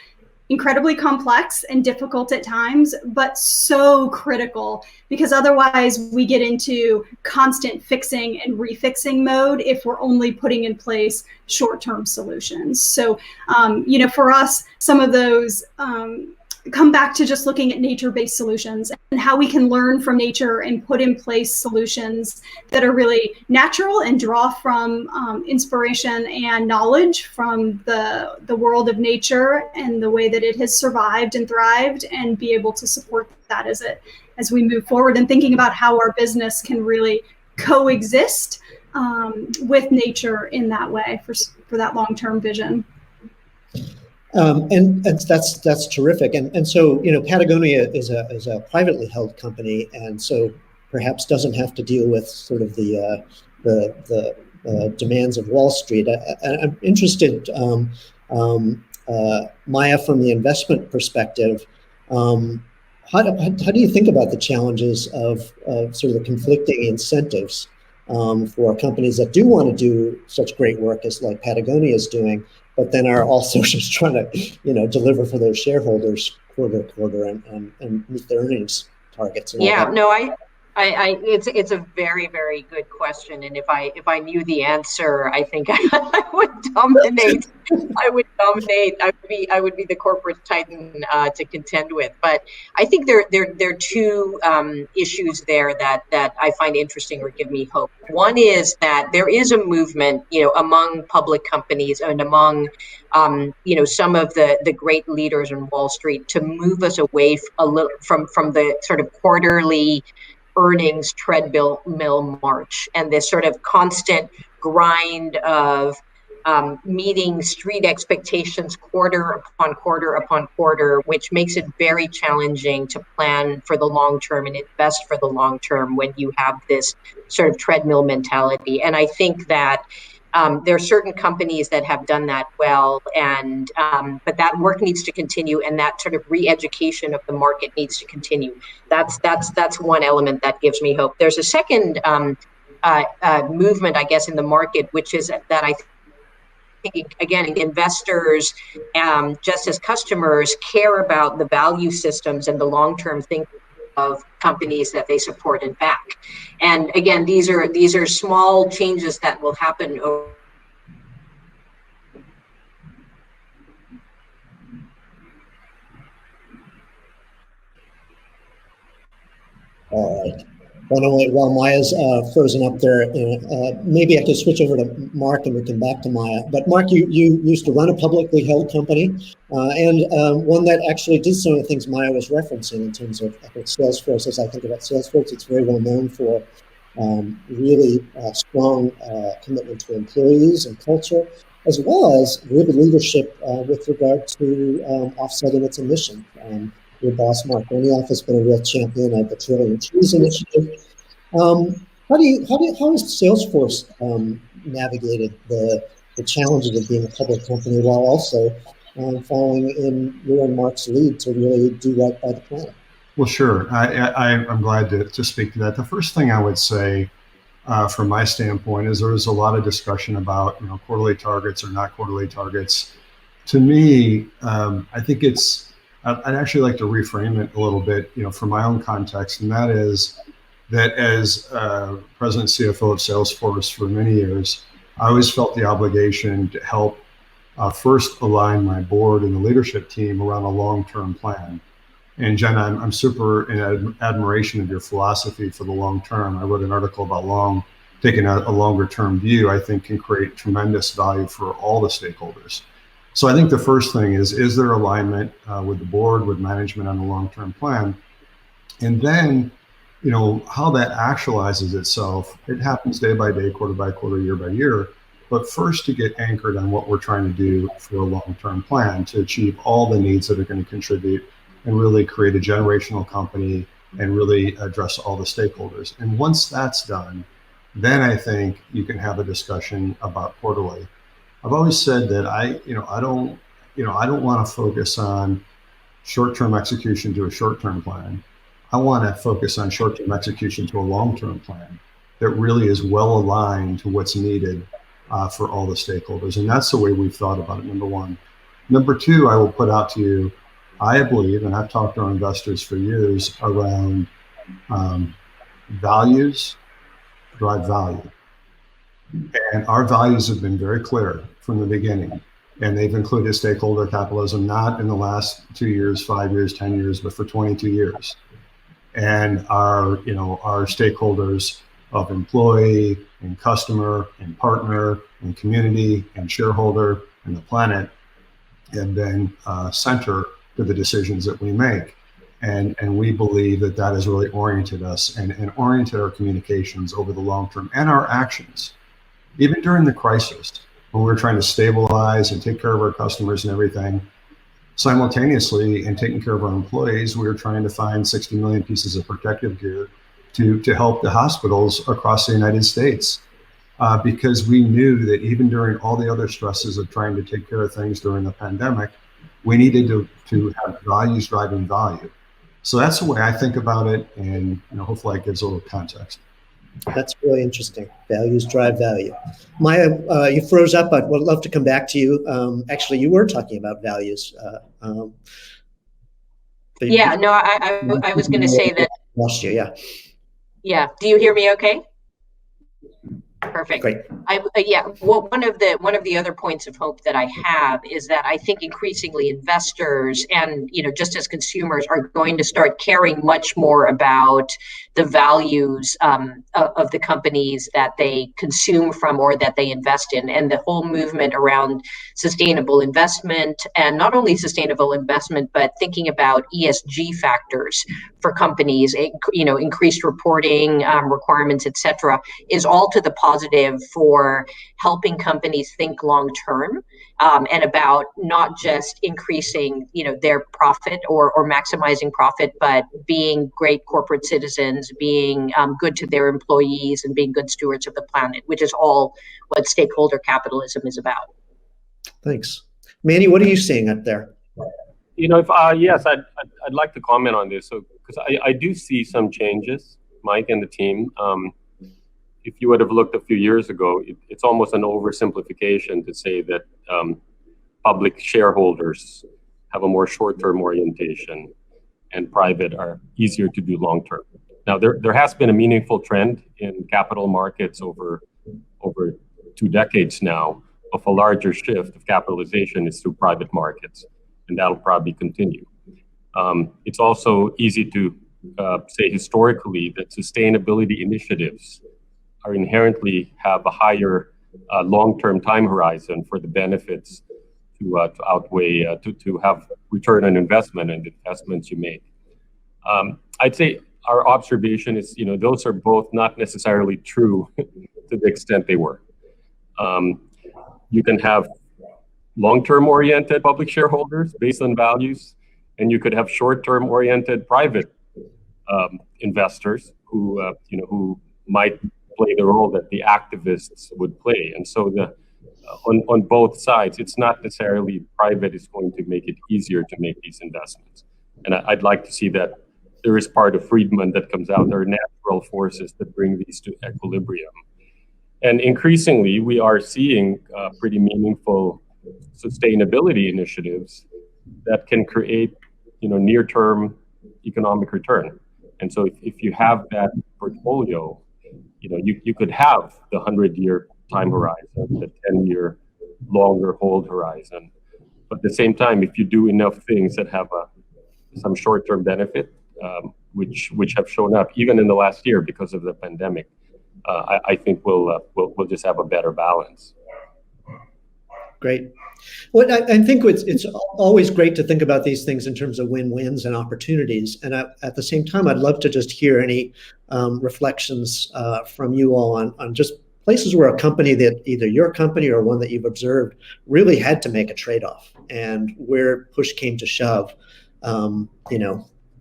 Speaker 14: incredibly complex and difficult at times, but so critical, because otherwise we get into constant fixing and refixing mode if we're only putting in place short-term solutions. So, for us, some of those come back to just looking at nature-based solutions and how we can learn from nature and put in place solutions that are really natural and draw from inspiration and knowledge from the world of nature and the way that it has survived and thrived, and be able to support that as we move forward, and thinking about how our business can really coexist with nature in that way for that long-term vision.
Speaker 2: And that's terrific. And so, Patagonia is a privately held company, and so perhaps doesn't have to deal with sort of the demands of Wall Street. I'm interested, Maya, from the investment perspective, how do you think about the challenges of sort of the conflicting incentives for companies that do want to do such great work as like Patagonia is doing, but then are also just trying to, deliver for their shareholders quarter to quarter and meet their earnings targets? And
Speaker 12: yeah, no, it's a very, very good question, and if I knew the answer, I think I would dominate. I would be the corporate titan to contend with. But I think there are two issues there that I find interesting or give me hope. One is that there is a movement, among public companies and among some of the great leaders on Wall Street to move us away a little from the sort of quarterly earnings treadmill march and this sort of constant grind of meeting street expectations quarter upon quarter upon quarter, which makes it very challenging to plan for the long term and invest for the long term when you have this sort of treadmill mentality. And I think that there are certain companies that have done that well, and but that work needs to continue, and that sort of re-education of the market needs to continue. That's one element that gives me hope. There's a second movement, I guess, in the market, which is that I think, again, investors, just as customers, care about the value systems and the long-term thinking of companies that they support and back. And again, these are small changes that will happen over.
Speaker 2: All right. While Maya's frozen up there, maybe I could switch over to Mark and we can back to Maya. But Mark, you used to run a publicly held company, and one that actually did some of the things Maya was referencing in terms of Salesforce. As I think about Salesforce, it's very well known for really strong commitment to employees and culture, as well as good leadership with regard to offsetting its emissions. Your boss, Mark Benioff, has been a real champion of the Trillion Trees initiative. How has Salesforce navigated the challenges of being a public company while also following in your and Mark's lead to really do right by the planet?
Speaker 11: Well, sure. I'm glad to speak to that. The first thing I would say from my standpoint is there was a lot of discussion about quarterly targets or not quarterly targets. To me, I think I'd actually like to reframe it a little bit, from my own context, and that is that as President CFO of Salesforce for many years, I always felt the obligation to help first align my board and the leadership team around a long-term plan. And Jenna, I'm super in admiration of your philosophy for the long term. I wrote an article about taking a longer-term view, I think can create tremendous value for all the stakeholders. So I think the first thing is there alignment with the board, with management on the long-term plan? And then, how that actualizes itself, it happens day by day, quarter by quarter, year by year. But first to get anchored on what we're trying to do for a long-term plan to achieve all the needs that are going to contribute and really create a generational company and really address all the stakeholders. And once that's done, then I think you can have a discussion about quarterly. I've always said that I don't want to focus on short-term execution to a short-term plan. I want to focus on short-term execution to a long-term plan that really is well aligned to what's needed for all the stakeholders. And that's the way we've thought about it, number one. Number two, I will put out to you, I believe, and I've talked to our investors for years around values drive value. And our values have been very clear from the beginning. And they've included stakeholder capitalism, not in the last 2 years, 5 years, 10 years, but for 22 years. And our stakeholders of employee and customer and partner and community and shareholder and the planet have been center to the decisions that we make. And we believe that that has really oriented us and oriented our communications over the long term and our actions. Even during the crisis, when we're trying to stabilize and take care of our customers and everything, simultaneously in taking care of our employees, we were trying to find 60 million pieces of protective gear to help the hospitals across the United States. Because we knew that even during all the other stresses of trying to take care of things during the pandemic, we needed to have values driving value. So that's the way I think about it, and hopefully it gives a little context.
Speaker 2: That's really interesting. Values drive value. Maya, you froze up, but would love to come back to you. Actually, you were talking about values.
Speaker 12: Yeah, no, I was going to say that.
Speaker 2: Lost you, yeah.
Speaker 12: Yeah. Do you hear me okay? Perfect.
Speaker 2: Great.
Speaker 12: Yeah. Well, one of the other points of hope that I have is that I think increasingly investors and just as consumers are going to start caring much more about the values of the companies that they consume from or that they invest in, and the whole movement around sustainable investment, and not only sustainable investment, but thinking about ESG factors for companies, increased reporting requirements, et cetera, is all to the positive for helping companies think long term and about not just increasing their profit or maximizing profit, but being great corporate citizens, being good to their employees, and being good stewards of the planet, which is all what stakeholder capitalism is about.
Speaker 2: Thanks. Manny, what are you seeing up there?
Speaker 13: Yes, I'd like to comment on this. So, because I do see some changes, Mike and the team. If you would have looked a few years ago, it's almost an oversimplification to say that public shareholders have a more short-term orientation and private are easier to do long-term. Now, there has been a meaningful trend in capital markets over 2 decades now of a larger shift of capitalization is through private markets, and that'll probably continue. It's also easy to say historically that sustainability initiatives are inherently have a higher long-term time horizon for the benefits to outweigh, to have return on investment and investments you make. I'd say our observation is, those are both not necessarily true to the extent they were. You can have long-term oriented public shareholders based on values, and you could have short-term oriented private investors who might play the role that the activists would play. And so on both sides, it's not necessarily private is going to make it easier to make these investments. And I'd like to see that there is part of Friedman that comes out. There are natural forces that bring these to equilibrium. And increasingly, we are seeing pretty meaningful sustainability initiatives that can create, near-term economic return. And so if you have that portfolio, you could have the 100-year time horizon, the 10-year longer hold horizon. But at the same time, if you do enough things that have some short-term benefit, which have shown up even in the last year because of the pandemic, I think we'll just have a better balance.
Speaker 2: Great. Well, I think it's always great to think about these things in terms of win-wins and opportunities. And at the same time, I'd love to just hear any reflections from you all on just places where a company that either your company or one that you've observed really had to make a trade-off, and where push came to shove,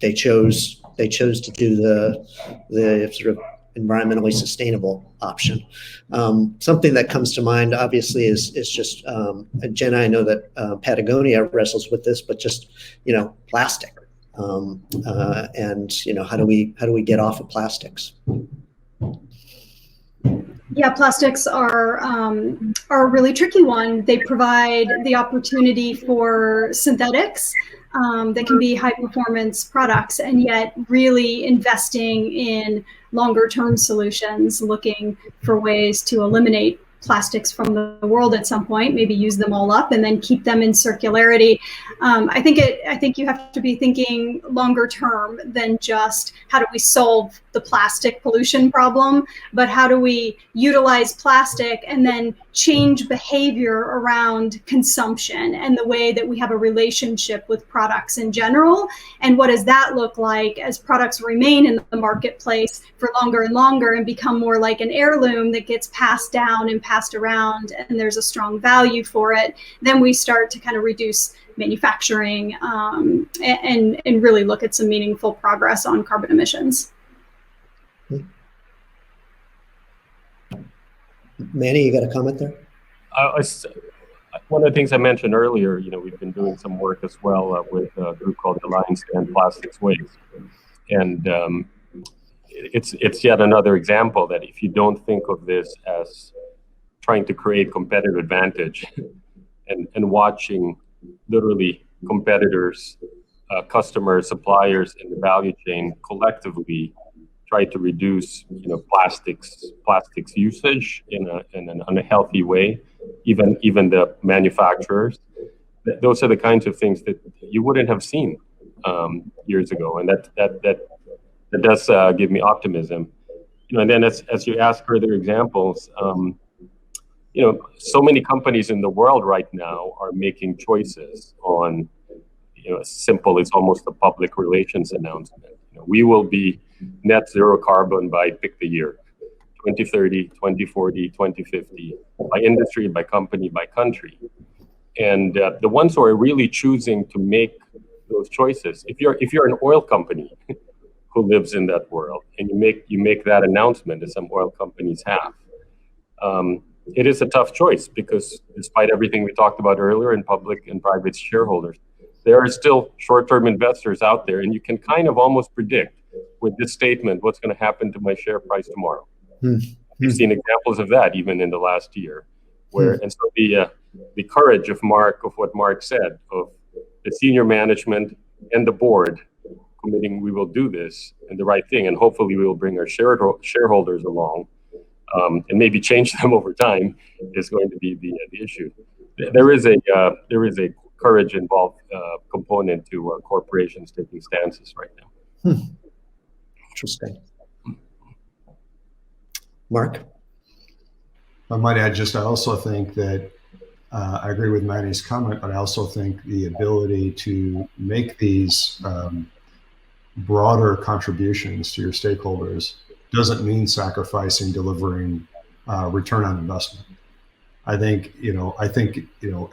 Speaker 2: they chose to do the sort of environmentally sustainable option. Something that comes to mind, obviously, is just Jenna. I know that Patagonia wrestles with this, but just plastic, and how do we get off of plastics?
Speaker 14: Yeah, plastics are a really tricky one. They provide the opportunity for synthetics that can be high performance products, and yet really investing in longer term solutions, looking for ways to eliminate plastics from the world at some point, maybe use them all up and then keep them in circularity. I think you have to be thinking longer term than just how do we solve the plastic pollution problem, but how do we utilize plastic and then change behavior around consumption and the way that we have a relationship with products in general. And what does that look like as products remain in the marketplace for longer and longer and become more like an heirloom that gets passed down and passed around, and there's a strong value for it. Then we start to kind of reduce manufacturing and really look at some meaningful progress on carbon emissions.
Speaker 2: Manny, you got a comment there?
Speaker 13: One of the things I mentioned earlier, we've been doing some work as well with a group called the Alliance to End Plastics Waste. And it's yet another example that if you don't think of this as trying to create competitive advantage and watching literally competitors, customers, suppliers in the value chain collectively try to reduce plastics usage in an unhealthy way, even the manufacturers. Those are the kinds of things that you wouldn't have seen years ago, and that does give me optimism. And then as you ask further examples, so many companies in the world right now are making choices on as simple as almost a public relations announcement. We will be net zero carbon by pick the year, 2030, 2040, 2050, by industry, by company, by country. And the ones who are really choosing to make those choices, if you're an oil company who lives in that world and you make that announcement, as some oil companies have, it is a tough choice, because despite everything we talked about earlier in public and private shareholders, there are still short-term investors out there, and you can kind of almost predict with this statement what's going to happen to my share price tomorrow. We've seen examples of that even in the last year, and so the courage of what Mark said, of the senior management and the board committing we will do this and the right thing, and hopefully we will bring our shareholders along, and maybe change them over time, is going to be the issue. There is a courage involved component to corporations taking stances right now.
Speaker 2: Interesting. Mark?
Speaker 11: I might add I also think that I agree with Manny's comment, but I also think the ability to make these broader contributions to your stakeholders doesn't mean sacrificing delivering return on investment. I think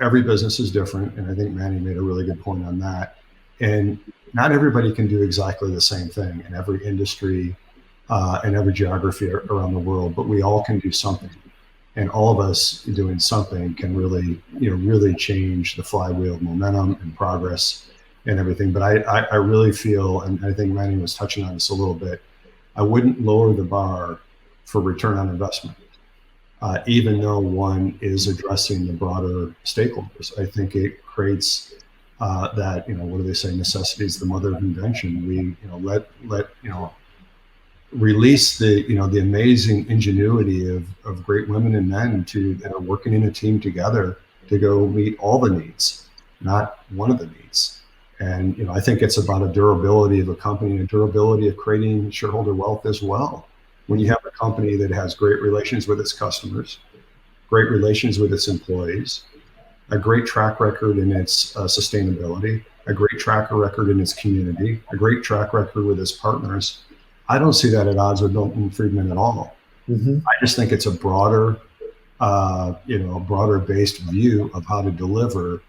Speaker 11: every business is different, and I think Manny made a really good point on that. And not everybody can do exactly the same thing in every industry and every geography around the world, but we all can do something. And all of us doing something can really change the flywheel of momentum and progress and everything. But I really feel, and I think Manny was touching on this a little bit, I wouldn't lower the bar for return on investment, even though one is addressing the broader stakeholders. I think it creates that, what do they say? Necessity is the mother of invention. We, release the amazing ingenuity of great women and men that are working in a team together to go meet all the needs, not one of the needs. And I think it's about a durability of a company and a durability of creating shareholder wealth as well. When you have a company that has great relations with its customers, great relations with its employees, a great track record in its sustainability, a great track record in its community, a great track record with its partners, I don't see that at odds with Milton Friedman at all. I just think it's a broader based view of how to deliver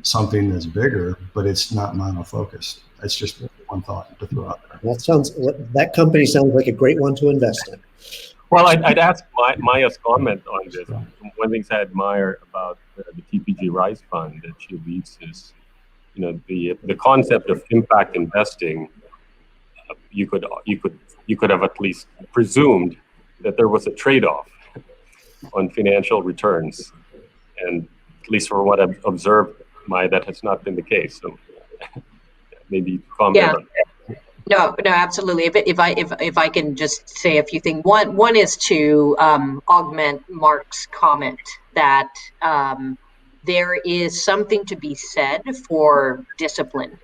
Speaker 11: something that's bigger, but it's not monofocused. It's just one thought to throw out there.
Speaker 2: That company sounds like a great one to invest in.
Speaker 13: Well, I'd ask Maya's comment on this. One thing I admire about the TPG Rise Fund that she leads is, the concept of impact investing. You could have at least presumed that there was a trade-off on financial returns, and at least for what I've observed, that has not been the case. So maybe comment on that.
Speaker 12: No, absolutely. If I can just say a few things. One is to augment Mark's comment that there is something to be said for discipline.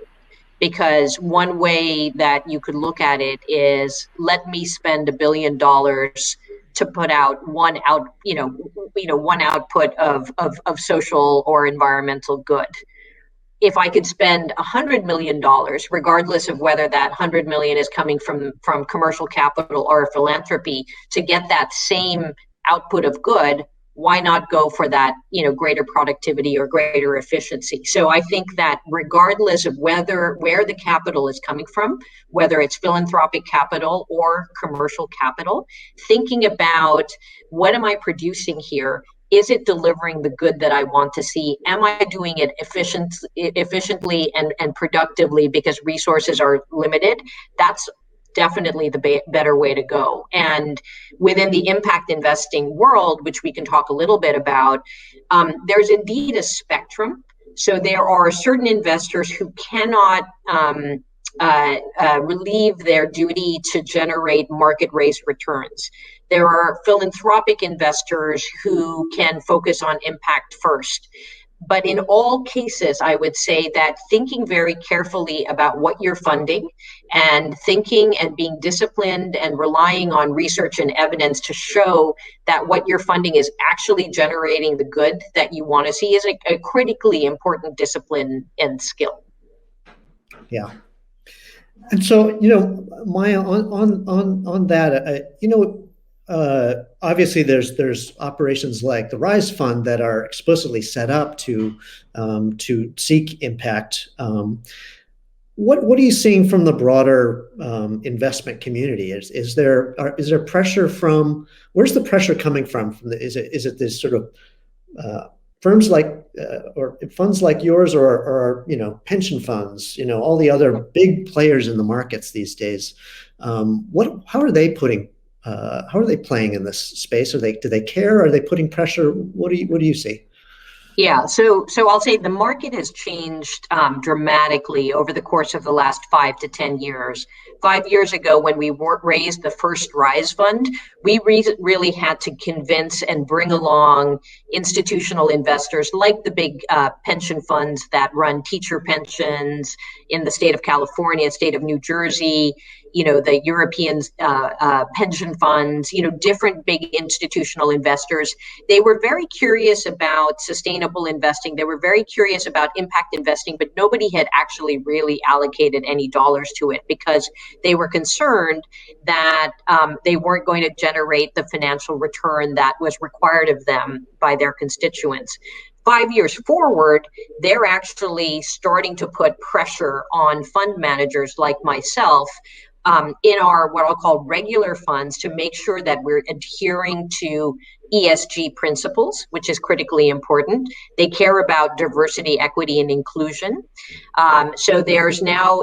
Speaker 12: Because one way that you could look at it is, let me spend $1 billion to put out one output of social or environmental good. If I could spend $100 million, regardless of whether that 100 million is coming from commercial capital or philanthropy, to get that same output of good, why not go for that, greater productivity or greater efficiency? So I think that regardless of where the capital is coming from, whether it's philanthropic capital or commercial capital, thinking about, what am I producing here? Is it delivering the good that I want to see? Am I doing it efficiently and productively because resources are limited? That's definitely the better way to go. And within the impact investing world, which we can talk a little bit about, there's indeed a spectrum. So there are certain investors who cannot relieve their duty to generate market-raised returns. There are philanthropic investors who can focus on impact first. But in all cases, I would say that thinking very carefully about what you're funding and thinking and being disciplined and relying on research and evidence to show that what you're funding is actually generating the good that you want to see is a critically important discipline and skill.
Speaker 2: Yeah. And so, Maya, on that, obviously there's operations like the Rise Fund that are explicitly set up to seek impact. What are you seeing from the broader investment community? Is there pressure from, where's the pressure coming from? Is it this sort of firms like or funds like yours, or pension funds, all the other big players in the markets these days? How are they playing in this space? Do they care? Are they putting pressure? What do you see?
Speaker 12: Yeah, so I'll say the market has changed dramatically over the course of the last 5 to 10 years. 5 years ago, when we raised the first Rise Fund, we really had to convince and bring along institutional investors like the big pension funds that run teacher pensions in the state of California, state of New Jersey, the European pension funds, different big institutional investors. They were very curious about sustainable investing. They were very curious about impact investing, but nobody had actually really allocated any dollars to it because they were concerned that they weren't going to generate the financial return that was required of them by their constituents. 5 years forward, they're actually starting to put pressure on fund managers like myself in our what I'll call regular funds to make sure that we're adhering to ESG principles, which is critically important. They care about diversity, equity, and inclusion. So there's now,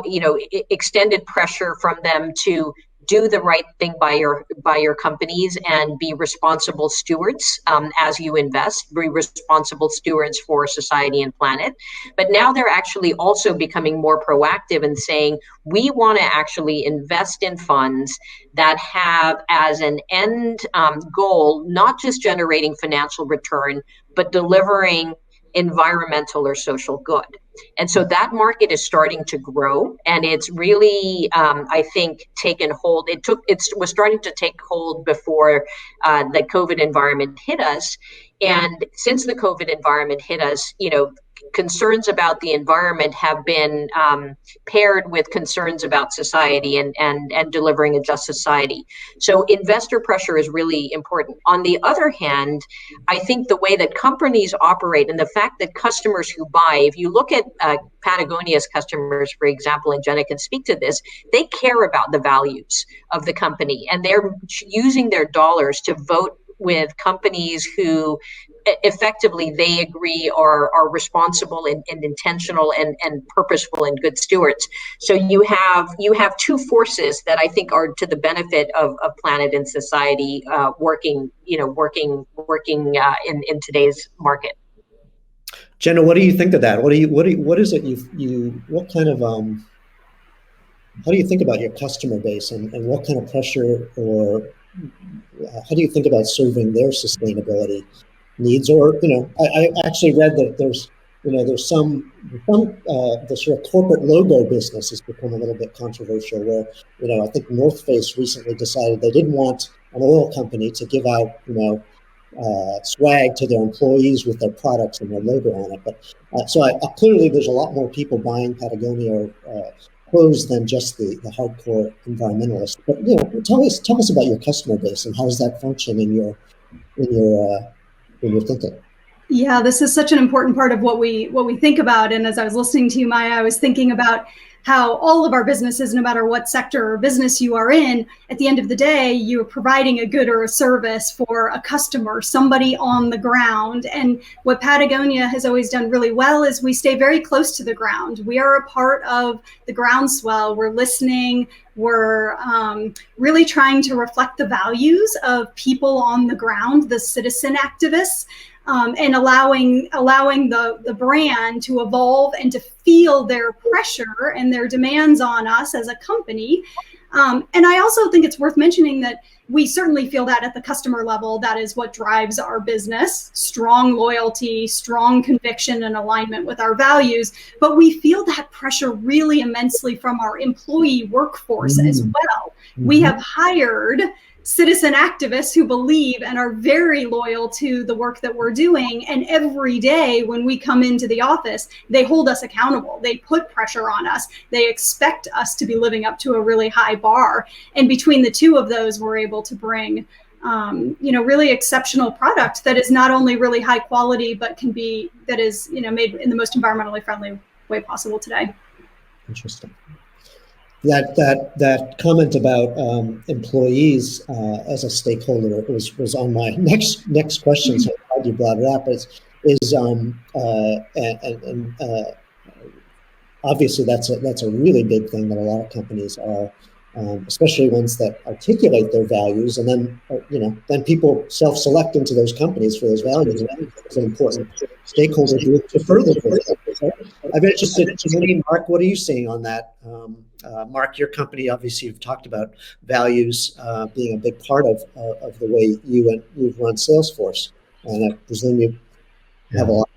Speaker 12: extended pressure from them to do the right thing by your companies and be responsible stewards as you invest, be responsible stewards for society and planet. But now they're actually also becoming more proactive and saying, we want to actually invest in funds that have as an end goal, not just generating financial return, but delivering environmental or social good. And so that market is starting to grow, and it's really, I think, taken hold. It was starting to take hold before the COVID environment hit us. And since the COVID environment hit us, concerns about the environment have been paired with concerns about society and delivering a just society. So investor pressure is really important. On the other hand, I think the way that companies operate and the fact that customers who buy, if you look at Patagonia's customers, for example, and Jenna can speak to this, they care about the values of the company, and they're using their dollars to vote with companies who effectively they agree are responsible and intentional and purposeful and good stewards. So you have two forces that I think are to the benefit of planet and society working in today's market.
Speaker 2: Jenna, what do you think of that? What is it what kind of how do you think about your customer base and what kind of pressure, or how do you think about serving their sustainability needs? Or, I actually read that there's some the sort of corporate logo business has become a little bit controversial, where, I think North Face recently decided they didn't want an oil company to give out, swag to their employees with their products and their logo on it. But so clearly there's a lot more people buying Patagonia clothes than just the hardcore environmentalists. But tell us about your customer base and how does that function in your thinking.
Speaker 14: Yeah, this is such an important part of what we think about. And as I was listening to you, Maya, I was thinking about how all of our businesses, no matter what sector or business you are in, at the end of the day, you're providing a good or a service for a customer, somebody on the ground. And what Patagonia has always done really well is we stay very close to the ground. We are a part of the groundswell. We're listening. We're really trying to reflect the values of people on the ground, the citizen activists. And allowing the brand to evolve and to feel their pressure and their demands on us as a company. And I also think it's worth mentioning that we certainly feel that at the customer level. That is what drives our business: strong loyalty, strong conviction, and alignment with our values. But we feel that pressure really immensely from our employee workforce as well. We have hired citizen activists who believe and are very loyal to the work that we're doing. And every day when we come into the office, they hold us accountable. They put pressure on us. They expect us to be living up to a really high bar. And between the two of those, we're able to bring, really exceptional product that is not only really high quality, but that is made in the most environmentally friendly way possible today.
Speaker 2: Interesting. That comment about employees as a stakeholder was on my next question. So I'm glad you brought it up. Obviously that's a really big thing that a lot of companies are, especially ones that articulate their values, and then people self-select into those companies for those values. And it's an important stakeholder to further. I'm interested in, Mark, what are you seeing on that? Mark, your company, obviously you've talked about values being a big part of the way you've run Salesforce, and I presume you have a lot.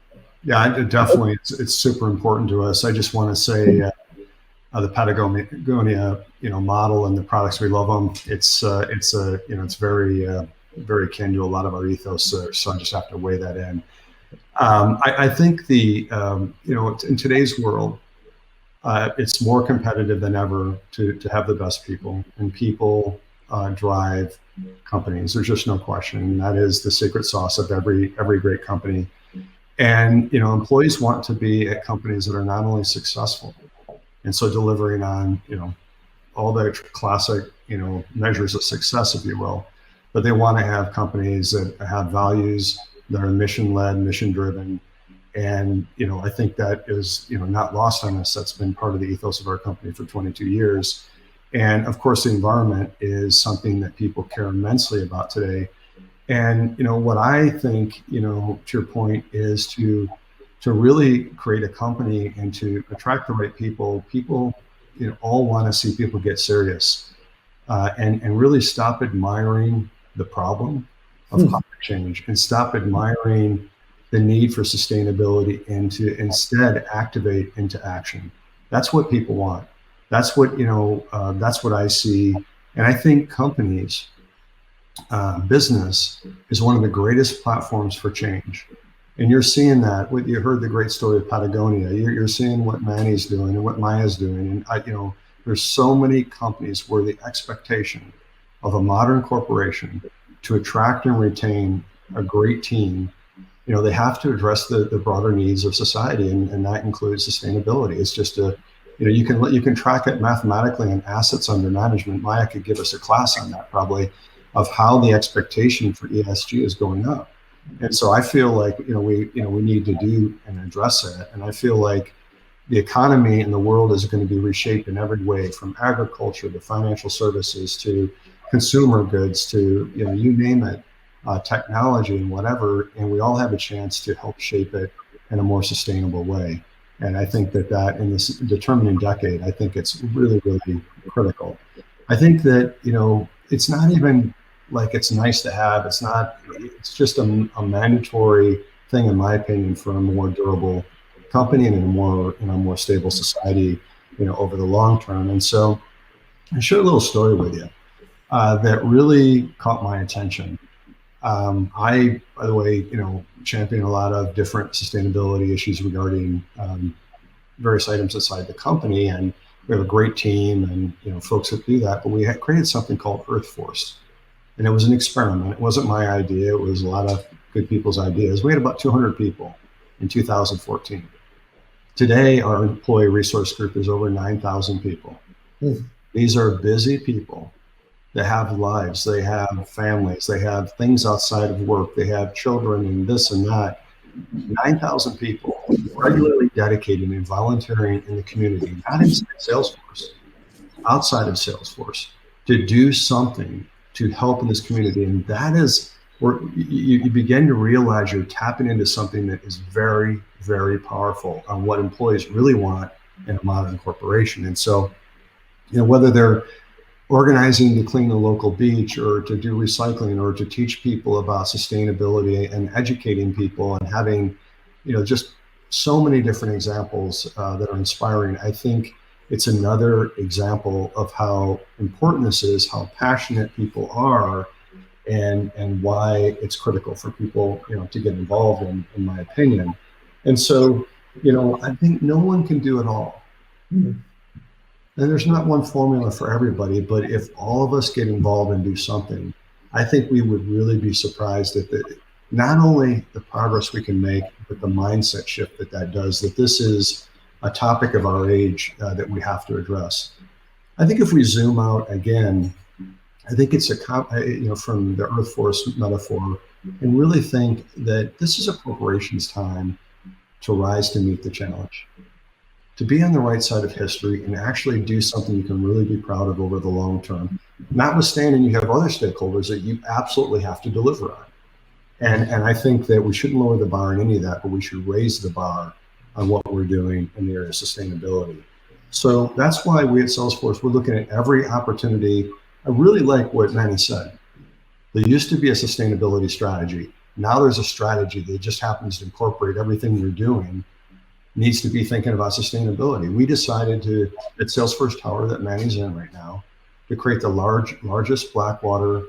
Speaker 11: Yeah, definitely. It's super important to us. I just want to say the Patagonia, model and the products, we love them. It's very very akin to a lot of our ethos. So I just have to weigh that in. I think in today's world, it's more competitive than ever to have the best people, and people drive companies. There's just no question. And that is the secret sauce of every great company. And employees want to be at companies that are not only successful, and so delivering on all the classic measures of success, if you will, but they want to have companies that have values that are mission-led, mission-driven. And, I think that is, not lost on us. That's been part of the ethos of our company for 22 years. And of course, the environment is something that people care immensely about today. And, what I think, to your point, is to really create a company and to attract the right people. People, all want to see people get serious and really stop admiring the problem of climate change and stop admiring the need for sustainability and to instead activate into action. That's what people want. That's what, that's what I see. And I think companies, business is one of the greatest platforms for change. And you're seeing that. You heard the great story of Patagonia. You're seeing what Manny's doing and what Maya's doing. And there's so many companies where the expectation of a modern corporation to attract and retain a great team, they have to address the broader needs of society, and that includes sustainability. It's just you can track it mathematically in assets under management. Maya could give us a class on that probably, of how the expectation for ESG is going up. And so I feel like we need to do and address that. And I feel like the economy in the world is going to be reshaped in every way, from agriculture to financial services to consumer goods to you name it, technology and whatever. And we all have a chance to help shape it in a more sustainable way. And I think that in this determining decade, I think it's really, really critical. I think that, it's not even like it's nice to have. It's just a mandatory thing, in my opinion, for a more durable company and a more stable society, over the long term. And so I share a little story with you that really caught my attention. I, by the way, champion a lot of different sustainability issues regarding various items inside the company, and we have a great team and folks that do that. But we had created something called Earth Force, and it was an experiment. It wasn't my idea; it was a lot of good people's ideas. We had about 200 people in 2014. Today, our employee resource group is over 9,000 people. These are busy people that have lives, they have families, they have things outside of work, they have children and this and that. 9,000 people regularly dedicating and volunteering in the community, not inside Salesforce, outside of Salesforce, to do something to help in this community. And that is where you begin to realize you're tapping into something that is very, very powerful on what employees really want in a modern corporation. And so, whether they're organizing to clean a local beach or to do recycling or to teach people about sustainability and educating people and having, just so many different examples that are inspiring. I think it's another example of how important this is, how passionate people are, and why it's critical for people, to get involved in my opinion. And so, I think no one can do it all. And there's not one formula for everybody, but if all of us get involved and do something, I think we would really be surprised at not only the progress we can make, but the mindset shift that does, that this is a topic of our age that we have to address. I think if we zoom out again, I think it's from the Earth Force metaphor, and really think that this is a corporation's time to rise to meet the challenge, to be on the right side of history and actually do something you can really be proud of over the long term. Notwithstanding, you have other stakeholders that you absolutely have to deliver on. And I think that we shouldn't lower the bar in any of that, but we should raise the bar on what we're doing in the area of sustainability. So that's why we at Salesforce, we're looking at every opportunity. I really like what Manny said. There used to be a sustainability strategy. Now there's a strategy that just happens to incorporate everything you're doing, needs to be thinking about sustainability. We decided at Salesforce Tower that Manny's in right now, to create the largest black water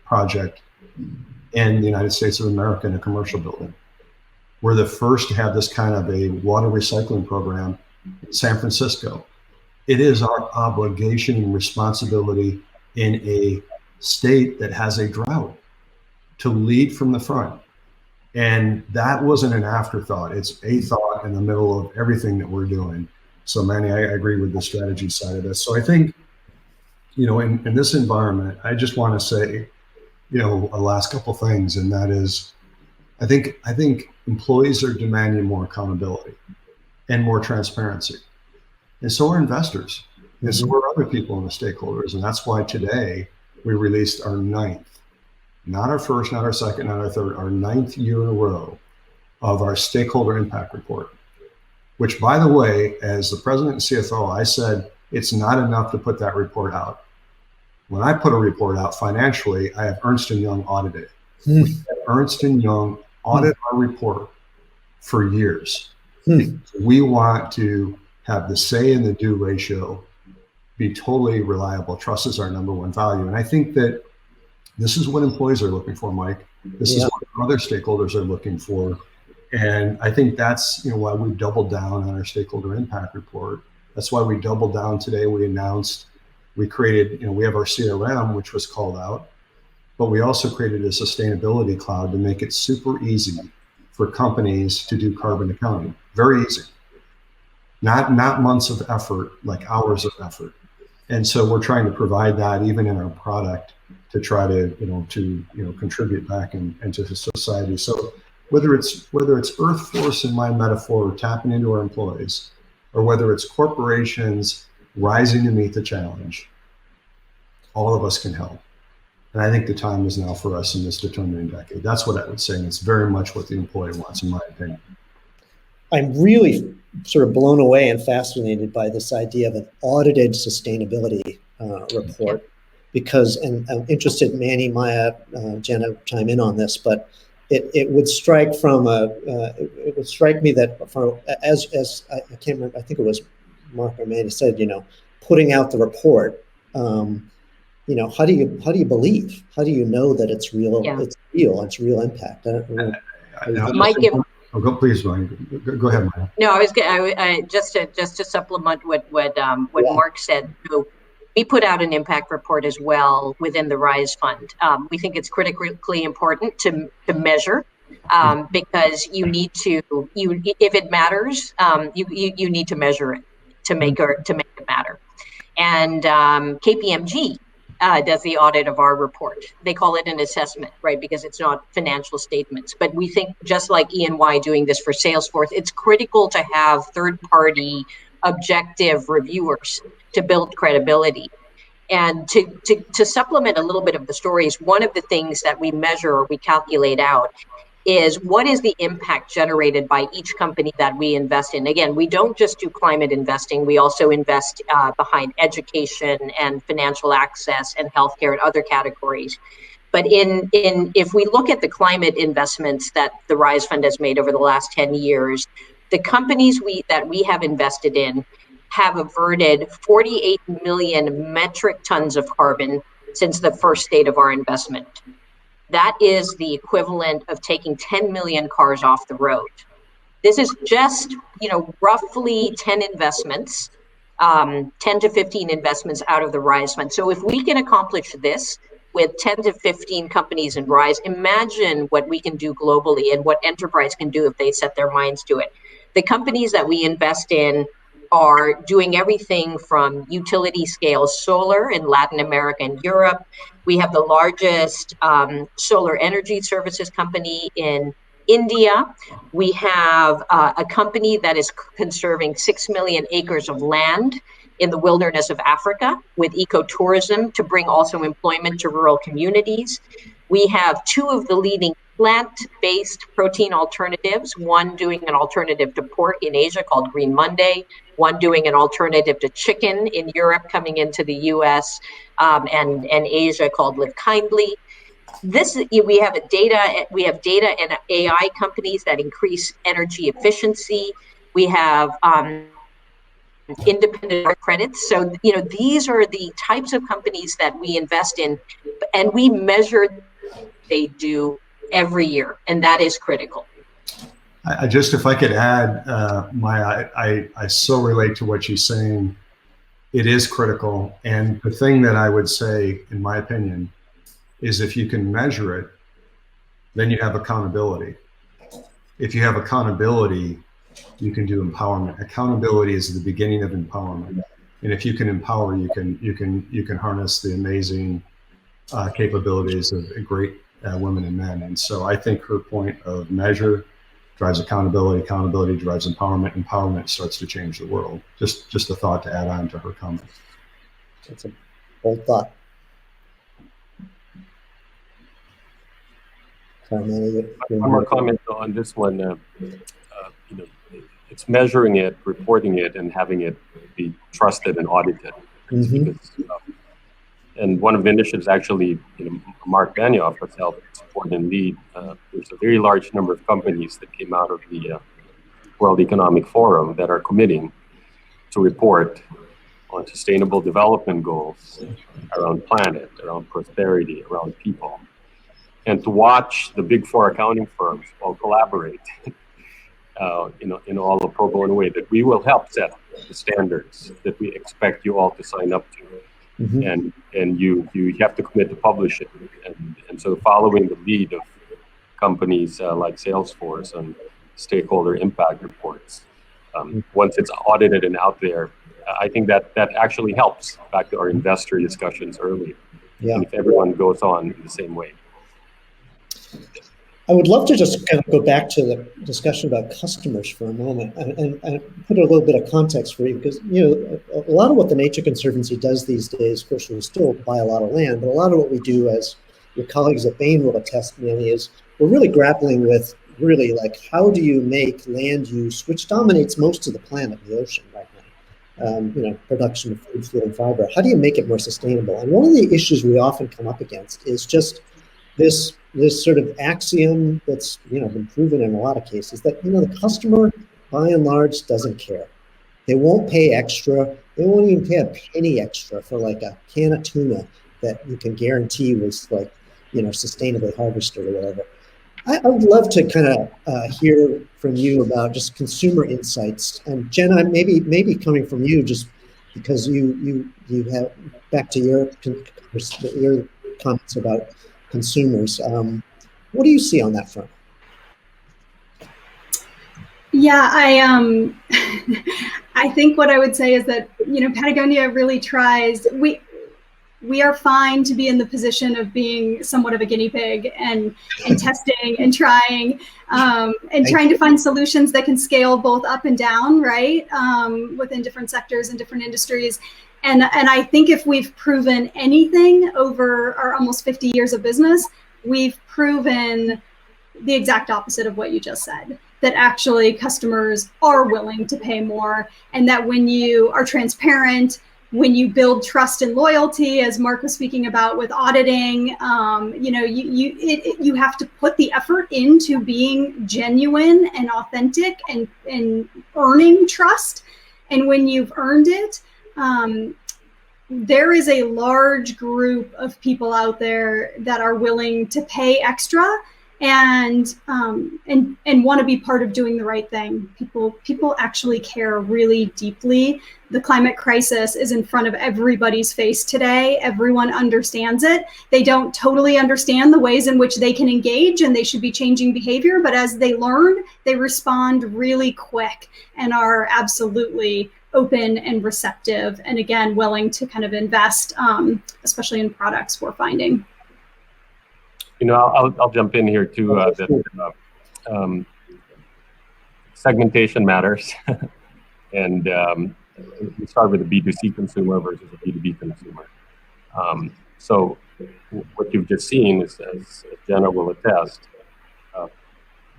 Speaker 11: project in the United States of America in a commercial building. We're the first to have this kind of a water recycling program in San Francisco. It is our obligation and responsibility in a state that has a drought to lead from the front. And that wasn't an afterthought. It's a thought in the middle of everything that we're doing. So Manny, I agree with the strategy side of this. So I think, in this environment, I just want to say, a last couple things, and that is, I think employees are demanding more accountability and more transparency. And so are investors. And so are other people and the stakeholders. And that's why today we released our 9th, not our first, not our second, not our third, our 9th year in a row of our stakeholder impact report, which, by the way, as the president and CFO, I said, it's not enough to put that report out. When I put a report out financially, I have Ernst & Young audited it. Ernst & Young audit our report for years. We want to have the say and the do ratio be totally reliable. Trust is our number one value. And I think that this is what employees are looking for, Mike. This is what other stakeholders are looking for. And I think that's why we doubled down on our stakeholder impact report. That's why we doubled down today. We announced, we created, we have our CRM, which was called out, but we also created a sustainability cloud to make it super easy for companies to do carbon accounting. Very easy. Not months of effort, like hours of effort. And so we're trying to provide that even in our product to try to, contribute back into society. So whether it's Earth Force in my metaphor, tapping into our employees, or whether it's corporations rising to meet the challenge, all of us can help. And I think the time is now for us in this determining decade. That's what I would say. And it's very much what the employee wants, in my opinion.
Speaker 2: I'm really sort of blown away and fascinated by this idea of an audited sustainability report, because, and I'm interested, Manny, Maya, Jenna, chime in on this, but it would strike it would strike me that as I can't remember, I think it was Mark or Manny said, putting out the report, how do you believe? How do you know that it's real? Yeah. It's real impact. I don't know.
Speaker 11: Please, go ahead, Maya.
Speaker 12: No, I just to supplement what Mark said. So we put out an impact report as well within the RISE Fund. We think it's critically important to measure because you need to if it matters, you need to measure it to make it matter. And KPMG does the audit of our report. They call it an assessment, right? Because it's not financial statements. But we think, just like E&Y doing this for Salesforce, it's critical to have third-party objective reviewers to build credibility. And to supplement a little bit of the stories, one of the things that we measure or we calculate out is what is the impact generated by each company that we invest in. Again, we don't just do climate investing, we also invest behind education and financial access and healthcare and other categories. But if we look at the climate investments that the RISE Fund has made over the last 10 years, the companies that we have invested in have averted 48 million metric tons of carbon since the first date of our investment. That is the equivalent of taking 10 million cars off the road. This is just, roughly 10 investments, 10 to 15 investments out of the RISE Fund. So if we can accomplish this with 10 to 15 companies in RISE, imagine what we can do globally and what enterprise can do if they set their minds to it. The companies that we invest in are doing everything from utility scale solar in Latin America and Europe. We have the largest solar energy services company in India. We have a company that is conserving 6 million acres of land in the wilderness of Africa with ecotourism to bring also employment to rural communities. We have two of the leading plant-based protein alternatives, one doing an alternative to pork in Asia called Green Monday, one doing an alternative to chicken in Europe coming into the US and Asia called Live Kindly. We have data and AI companies that increase energy efficiency. We have independent credits. So, these are the types of companies that we invest in, and we measure they do every year, and that is critical.
Speaker 11: If I could add, Maya, I so relate to what she's saying. It is critical. And the thing that I would say, in my opinion, is if you can measure it, then you have accountability. If you have accountability, you can do empowerment. Accountability is the beginning of empowerment. And if you can empower, you can harness the amazing capabilities of great women and men. And so I think her point of measure drives accountability, accountability drives empowerment, empowerment starts to change the world. Just a thought to add on to her comment.
Speaker 2: That's a bold thought.
Speaker 13: One more comment on this one. It's measuring it, reporting it, and having it be trusted and audited.
Speaker 2: Mm-hmm.
Speaker 13: And one of the initiatives actually, Mark Benioff has helped support and lead. There's a very large number of companies that came out of the World Economic Forum that are committing to report on sustainable development goals around planet, around prosperity, around people. And to watch the big four accounting firms all collaborate in all a pro bono way that we will help set the standards that we expect you all to sign up to. Mm-hmm. And you have to commit to publish it. And so following the lead of companies like Salesforce and stakeholder impact reports, once it's audited and out there, I think that actually helps, back to our investor discussions earlier. Yeah. And if everyone goes on in the same way.
Speaker 2: I would love to just kind of go back to the discussion about customers for a moment and put a little bit of context for you, because a lot of what the Nature Conservancy does these days, of course, we still buy a lot of land, but a lot of what we do, as your colleagues at Bain will attest, Manny, is we're really grappling with really, like, how do you make land use, which dominates most of the planet, the ocean right now, production of food, fuel, and fiber, how do you make it more sustainable? And one of the issues we often come up against is just this sort of axiom that's been proven in a lot of cases, that the customer by and large doesn't care. They won't pay extra. They won't even pay a penny extra for like a can of tuna that you can guarantee was like sustainably harvested or whatever. I would love to kind of hear from you about just consumer insights. And Jenna, maybe coming from you, just because you have, back to your comments about consumers. What do you see on that front?
Speaker 14: Yeah, I think what I would say is that Patagonia really tries. We are fine to be in the position of being somewhat of a guinea pig and testing and trying trying to find solutions that can scale both up and down, right, within different sectors and different industries. And I think if we've proven anything over our almost 50 years of business, we've proven the exact opposite of what you just said, that actually customers are willing to pay more, and that when you are transparent, when you build trust and loyalty, as Mark was speaking about with auditing, you have to put the effort into being genuine and authentic and earning trust. And when you've earned it, there is a large group of people out there that are willing to pay extra and want to be part of doing the right thing. People actually care really deeply. The climate crisis is in front of everybody's face today. Everyone understands it. They don't totally understand the ways in which they can engage, and they should be changing behavior. But as they learn, they respond really quick and are absolutely open and receptive, and again, willing to kind of invest, especially in products we're finding.
Speaker 13: I'll jump in here too. Segmentation matters, and we start with a B2C consumer versus a B2B consumer. So what you've just seen is, as Jenna will attest,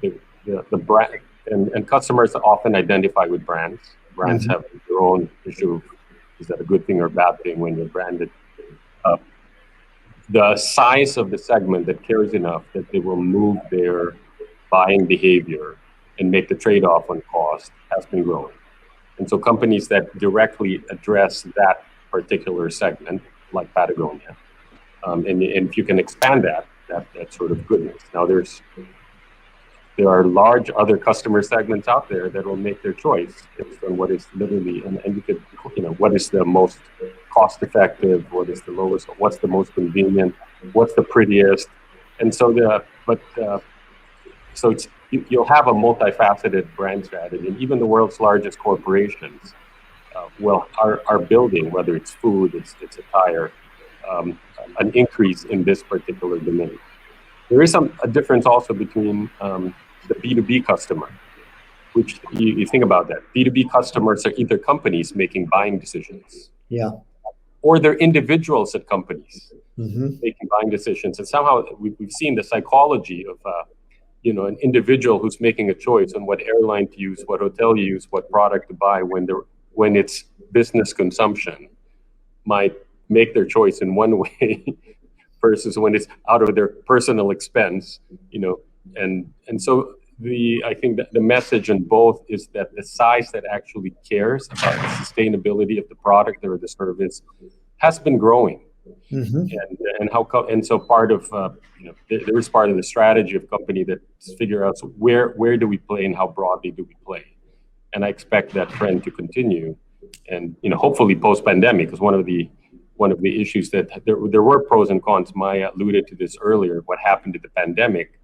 Speaker 13: the brand and customers often identify with brands. Brands have their own issue of, is that a good thing or a bad thing when you're branded? The size of the segment that cares enough that they will move their buying behavior and make the trade-off on cost has been growing. And so companies that directly address that particular segment, like Patagonia, and if you can expand that's sort of goodness. Now there are large other customer segments out there that will make their choice based on what is literally, and you could, what is the most cost effective, what is the lowest, what's the most convenient, what's the prettiest. And so you'll have a multifaceted brand strategy, and even the world's largest corporations are building, whether it's food, it's attire, an increase in this particular domain. There is a difference also between the B2B customer, which you think about that. B2B customers are either companies making buying decisions, or they're individuals at companies making buying decisions. And somehow we've seen the psychology of an individual who's making a choice on what airline to use, what hotel to use, what product to buy when it's business consumption, might make their choice in one way versus when it's out of their personal expense, and so I think that the message in both is that the size that actually cares about the sustainability of the product or the service has been growing, and so part of there is part of the strategy of company that figure out where do we play and how broadly do we play, and I expect that trend to continue, and hopefully post pandemic, because one of the issues that there were pros and cons. Maya alluded to this earlier. What happened to the pandemic?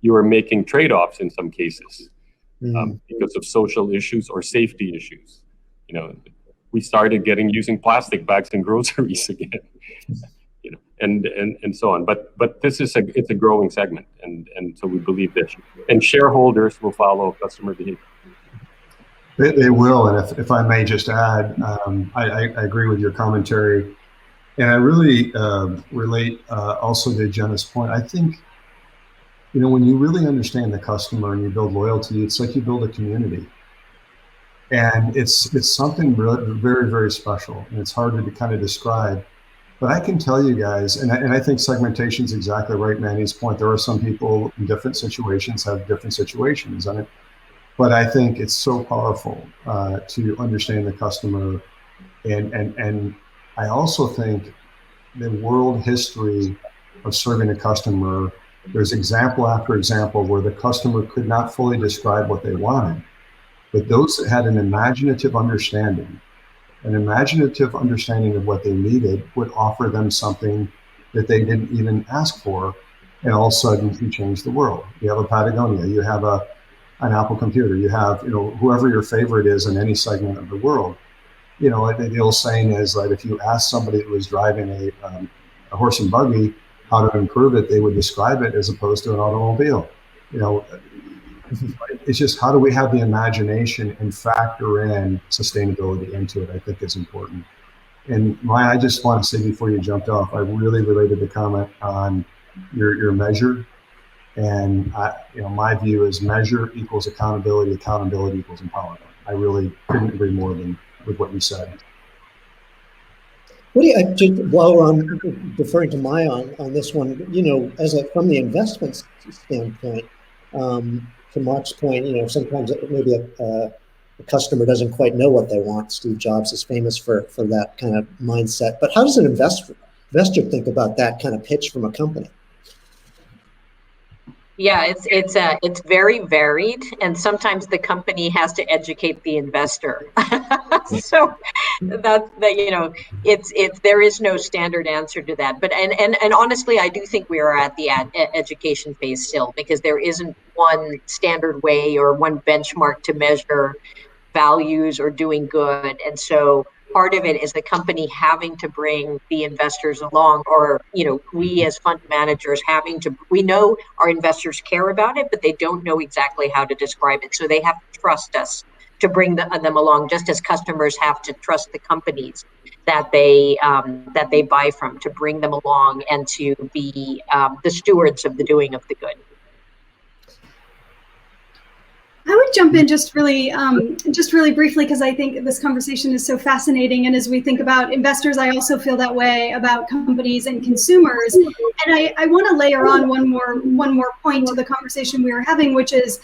Speaker 13: You were making trade-offs in some cases because of social issues or safety issues. We started using plastic bags in groceries again, and so on. But this is it's a growing segment, and so we believe that, and shareholders will follow customer behavior.
Speaker 11: They will, and if I may just add, I agree with your commentary, and I really relate also to Jenna's point. I think when you really understand the customer and you build loyalty, it's like you build a community. And it's something very, very special. And it's hard to kind of describe. But I can tell you guys, and I think segmentation is exactly right, Manny's point. There are some people in different situations have different situations. But I think it's so powerful to understand the customer. And I also think the world history of serving a customer, there's example after example where the customer could not fully describe what they wanted. But those that had an imaginative understanding of what they needed would offer them something that they didn't even ask for. And all of a sudden, you change the world. You have a Patagonia, you have an Apple computer, you have, whoever your favorite is in any segment of the world. The old saying is that if you ask somebody that was driving a horse and buggy how to improve it, they would describe it as opposed to an automobile. It's just, how do we have the imagination and factor in sustainability into it, I think is important. And I just want to say before you jumped off, I really related the comment on your measure. And my view is measure equals accountability, accountability equals empowerment. I really couldn't agree more with what you said.
Speaker 2: While I'm deferring to Maya on this one, from the investment standpoint, to Mark's point, sometimes maybe a customer doesn't quite know what they want. Steve Jobs is famous for that kind of mindset. But how does an investor think about that kind of pitch from a company?
Speaker 12: Yeah, it's very varied, and sometimes the company has to educate the investor. So there is no standard answer to that. But and honestly, I do think we are at the education phase still, because there isn't one standard way or one benchmark to measure values or doing good. And so part of it is the company having to bring the investors along, or we as fund managers we know our investors care about it, but they don't know exactly how to describe it. So they have to trust us to bring them along, just as customers have to trust the companies that they buy from, to bring them along and to be the stewards of the doing of the good.
Speaker 14: I would jump in just really briefly, because I think this conversation is so fascinating. And as we think about investors, I also feel that way about companies and consumers. And I want to layer on one more point to the conversation we were having, which is,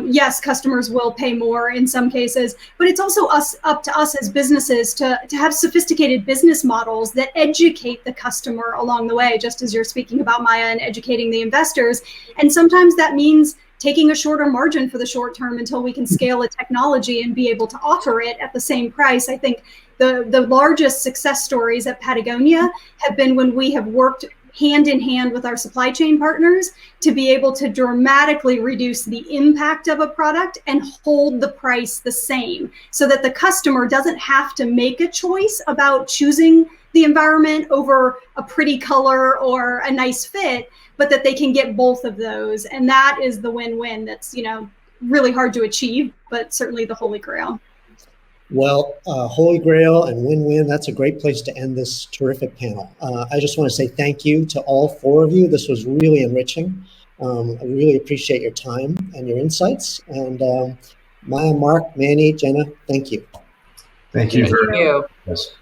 Speaker 14: yes, customers will pay more in some cases, but it's also up to us as businesses to have sophisticated business models that educate the customer along the way, just as you're speaking about, Maya, and educating the investors. And sometimes that means taking a shorter margin for the short term until we can scale a technology and be able to offer it at the same price. I think the largest success stories at Patagonia have been when we have worked hand in hand with our supply chain partners to be able to dramatically reduce the impact of a product and hold the price the same, so that the customer doesn't have to make a choice about choosing the environment over a pretty color or a nice fit, but that they can get both of those. And that is the win-win that's, really hard to achieve, but certainly the Holy Grail.
Speaker 2: Well, Holy Grail and win-win, that's a great place to end this terrific panel. I just want to say thank you to all four of you. This was really enriching. I really appreciate your time and your insights. And Maya, Mark, Manny, Jenna, thank you.
Speaker 11: Thank you very much. Yes.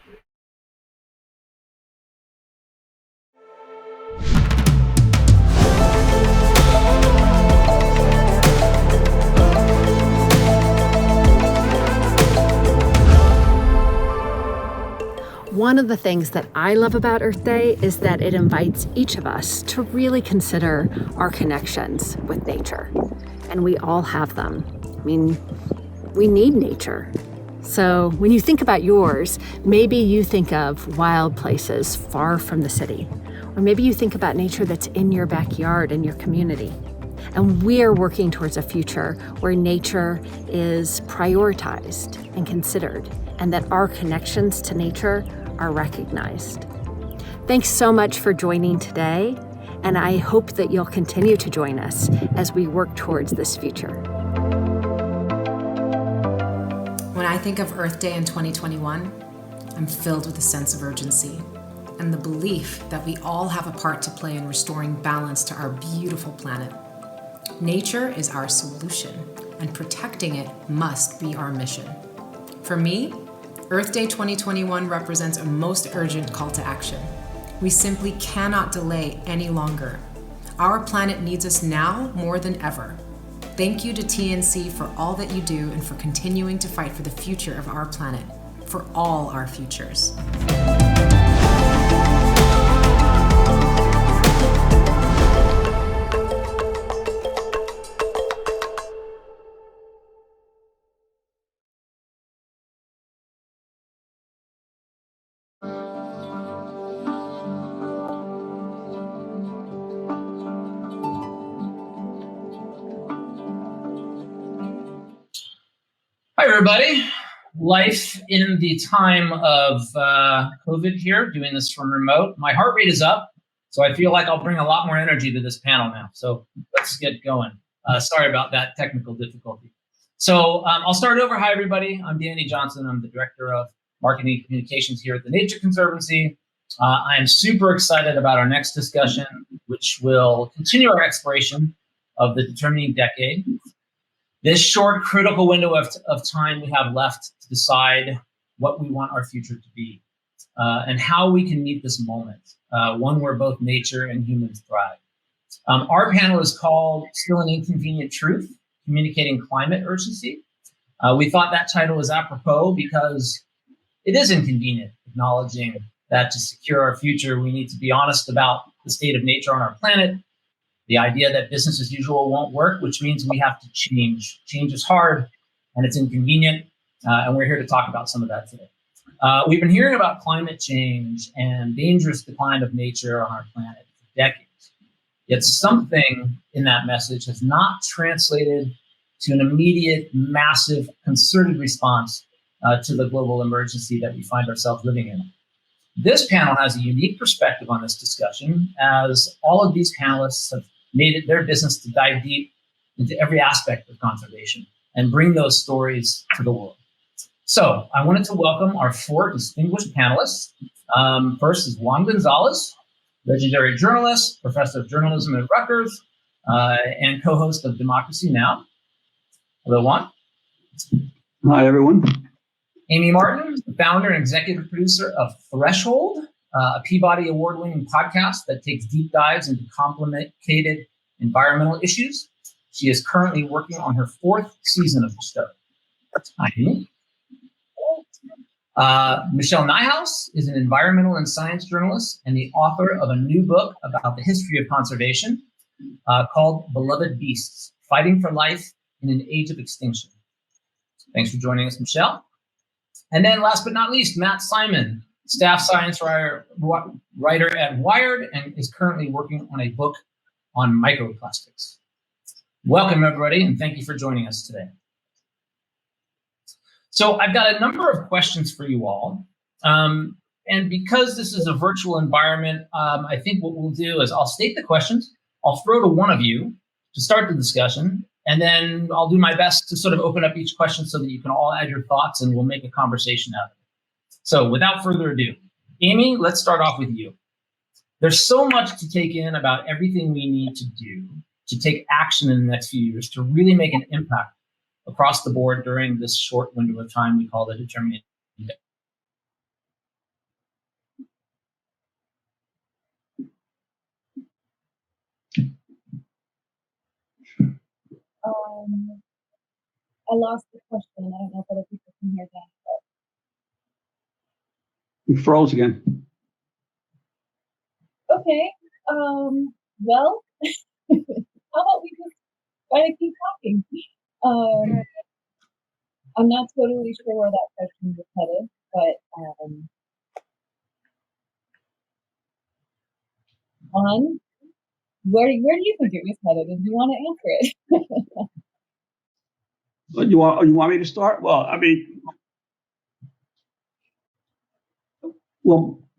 Speaker 15: One of the things that I love about Earth Day is that it invites each of us to really consider our connections with nature. And we all have them. I mean, we need nature. So when you think about yours, maybe you think of wild places far from the city. Or maybe you think about nature that's in your backyard, in your community. And we are working towards a future where nature is prioritized and considered, and that our connections to nature are recognized. Thanks so much for joining today, and I hope that you'll continue to join us as we work towards this future.
Speaker 16: When I think of Earth Day in 2021, I'm filled with a sense of urgency and the belief that we all have a part to play in restoring balance to our beautiful planet. Nature is our solution, and protecting it must be our mission. For me, Earth Day 2021 represents a most urgent call to action. We simply cannot delay any longer. Our planet needs us now more than ever. Thank you to TNC for all that you do and for continuing to fight for the future of our planet, for all our futures.
Speaker 17: Hi, everybody. Life in the time of COVID here, doing this from remote. My heart rate is up, so I feel like I'll bring a lot more energy to this panel now. So let's get going. Sorry about that technical difficulty. So I'll start over. Hi, everybody. I'm Jenna Johnson. I'm the Director of Marketing and Communications here at the Nature Conservancy. I am super excited about our next discussion, which will continue our exploration of the determining decade. This short, critical window of time we have left to decide what we want our future to be and how we can meet this moment, one where both nature and humans thrive. Our panel is called Still an Inconvenient Truth, Communicating Climate Urgency. We thought that title was apropos because it is inconvenient, acknowledging that to secure our future, we need to be honest about the state of nature on our planet. The idea that business as usual won't work, which means we have to change. Change is hard and it's inconvenient, and we're here to talk about some of that today. We've been hearing about climate change and dangerous decline of nature on our planet for decades. Yet something in that message has not translated to an immediate, massive, concerted response to the global emergency that we find ourselves living in. This panel has a unique perspective on this discussion, as all of these panelists have made it their business to dive deep into every aspect of conservation and bring those stories to the world. So I wanted to welcome our four distinguished panelists. First is Juan Gonzalez, legendary journalist, professor of journalism at Rutgers, and co-host of Democracy Now! Hello, Juan.
Speaker 18: Hi, everyone.
Speaker 17: Amy Martin, the founder and executive producer of Threshold, a Peabody Award-winning podcast that takes deep dives into complicated environmental issues. She is currently working on her 4th season of the show. Hi, Amy. Michelle Nijhuis is an environmental and science journalist and the author of a new book about the history of conservation called Beloved Beasts, Fighting for Life in an Age of Extinction. Thanks for joining us, Michelle. And then last but not least, Matt Simon, staff science writer at Wired, and is currently working on a book on microplastics. Welcome, everybody, and thank you for joining us today. So I've got a number of questions for you all. And because this is a virtual environment, I think what we'll do is I'll state the questions, I'll throw to one of you to start the discussion, and then I'll do my best to sort of open up each question so that you can all add your thoughts and we'll make a conversation out of it. So without further ado, Amy, let's start off with you. There's so much to take in about everything we need to do to take action in the next few years to really make an impact across the board during this short window of time we call the determining decade.
Speaker 19: I lost the question. I don't know if other people can hear that.
Speaker 18: You froze again.
Speaker 19: Okay. Well, how about we just try to keep talking? I'm not totally sure where that question was headed, but where do you think it was headed? And do you want to answer it?
Speaker 18: You want me to start? Well, I mean,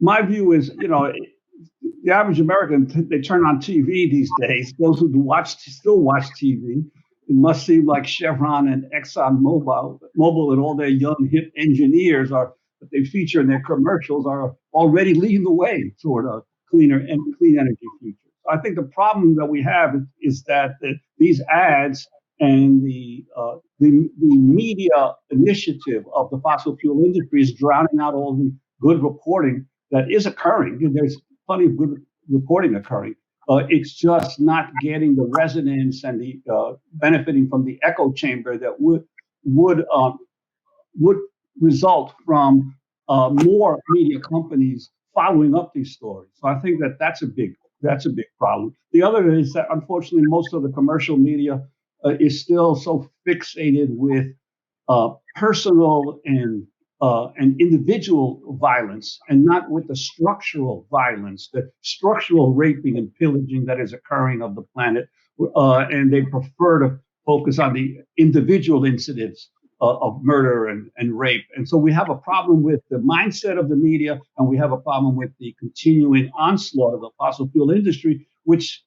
Speaker 18: my view is, the average American, they turn on TV these days. Those who still watch TV, it must seem like Chevron and Exxon Mobil and all their young hip engineers that they feature in their commercials are already leading the way toward a clean energy future. I think the problem that we have is that these ads and the media initiative of the fossil fuel industry is drowning out all the good reporting that is occurring. There's plenty of good reporting occurring. It's just not getting the resonance and the benefiting from the echo chamber that would result from more media companies following up these stories. So I think that's a big problem. The other is that unfortunately most of the commercial media is still so fixated with personal and individual violence, and not with the structural violence, the structural raping and pillaging that is occurring of the planet. And they prefer to focus on the individual incidents of murder and rape. And so we have a problem with the mindset of the media, and we have a problem with the continuing onslaught of the fossil fuel industry, which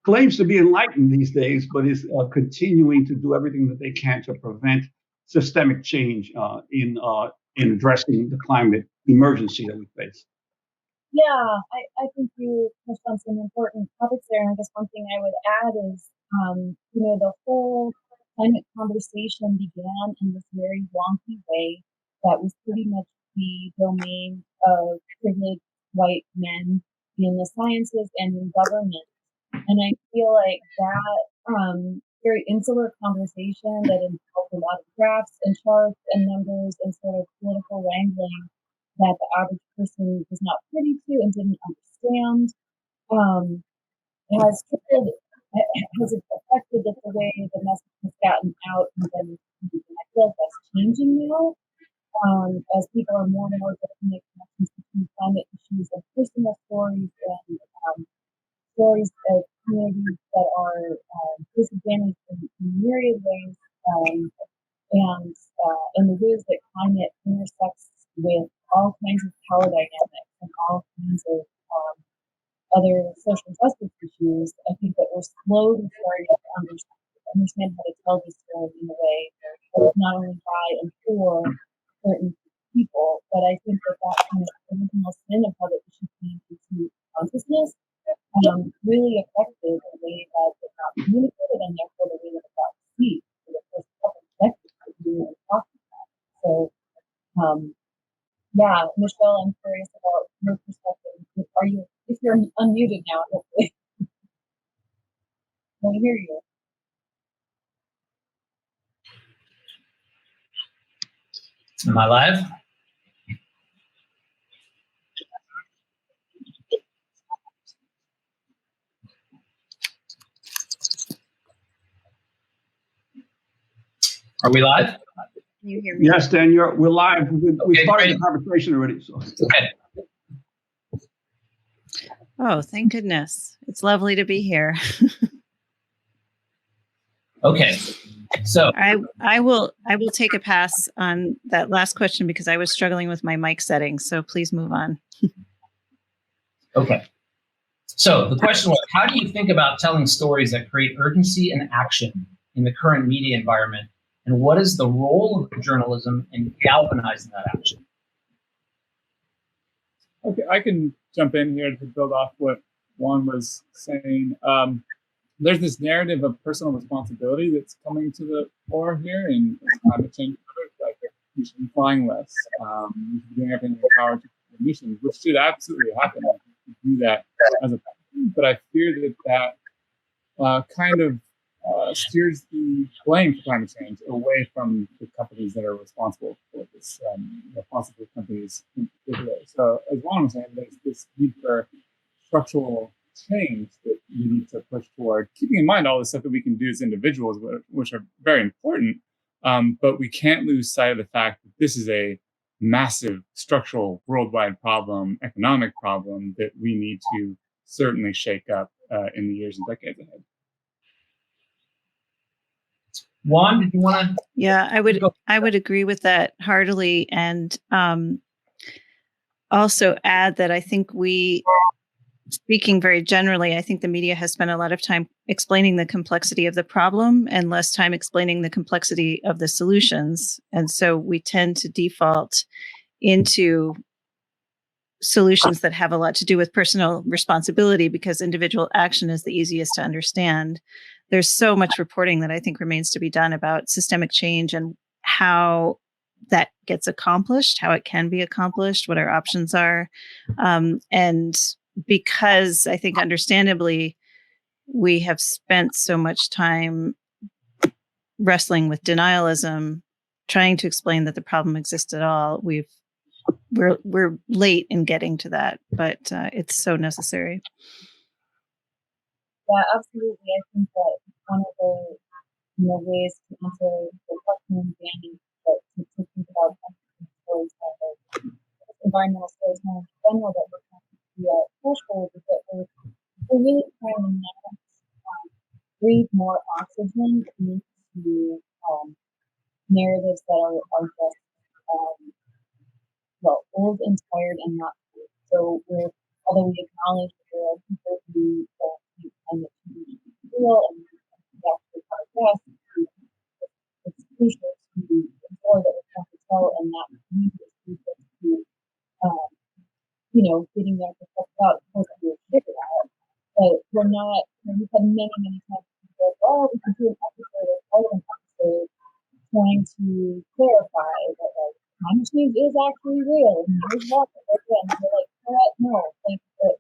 Speaker 18: claims to be enlightened these days, but is continuing to do everything that they can to prevent systemic change in addressing the climate emergency that we face.
Speaker 19: Yeah, I think you touched on some important topics there. And I guess one thing I would add is, the whole climate conversation began in this very wonky way that was pretty much the domain of privileged white men in the sciences and in government. And I feel like that very insular conversation that involved a lot of graphs and charts and numbers and sort of political wrangling that the average person was not privy to and didn't understand has affected the way the message has gotten out. And I feel like that's changing now as people are more and more able to make connections between climate issues and personal stories and stories of communities that are disadvantaged in myriad ways, and the ways that climate intersects with all kinds of power dynamics and all kinds of other social justice issues. I think that we're slowly starting to understand how to tell this story in a way that is not only by and for certain people, but I think that kind of original sin of how the issue came into consciousness really affected the way that it got communicated, and therefore the way that it got received for the first couple of decades that we were talking about. So, Michelle, I'm curious about your perspective. If you're unmuted now, hopefully. I hear you.
Speaker 17: Am I live? Are we live?
Speaker 20: Can you hear me?
Speaker 18: Yes, Dan, we're live. We started the conversation already. So.
Speaker 17: Okay.
Speaker 20: Oh, thank goodness. It's lovely to be here.
Speaker 17: Okay. So
Speaker 20: I will take a pass on that last question because I was struggling with my mic settings. So please move on.
Speaker 17: Okay. So the question was, how do you think about telling stories that create urgency and action in the current media environment? And what is the role of journalism in galvanizing that action?
Speaker 21: Okay, I can jump in here to build off what Juan was saying. There's this narrative of personal responsibility that's coming to the fore here in climate change. Like we should be flying less. We should be doing everything in our power to emissions, which should absolutely happen. We should do that as a person. But I fear that kind of steers the blame for climate change away from the companies that are responsible for this, fossil companies in particular. So as Juan was saying, there's this need for structural change that you need to push toward, keeping in mind all the stuff that we can do as individuals, which are very important. But we can't lose sight of the fact that this is a massive structural worldwide problem, economic problem that we need to certainly shake up in the years and decades ahead.
Speaker 17: Juan, did you want to?
Speaker 20: Yeah, I would agree with that heartily, and also add that I think speaking very generally, I think the media has spent a lot of time explaining the complexity of the problem and less time explaining the complexity of the solutions. And so we tend to default into solutions that have a lot to do with personal responsibility, because individual action is the easiest to understand. There's so much reporting that I think remains to be done about systemic change and how that gets accomplished, how it can be accomplished, what our options are. And because I think understandably, we have spent so much time wrestling with denialism, trying to explain that the problem exists at all. We're late in getting to that, but it's so necessary.
Speaker 19: Yeah, absolutely. I think that one of the ways to answer the question, Danny, to think about storytelling, environmental storytelling in general, that we're trying to be at threshold, is that we're really trying to now breathe more oxygen into narratives that are just old and tired and not true. So although we acknowledge that there are people who think climate change is real and actually progress, it's crucial to ensure that we're trying to tell and not use it to getting their perspective out. Of course, we'll figure it out, but we're not. We've had many times people go, we can do an episode or part of an episode trying to clarify that climate change is actually real and there's water. Again, we're like, what? No,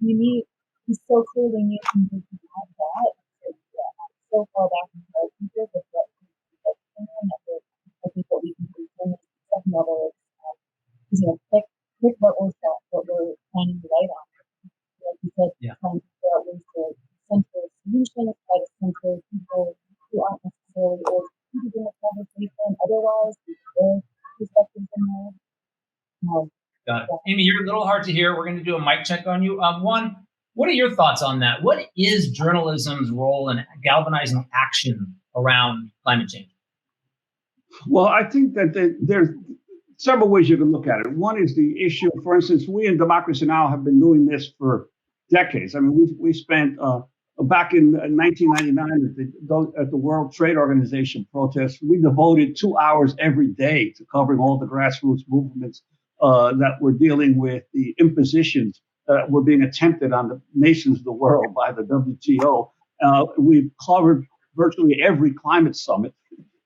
Speaker 19: we so clearly need to move beyond that. So far back in our future, but I think what we can do from the second level is pick what we're shining the light on. Like you said, trying to figure out ways to center solutions, try to center people who aren't necessarily always included in the conversation. Otherwise, their perspectives in there.
Speaker 17: Got it. Amy, you're a little hard to hear. We're going to do a mic check on you. One, what are your thoughts on that? What is journalism's role in galvanizing action around climate change?
Speaker 18: Well, I think that there's several ways you can look at it. One is the issue, for instance, we in Democracy Now! Have been doing this for decades. I mean, we spent back in 1999 at the World Trade Organization protests, we devoted 2 hours every day to covering all the grassroots movements that were dealing with the impositions that were being attempted on the nations of the world by the WTO. We've covered virtually every climate summit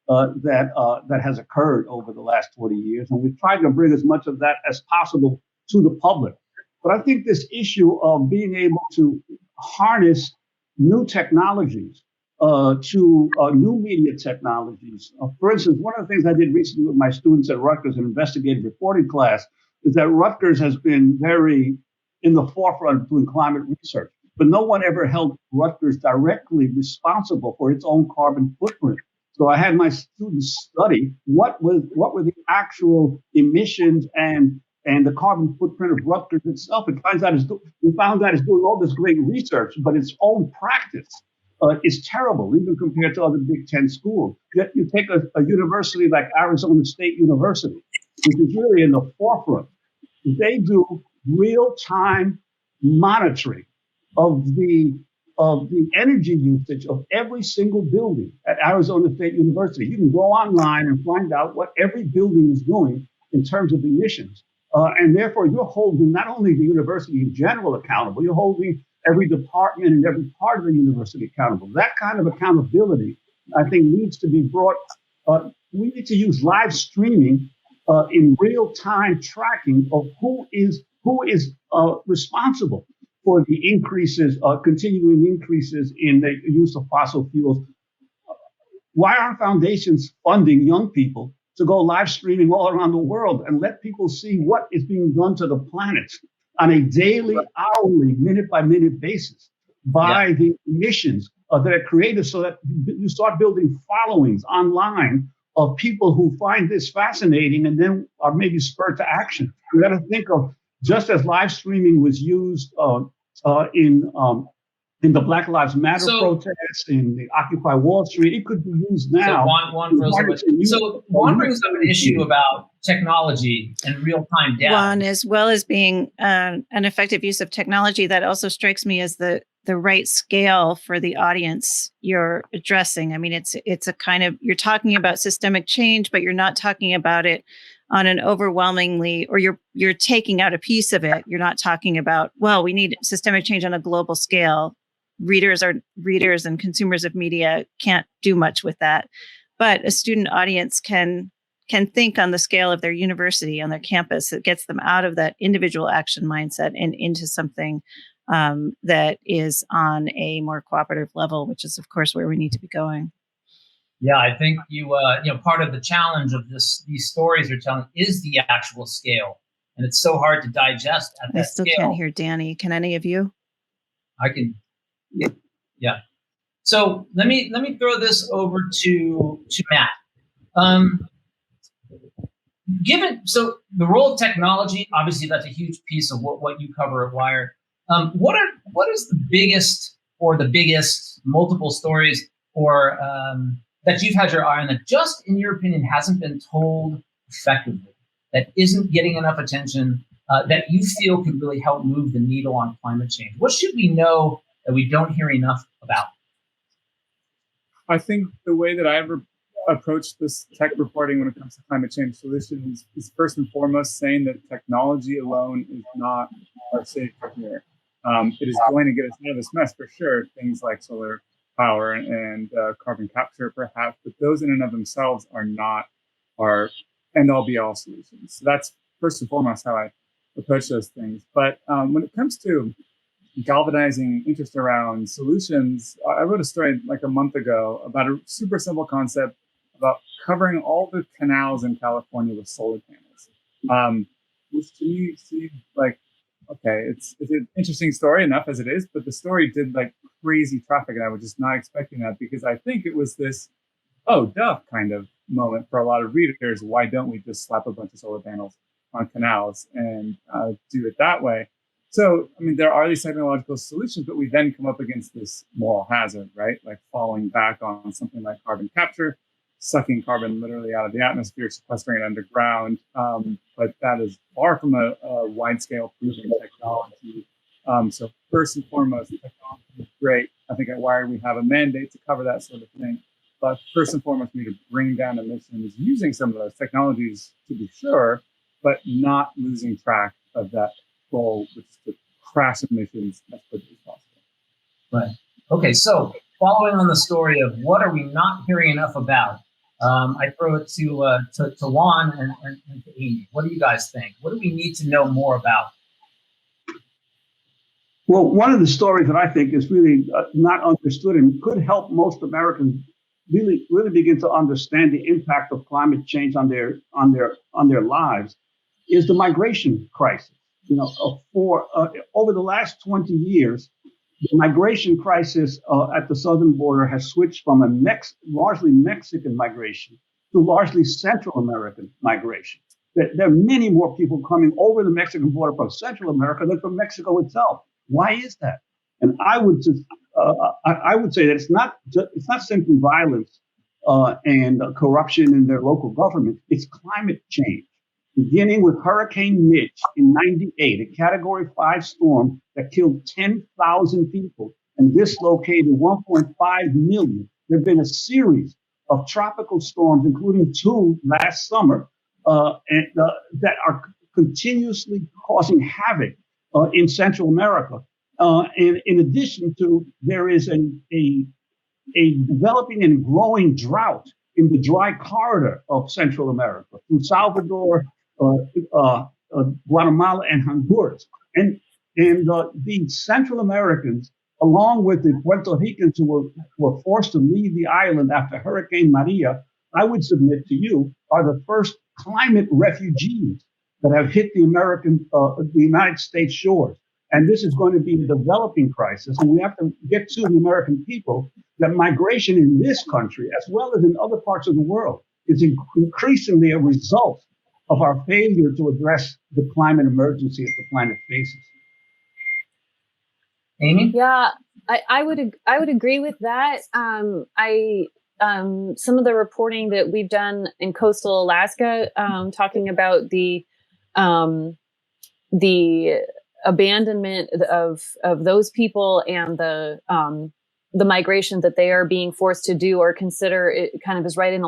Speaker 18: that has occurred over the last 20 years, and we've tried to bring as much of that as possible to the public. But I think this issue of being able to harness new technologies to new media technologies. For instance, one of the things I did recently with my students at Rutgers, an investigative reporting class, is that Rutgers has been very in the forefront of doing climate research, but no one ever held Rutgers directly responsible for its own carbon footprint. So I had my students study what were the actual emissions and the carbon footprint of Rutgers itself. We found out it's doing all this great research, but its own practice is terrible, even compared to other Big Ten schools. Yet you take a university like Arizona State University, which is really in the forefront. They do real-time monitoring of the energy usage of every single building at Arizona State University. You can go online and find out what every building is doing in terms of emissions. And therefore, you're holding not only the university in general accountable, you're holding every department and every part of the university accountable. That kind of accountability, I think, needs to be brought. We need to use live streaming in real-time tracking of who is responsible for the increases, continuing increases in the use of fossil fuels. Why aren't foundations funding young people to go live streaming all around the world and let people see what is being done to the planet on a daily, hourly, minute-by-minute basis by the emissions that are created, so that you start building followings online of people who find this fascinating and then are maybe spurred to action. We got to think of, just as live streaming was used in the Black Lives Matter protests, in the Occupy Wall Street, it could be used now.
Speaker 17: So Juan brings up an issue about technology and real-time data.
Speaker 20: Juan, as well as being an effective use of technology, that also strikes me as the right scale for the audience you're addressing. I mean, it's a kind of, you're talking about systemic change, but you're not talking about it on an overwhelmingly, or you're taking out a piece of it. You're not talking about, well, we need systemic change on a global scale. Readers and consumers of media can't do much with that. But a student audience can think on the scale of their university, on their campus. It gets them out of that individual action mindset and into something that is on a more cooperative level, which is, of course, where we need to be going.
Speaker 17: Yeah, I think part of the challenge of these stories you're telling is the actual scale, and it's so hard to digest at that scale.
Speaker 20: I still can't hear Danny. Can any of you?
Speaker 17: I can. Yeah. So let me throw this over to Matt. So the role of technology, obviously that's a huge piece of what you cover at Wired. What is the biggest multiple stories or that you've had your eye on that just in your opinion hasn't been told effectively, that isn't getting enough attention, that you feel could really help move the needle on climate change? What should we know that we don't hear enough about?
Speaker 21: I think the way that I ever approach this tech reporting when it comes to climate change solutions is first and foremost saying that technology alone is not our savior here. It is going to get us out of this mess for sure. Things like solar power and carbon capture, perhaps, but those in and of themselves are not our end-all be-all solutions. So that's first and foremost how I approach those things. But when it comes to galvanizing interest around solutions, I wrote a story like a month ago about a super simple concept about covering all the canals in California with solar panels, which to me seemed like, okay, it's an interesting story enough as it is, but the story did like crazy traffic, and I was just not expecting that, because I think it was this, oh, duh kind of moment for a lot of readers. Why don't we just slap a bunch of solar panels on canals and do it that way? So, I mean, there are these technological solutions, but we then come up against this moral hazard, right? Like falling back on something like carbon capture, sucking carbon literally out of the atmosphere, sequestering it underground. But that is far from a wide-scale proven technology. So first and foremost, technology is great. I think at Wired we have a mandate to cover that sort of thing. But first and foremost, we need to bring down emissions using some of those technologies, to be sure, but not losing track of that goal, which is to crash emissions as quickly as possible.
Speaker 17: Right. Okay, so following on the story of what are we not hearing enough about, I throw it to Juan and to Amy. What do you guys think? What do we need to know more about?
Speaker 18: Well, one of the stories that I think is really not understood and could help most Americans really begin to understand the impact of climate change on their lives is the migration crisis. You know, over the last 20 years, the migration crisis at the southern border has switched from a largely Mexican migration to largely Central American migration. There are many more people coming over the Mexican border from Central America than from Mexico itself. Why is that? And I would say that it's not simply violence and corruption in their local government. It's climate change. Beginning with Hurricane Mitch in '98, a Category 5 storm that killed 10,000 people and dislocated 1.5 million. There have been a series of tropical storms, including 2 last summer, that are continuously causing havoc in Central America. And in addition to, there is a developing and growing drought in the dry corridor of Central America through Salvador, Guatemala, and Honduras. And the Central Americans, along with the Puerto Ricans who were forced to leave the island after Hurricane Maria, I would submit to you, are the first climate refugees that have hit the United States shores. And this is going to be a developing crisis. And we have to get to the American people that migration in this country, as well as in other parts of the world, is increasingly a result of our failure to address the climate emergency that the planet faces.
Speaker 17: Amy?
Speaker 3: Yeah, I would agree with that. Some of the reporting that we've done in coastal Alaska, talking about the abandonment of those people and the migration that they are being forced to do or consider, it kind of is right in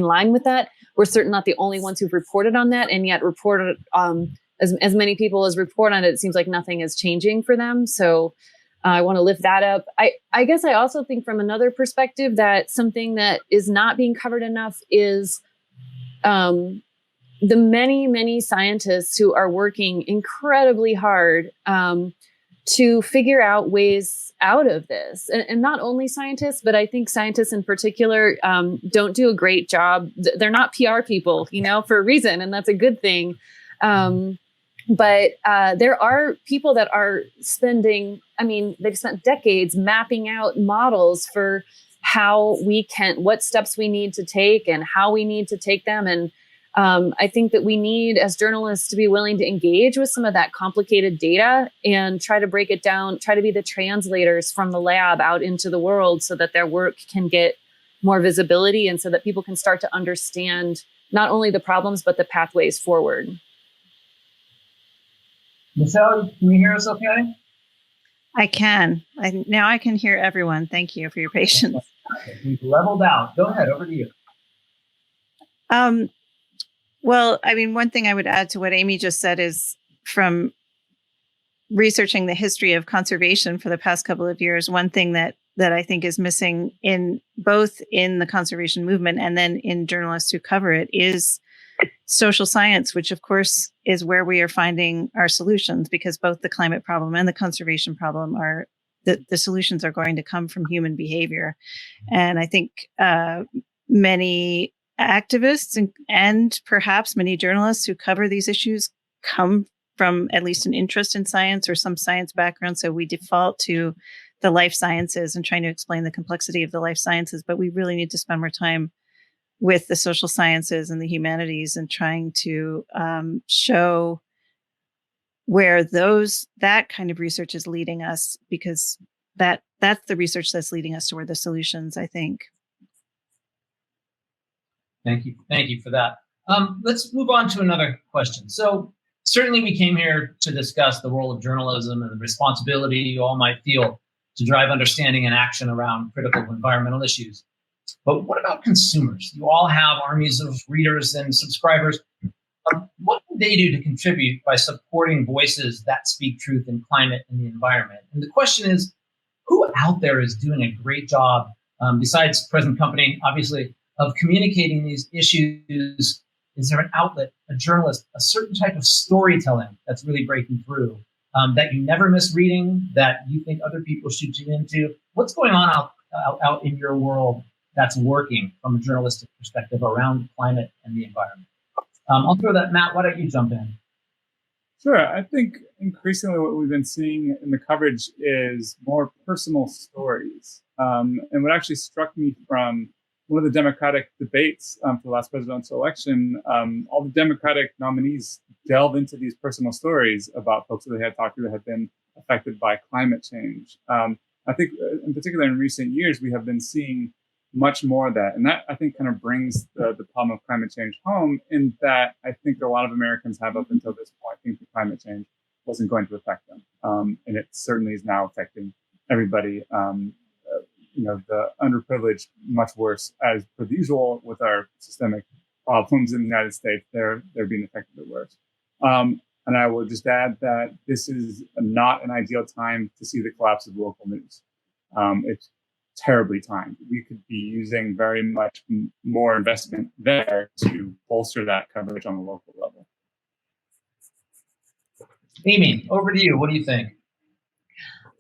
Speaker 3: line with that.
Speaker 1: we're certainly not the only ones who've reported on that, and yet reported as many people as report on it. It seems like nothing is changing for them. So I want to lift that up. I guess I also think from another perspective that something that is not being covered enough is the many, many scientists who are working incredibly hard to figure out ways out of this. And not only scientists, but I think scientists in particular don't do a great job. They're not PR people, for a reason, and that's a good thing. But there are people that are they've spent decades mapping out models for what steps we need to take and how we need to take them. And I think that we need, as journalists, to be willing to engage with some of that complicated data and try to break it down, try to be the translators from the lab out into the world so that their work can get more visibility and so that people can start to understand not only the problems, but the pathways forward.
Speaker 17: Michelle, can you hear us okay?
Speaker 20: I can. Now I can hear everyone. Thank you for your patience.
Speaker 17: We've leveled out. Go ahead, over to you.
Speaker 20: Well, one thing I would add to what Amy just said is from researching the history of conservation for the past couple of years, one thing that I think is missing in both in the conservation movement and then in journalists who cover it is social science, which of course is where we are finding our solutions, because both the climate problem and the conservation problem are the solutions are going to come from human behavior. And I think many activists and perhaps many journalists who cover these issues come from at least an interest in science or some science background. So we default to the life sciences and trying to explain the complexity of the life sciences, but we really need to spend more time with the social sciences and the humanities and trying to show where that kind of research is leading us, because that's the research that's leading us toward the solutions, I think.
Speaker 17: Thank you for that. Let's move on to another question. So certainly we came here to discuss the role of journalism and the responsibility you all might feel to drive understanding and action around critical environmental issues. But what about consumers? You all have armies of readers and subscribers. What can they do to contribute by supporting voices that speak truth in climate and the environment? And the question is, who out there is doing a great job, besides present company, obviously, of communicating these issues? Is there an outlet, a journalist, a certain type of storytelling that's really breaking through, that you never miss reading, that you think other people should tune into? What's going on out in your world that's working from a journalistic perspective around climate and the environment? I'll throw that, Matt, why don't you jump in?
Speaker 21: Sure. I think increasingly what we've been seeing in the coverage is more personal stories. And what actually struck me from one of the Democratic debates for the last presidential election, all the Democratic nominees delved into these personal stories about folks that they had talked to that had been affected by climate change. I think in particular in recent years, we have been seeing much more of that. And that, I think, kind of brings the problem of climate change home, in that I think a lot of Americans have up until this point think that climate change wasn't going to affect them. And it certainly is now affecting everybody. The underprivileged much worse, as per usual with our systemic problems in the United States. They're being affected the worst. And I will just add that this is not an ideal time to see the collapse of local news. It's terribly timed. We could be using very much more investment there to bolster that coverage on the local level.
Speaker 17: Amy, over to you. What do you think?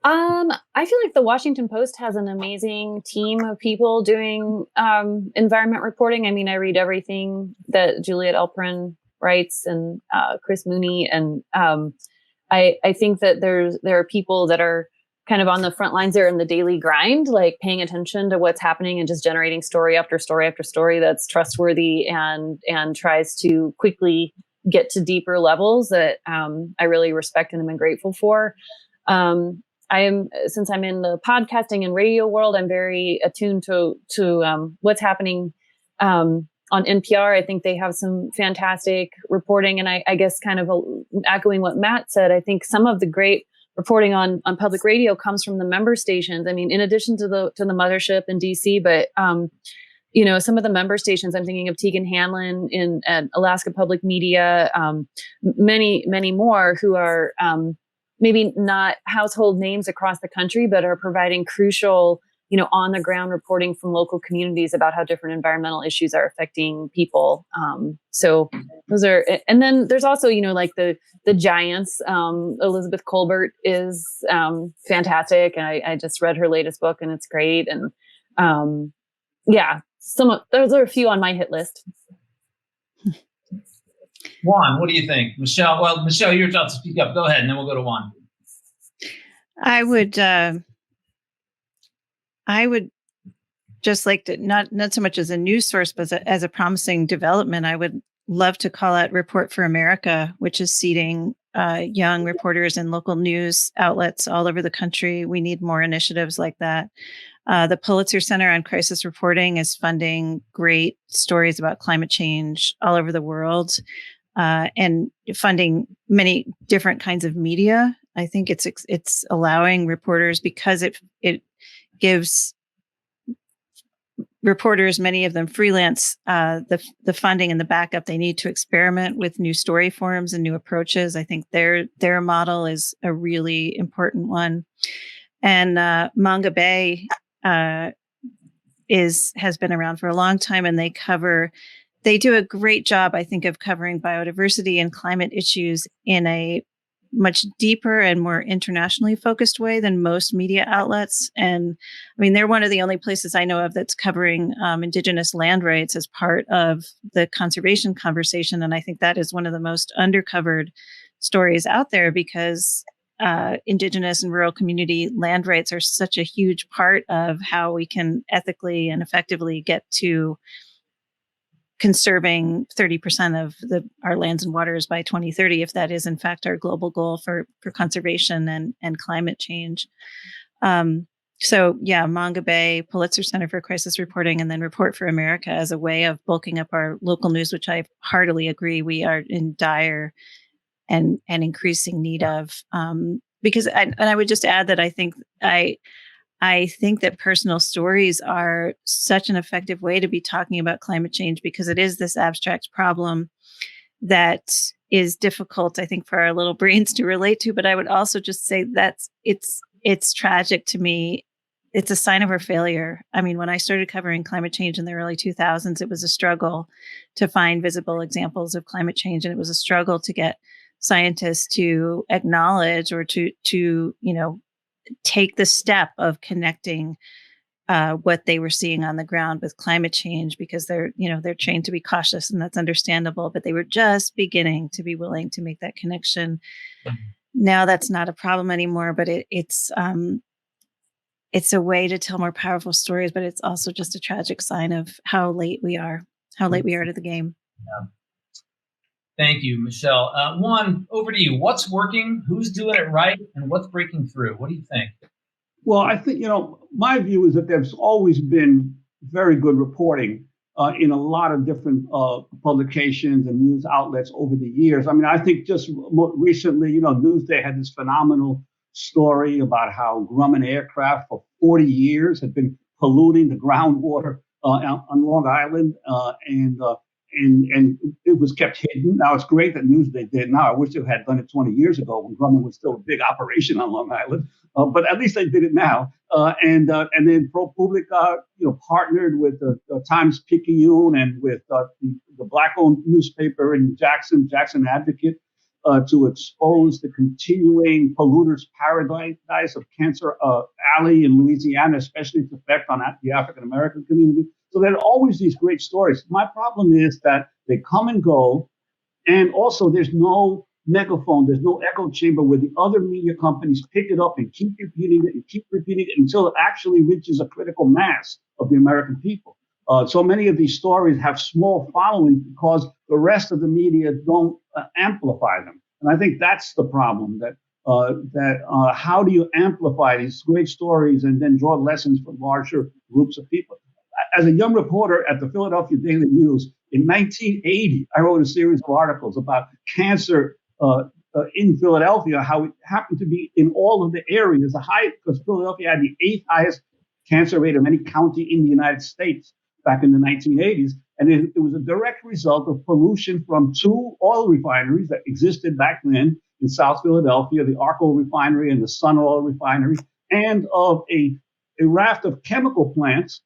Speaker 1: I feel like the Washington Post has an amazing team of people doing environment reporting. I mean, I read everything that Juliet Elprin writes and Chris Mooney, and I think that there are people that are kind of on the front lines there in the daily grind, like paying attention to what's happening and just generating story after story after story that's trustworthy and tries to quickly get to deeper levels that I really respect and am grateful for. Since I'm in the podcasting and radio world, I'm very attuned to what's happening on NPR. I think they have some fantastic reporting, and I guess kind of echoing what Matt said, I think some of the great reporting on public radio comes from the member stations. I mean, in addition to the mothership in DC, but some of the member stations, I'm thinking of Tegan Hanlon at Alaska Public Media, many, many more who are maybe not household names across the country, but are providing crucial, on the ground reporting from local communities about how different environmental issues are affecting people. So those are, and then there's also, like the giants. Elizabeth Colbert is fantastic. And I just read her latest book and it's great. And those are a few on my hit list.
Speaker 17: Juan, what do you think? Michelle, you're about to speak up. Go ahead, and then we'll go to Juan.
Speaker 20: I would just like to, not so much as a news source, but as a promising development, I would love to call out Report for America, which is seeding young reporters in local news outlets all over the country. We need more initiatives like that. The Pulitzer Center on Crisis Reporting is funding great stories about climate change all over the world, and funding many different kinds of media. I think it's allowing reporters, because it gives reporters, many of them freelance, the funding and the backup they need to experiment with new story forms and new approaches. I think their model is a really important one. And Manga Bay has been around for a long time, and they do a great job, I think, of covering biodiversity and climate issues in a much deeper and more internationally focused way than most media outlets. And I mean, they're one of the only places I know of that's covering Indigenous land rights as part of the conservation conversation. And I think that is one of the most undercovered stories out there, because Indigenous and rural community land rights are such a huge part of how we can ethically and effectively get to conserving 30% of our lands and waters by 2030, if that is in fact our global goal for conservation and climate change. So yeah, Manga Bay, Pulitzer Center for Crisis Reporting, and then Report for America as a way of bulking up our local news, which I heartily agree we are in dire and increasing need of. Because I would just add that I think that personal stories are such an effective way to be talking about climate change, because it is this abstract problem that is difficult, I think, for our little brains to relate to. But I would also just say that it's tragic to me. It's a sign of our failure. I mean, when I started covering climate change in the early 2000s, it was a struggle to find visible examples of climate change. And it was a struggle to get scientists to acknowledge or to take the step of connecting what they were seeing on the ground with climate change, because they're trained to be cautious, and that's understandable, but they were just beginning to be willing to make that connection. Now that's not a problem anymore, but it's a way to tell more powerful stories, but it's also just a tragic sign of how late we are to the game.
Speaker 17: Yeah. Thank you, Michelle. Juan, over to you. What's working? Who's doing it right? And what's breaking through? What do you think?
Speaker 18: Well, I think, my view is that there's always been very good reporting in a lot of different publications and news outlets over the years. I mean, I think just recently, Newsday had this phenomenal story about how Grumman aircraft for 40 years had been polluting the groundwater on Long Island, and it was kept hidden. Now, it's great that Newsday did. Now, I wish they had done it 20 years ago when Grumman was still a big operation on Long Island. But at least they did it now. And then ProPublica, partnered with the Times-Picayune and with the Black-owned newspaper in Jackson Advocate, to expose the continuing polluters' paradise of Cancer Alley in Louisiana, especially its effect on the African-American community. So there are always these great stories. My problem is that they come and go, and also there's no megaphone, there's no echo chamber where the other media companies pick it up and keep repeating it until it actually reaches a critical mass of the American people. So many of these stories have small followings because the rest of the media don't amplify them. And I think that's the problem, that how do you amplify these great stories and then draw lessons from larger groups of people? As a young reporter at the Philadelphia Daily News in 1980, I wrote a series of articles about cancer in Philadelphia, how it happened to be in all of the areas, because Philadelphia had the 8th highest cancer rate of any county in the United States. back in the 1980s. And it was a direct result of pollution from two oil refineries that existed back then in South Philadelphia, the Arco refinery and the Sun Oil refinery, and of a raft of chemical plants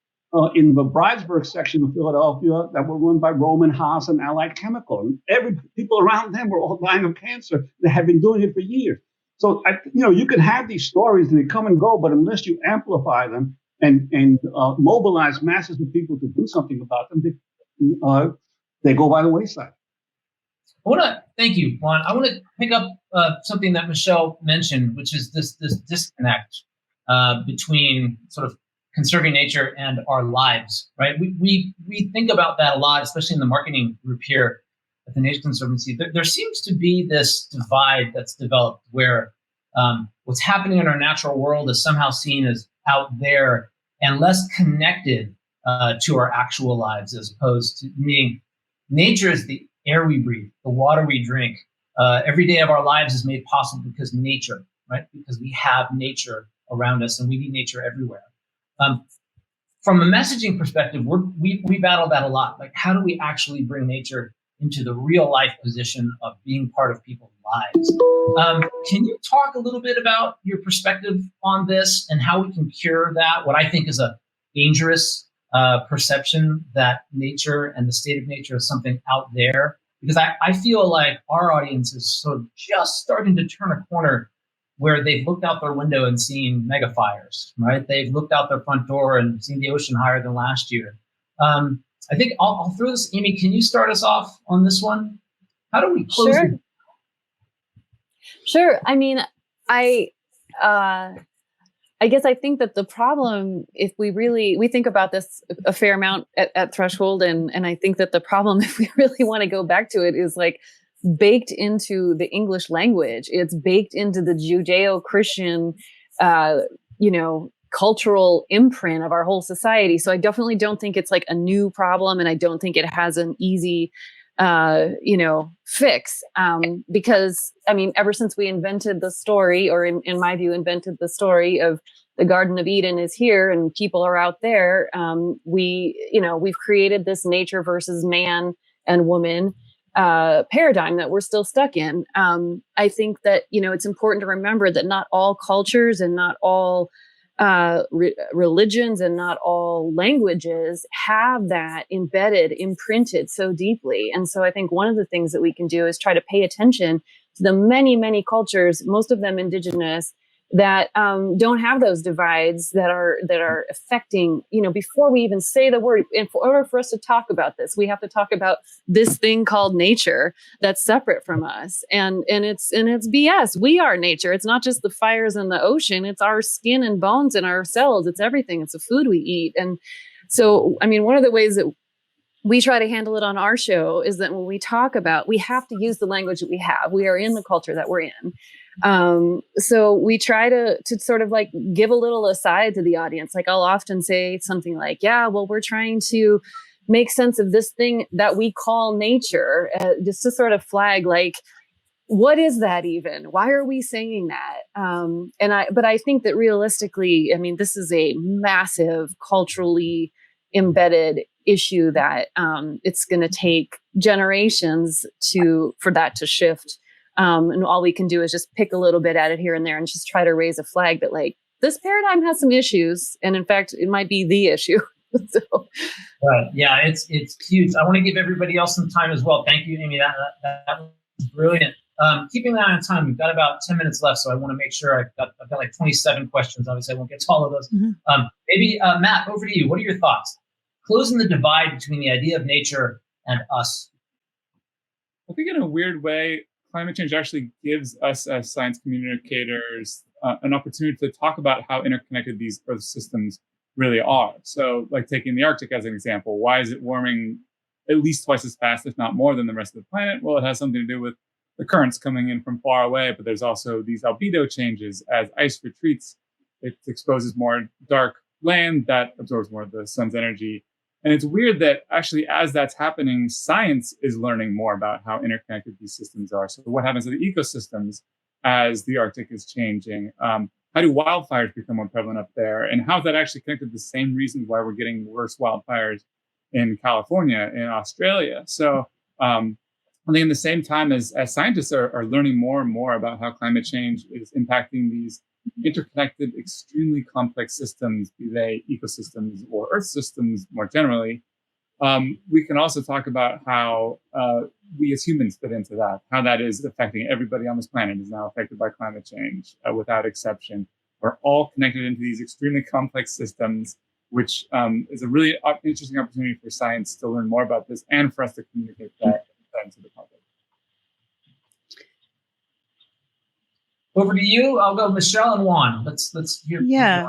Speaker 18: in the Bridesburg section of Philadelphia that were run by Roman Haas and Allied Chemical. And people around them were all dying of cancer. They had been doing it for years. So, you can have these stories and they come and go, but unless you amplify them and mobilize masses of people to do something about them, they go by the wayside.
Speaker 17: I want to thank you, Juan. I want to pick up something that Michelle mentioned, which is this disconnect between sort of conserving nature and our lives, right? We think about that a lot, especially in the marketing group here at the Nature Conservancy. There seems to be this divide that's developed where what's happening in our natural world is somehow seen as out there and less connected to our actual lives, as opposed to meaning nature is the air we breathe, the water we drink. Every day of our lives is made possible because nature, right? Because we have nature around us and we need nature everywhere. From a messaging perspective, we battle that a lot. Like, how do we actually bring nature into the real life position of being part of people's lives? Can you talk a little bit about your perspective on this and how we can cure that, what I think is a dangerous perception that nature and the state of nature is something out there? Because I feel like our audience is sort of just starting to turn a corner where they've looked out their window and seen mega fires, right? They've looked out their front door and seen the ocean higher than last year. I think I'll throw this. Amy, can you start us off on this one? How do we close?
Speaker 1: Sure. I mean, I guess I think that the problem, if we think about this a fair amount at Threshold, and I think that the problem, if we really want to go back to it, is like baked into the English language. It's baked into the Judeo-Christian, cultural imprint of our whole society. So I definitely don't think it's like a new problem, and I don't think it has an easy, fix. Because I mean, ever since we invented the story, or in my view, invented the story of the Garden of Eden is here and people are out there, we've created this nature versus man and woman paradigm that we're still stuck in. I think that, it's important to remember that not all cultures and not all religions and not all languages have that embedded, imprinted so deeply. And so I think one of the things that we can do is try to pay attention to the many, many cultures, most of them indigenous, that don't have those divides that are affecting, before we even say the word. And for order for us to talk about this, we have to talk about this thing called nature that's separate from us. And it's BS. We are nature. It's not just the fires in the ocean. It's our skin and bones and our cells. It's everything. It's the food we eat. And so, I mean, one of the ways that we try to handle it on our show is that when we talk about, we have to use the language that we have. We are in the culture that we're in. So we try to sort of like give a little aside to the audience. Like, I'll often say something like, yeah, well, we're trying to make sense of this thing that we call nature, just to sort of flag, like, what is that even? Why are we saying that? But I think that realistically, I mean, this is a massive culturally embedded issue that it's going to take generations for that to shift. And all we can do is just pick a little bit at it here and there and just try to raise a flag that, like, this paradigm has some issues. And in fact, it might be the issue. So.
Speaker 17: Right. Yeah, it's huge. I want to give everybody else some time as well. Thank you, Amy. That was brilliant. Keeping an eye on time, we've got about 10 minutes left, so I want to make sure I've got like 27 questions. Obviously, I won't get to all of those. Mm-hmm. Maybe, Matt, over to you. What are your thoughts? Closing the divide between the idea of nature and us.
Speaker 21: I think in a weird way, climate change actually gives us as science communicators an opportunity to talk about how interconnected these Earth systems really are. So, like taking the Arctic as an example, why is it warming at least twice as fast, if not more, than the rest of the planet? Well, it has something to do with the currents coming in from far away, but there's also these albedo changes. As ice retreats, it exposes more dark land that absorbs more of the sun's energy. And it's weird that actually, as that's happening, science is learning more about how interconnected these systems are. So what happens to the ecosystems as the Arctic is changing? How do wildfires become more prevalent up there? And how is that actually connected to the same reasons why we're getting worse wildfires in California, in Australia. So I think in the same time as scientists are learning more and more about how climate change is impacting these interconnected, extremely complex systems, be they ecosystems or Earth systems more generally, we can also talk about how we as humans fit into that, how that is affecting everybody on this planet is now affected by climate change without exception. We're all connected into these extremely complex systems, which is a really interesting opportunity for science to learn more about this and for us to communicate that to the public.
Speaker 17: Over to you. I'll go Michelle and Juan. Let's hear.
Speaker 20: Yeah.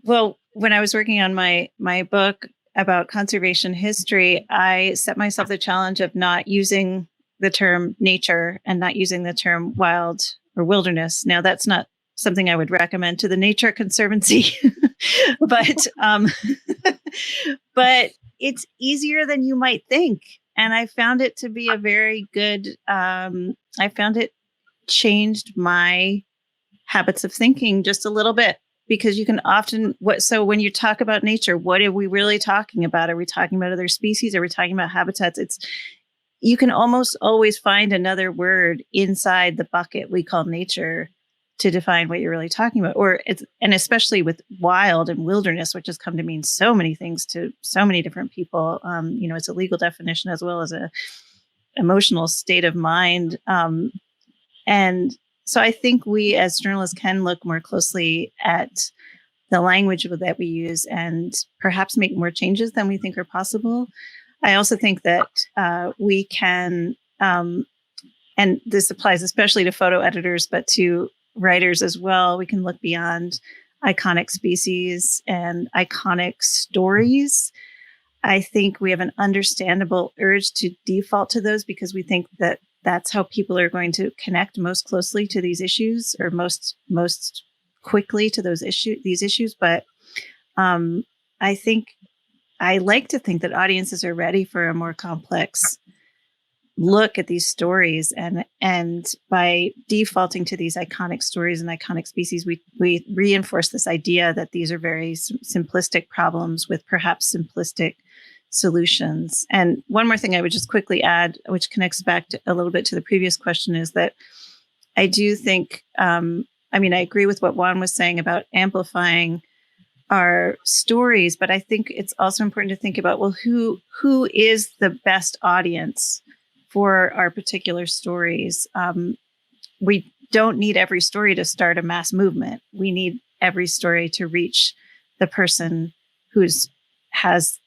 Speaker 20: Well, when I was working on my book about conservation history, I set myself the challenge of not using the term nature and not using the term wild or wilderness. Now, that's not something I would recommend to the Nature Conservancy, but but it's easier than you might think. And I found it to be a very good, I found it changed my habits of thinking just a little bit, because you can often, so when you talk about nature, what are we really talking about? Are we talking about other species? Are we talking about habitats? You can almost always find another word inside the bucket we call nature to define what you're really talking about. And especially with wild and wilderness, which has come to mean so many things to so many different people. It's a legal definition as well as a emotional state of mind. And so I think we as journalists can look more closely at the language that we use and perhaps make more changes than we think are possible. I also think that we can, and this applies especially to photo editors, but to writers as well, we can look beyond iconic species and iconic stories. I think we have an understandable urge to default to those because we think that that's how people are going to connect most closely to these issues, or most quickly to these issues. But I like to think that audiences are ready for a more complex look at these stories, and by defaulting to these iconic stories and iconic species, we reinforce this idea that these are very simplistic problems with perhaps simplistic solutions. And one more thing I would just quickly add, which connects back a little bit to the previous question, is that I do think, I agree with what Juan was saying about amplifying our stories, but I think it's also important to think about, well, who is the best audience for our particular stories? We don't need every story to start a mass movement. We need every story to reach the person has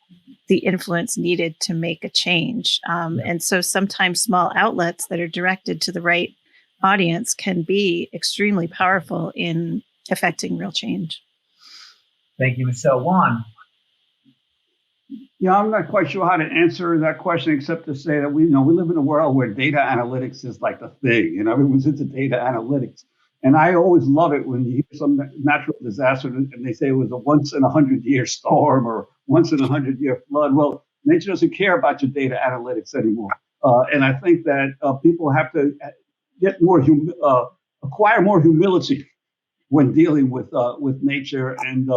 Speaker 20: the influence needed to make a change. And so sometimes small outlets that are directed to the right audience can be extremely powerful in affecting real change.
Speaker 17: Thank you, Michelle. Juan.
Speaker 18: Yeah, I'm not quite sure how to answer that question, except to say that we live in a world where data analytics is like the thing. Everyone's into data analytics. And I always love it when you hear some natural disaster and they say it was a once in 100-year storm or once in 100-year flood. Well, nature doesn't care about your data analytics anymore. And I think that people have to get acquire more humility when dealing with nature. And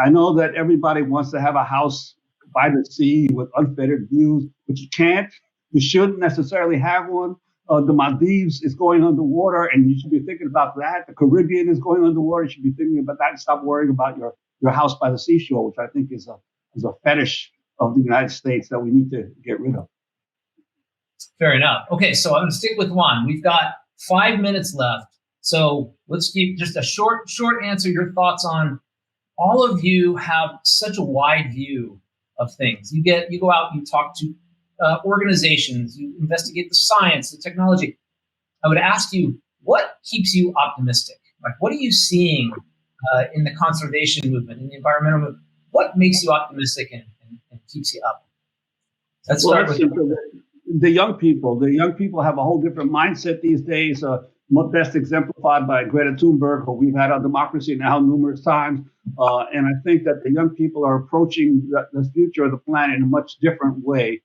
Speaker 18: I know that everybody wants to have a house by the sea with unfettered views, but you can't. You shouldn't necessarily have one. The Maldives is going underwater, and you should be thinking about that. The Caribbean is going underwater. You should be thinking about that and stop worrying about your house by the seashore, which I think is a fetish of the United States that we need to get rid of.
Speaker 17: Fair enough. Okay, so I'm going to stick with Juan. We've got 5 minutes left. So let's keep just a short answer, your thoughts on, all of you have such a wide view of things. You go out, you talk to organizations, you investigate the science, the technology. I would ask you, what keeps you optimistic? Like, what are you seeing in the conservation movement, in the environmental movement? What makes you optimistic and keeps you up? Let's start with
Speaker 18: the young people. The young people have a whole different mindset these days. Best exemplified by Greta Thunberg, who we've had on Democracy Now! Numerous times. And I think that the young people are approaching the future of the planet in a much different way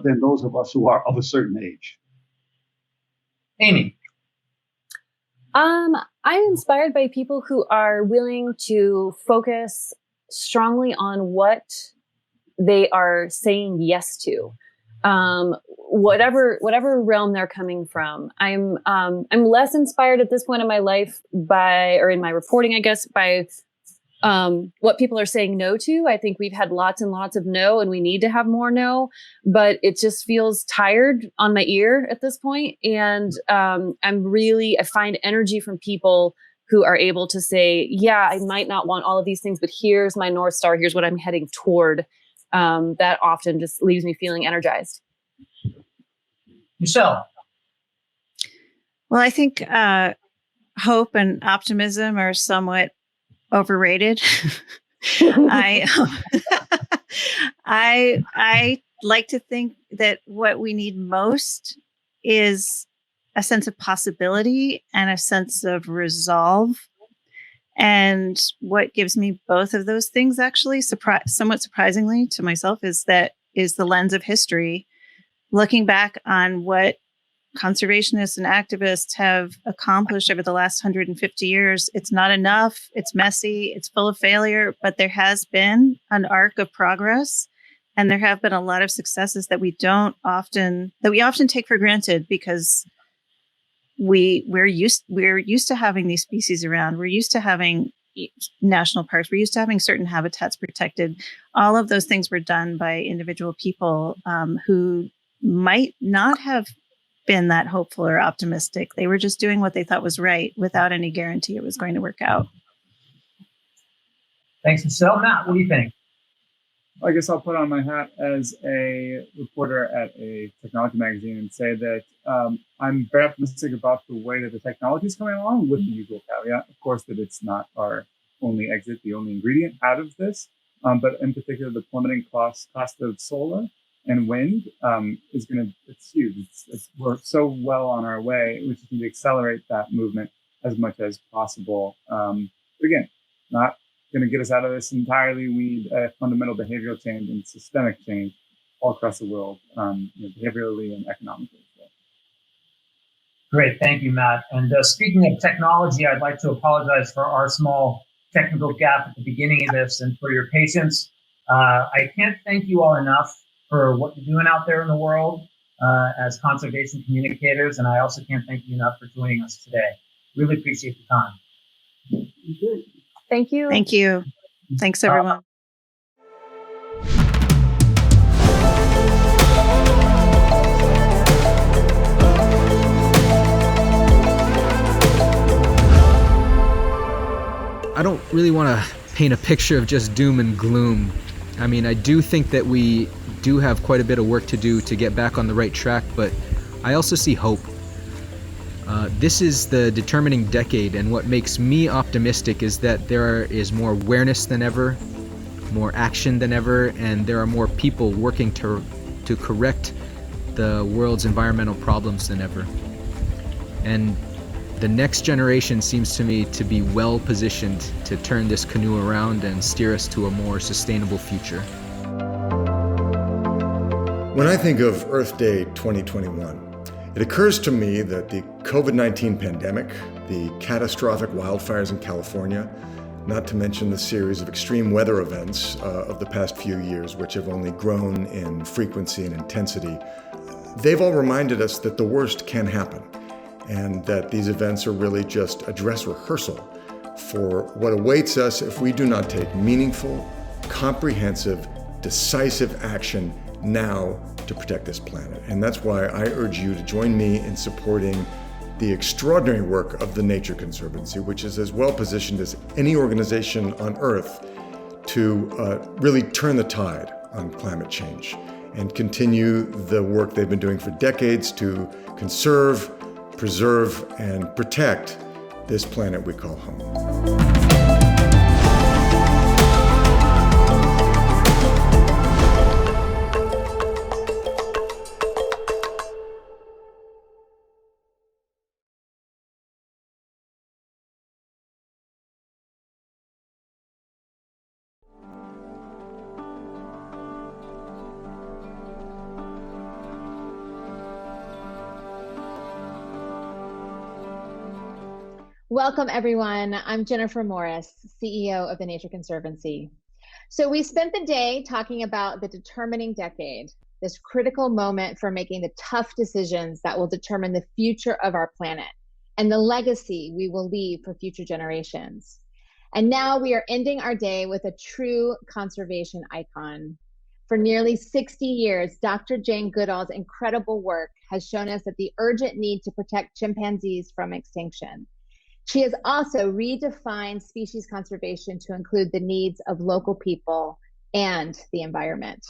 Speaker 18: than those of us who are of a certain age.
Speaker 17: Amy.
Speaker 1: I'm inspired by people who are willing to focus strongly on what they are saying yes to. Whatever realm they're coming from. I'm less inspired at this point in my life in my reporting, I guess, by what people are saying no to. I think we've had lots and lots of no, and we need to have more no, but it just feels tired on my ear at this point. And I find energy from people who are able to say, yeah, I might not want all of these things, but here's my North Star. Here's what I'm heading toward. That often just leaves me feeling energized.
Speaker 17: Michelle.
Speaker 20: Well, I think hope and optimism are somewhat overrated. I like to think that what we need most is a sense of possibility and a sense of resolve. And what gives me both of those things, actually, somewhat surprisingly to myself, is the lens of history, looking back on what conservationists and activists have accomplished over the last 150 years. It's not enough. It's messy. It's full of failure, but there has been an arc of progress, and there have been a lot of successes that we often take for granted because we're used to having these species around. We're used to having national parks. We're used to having certain habitats protected. All of those things were done by individual people who might not have been that hopeful or optimistic. They were just doing what they thought was right without any guarantee it was going to work out.
Speaker 17: Thanks, Michelle. Matt, what do you think?
Speaker 21: I guess I'll put on my hat as a reporter at a technology magazine and say that I'm very optimistic about the way that the technology is coming along, with the usual caveat, of course, that it's not our only exit, the only ingredient out of this. But in particular, the plummeting cost of solar and wind it's huge. We're so well on our way, which is going to accelerate that movement as much as possible. But again, not going to get us out of this entirely. We need a fundamental behavioral change and systemic change all across the world, behaviorally and economically.
Speaker 17: Great, thank you, Matt. And speaking of technology, I'd like to apologize for our small technical gap at the beginning of this and for your patience. I can't thank you all enough for what you're doing out there in the world as conservation communicators, and I also can't thank you enough for joining us today. Really appreciate the time.
Speaker 1: Thank you.
Speaker 20: Thank you. Thanks, everyone.
Speaker 4: I don't really want to paint a picture of just doom and gloom. I mean, I do think that we do have quite a bit of work to do to get back on the right track, but I also see hope. This is the determining decade, and what makes me optimistic is that there is more awareness than ever, more action than ever, and there are more people working to correct the world's environmental problems than ever. And the next generation seems to me to be well positioned to turn this canoe around and steer us to a more sustainable future.
Speaker 22: When I think of Earth Day 2021, it occurs to me that the COVID-19 pandemic, the catastrophic wildfires in California, not to mention the series of extreme weather events of the past few years, which have only grown in frequency and intensity, they've all reminded us that the worst can happen, and that these events are really just a dress rehearsal for what awaits us if we do not take meaningful, comprehensive, decisive action now to protect this planet. And that's why I urge you to join me in supporting the extraordinary work of the Nature Conservancy, which is as well positioned as any organization on Earth to really turn the tide on climate change and continue the work they've been doing for decades to conserve, preserve, and protect this planet we call home.
Speaker 23: Welcome, everyone. I'm Jennifer Morris, CEO of the Nature Conservancy.
Speaker 7: So we spent the day talking about the determining decade, this critical moment for making the tough decisions that will determine the future of our planet and the legacy we will leave for future generations. And now we are ending our day with a true conservation icon. For nearly 60 years, Dr. Jane Goodall's incredible work has shown us that the urgent need to protect chimpanzees from extinction. She has also redefined species conservation to include the needs of local people and the environment.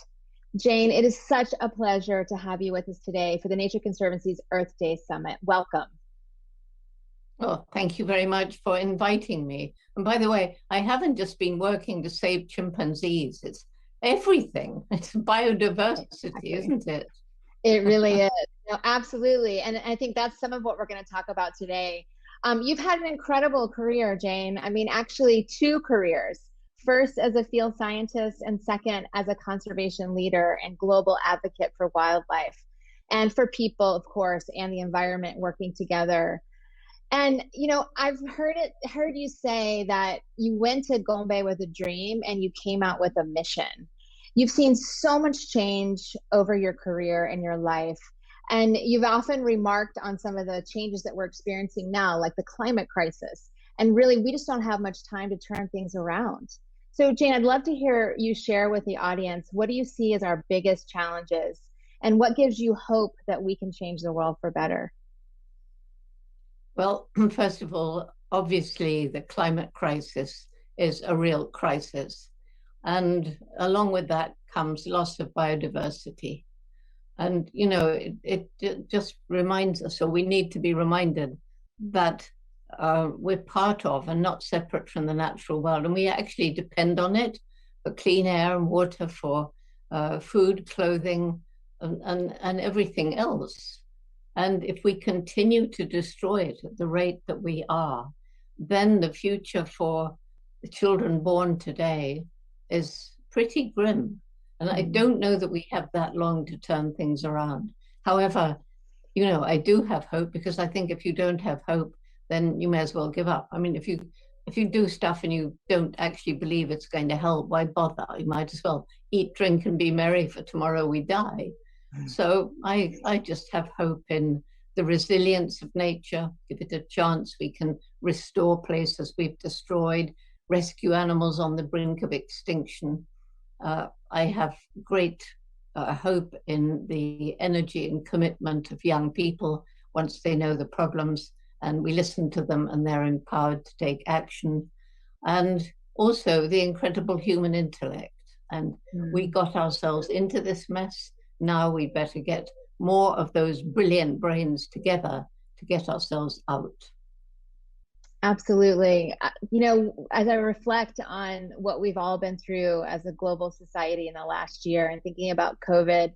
Speaker 7: Jane, it is such a pleasure to have you with us today for the Nature Conservancy's Earth Day Summit. Welcome.
Speaker 8: Well, thank you very much for inviting me. And by the way, I haven't just been working to save chimpanzees. It's everything. It's biodiversity, isn't it?
Speaker 7: It really is. No, absolutely. And I think that's some of what we're going to talk about today. You've had an incredible career, Jane. I mean, actually 2 careers. First as a field scientist and second as a conservation leader and global advocate for wildlife and for people, of course, and the environment working together. And, you know, I've heard you say that you went to Gombe with a dream and you came out with a mission. You've seen so much change over your career and your life. And you've often remarked on some of the changes that we're experiencing now, like the climate crisis. And really, we just don't have much time to turn things around. So, Jane, I'd love to hear you share with the audience, what do you see as our biggest challenges? And what gives you hope that we can change the world for better?
Speaker 8: Well, first of all, obviously, the climate crisis is a real crisis. And along with that comes loss of biodiversity. And, you know, it just reminds us, or we need to be reminded, that we're part of and not separate from the natural world. And we actually depend on it for clean air and water, for food, clothing, and everything else. And if we continue to destroy it at the rate that we are, then the future for the children born today is pretty grim. And I don't know that we have that long to turn things around. However, you know, I do have hope, because I think if you don't have hope, then you may as well give up. I mean, if you do stuff and you don't actually believe it's going to help, why bother? You might as well eat, drink, and be merry, for tomorrow we die. So I just have hope in the resilience of nature. Give it a chance. We can restore places we've destroyed, rescue animals on the brink of extinction. I have great hope in the energy and commitment of young people once they know the problems and we listen to them and they're empowered to take action. And also the incredible human intellect. And we got ourselves into this mess. Now we better get more of those brilliant brains together to get ourselves out.
Speaker 7: Absolutely. You know, as I reflect on what we've all been through as a global society in the last year and thinking about COVID,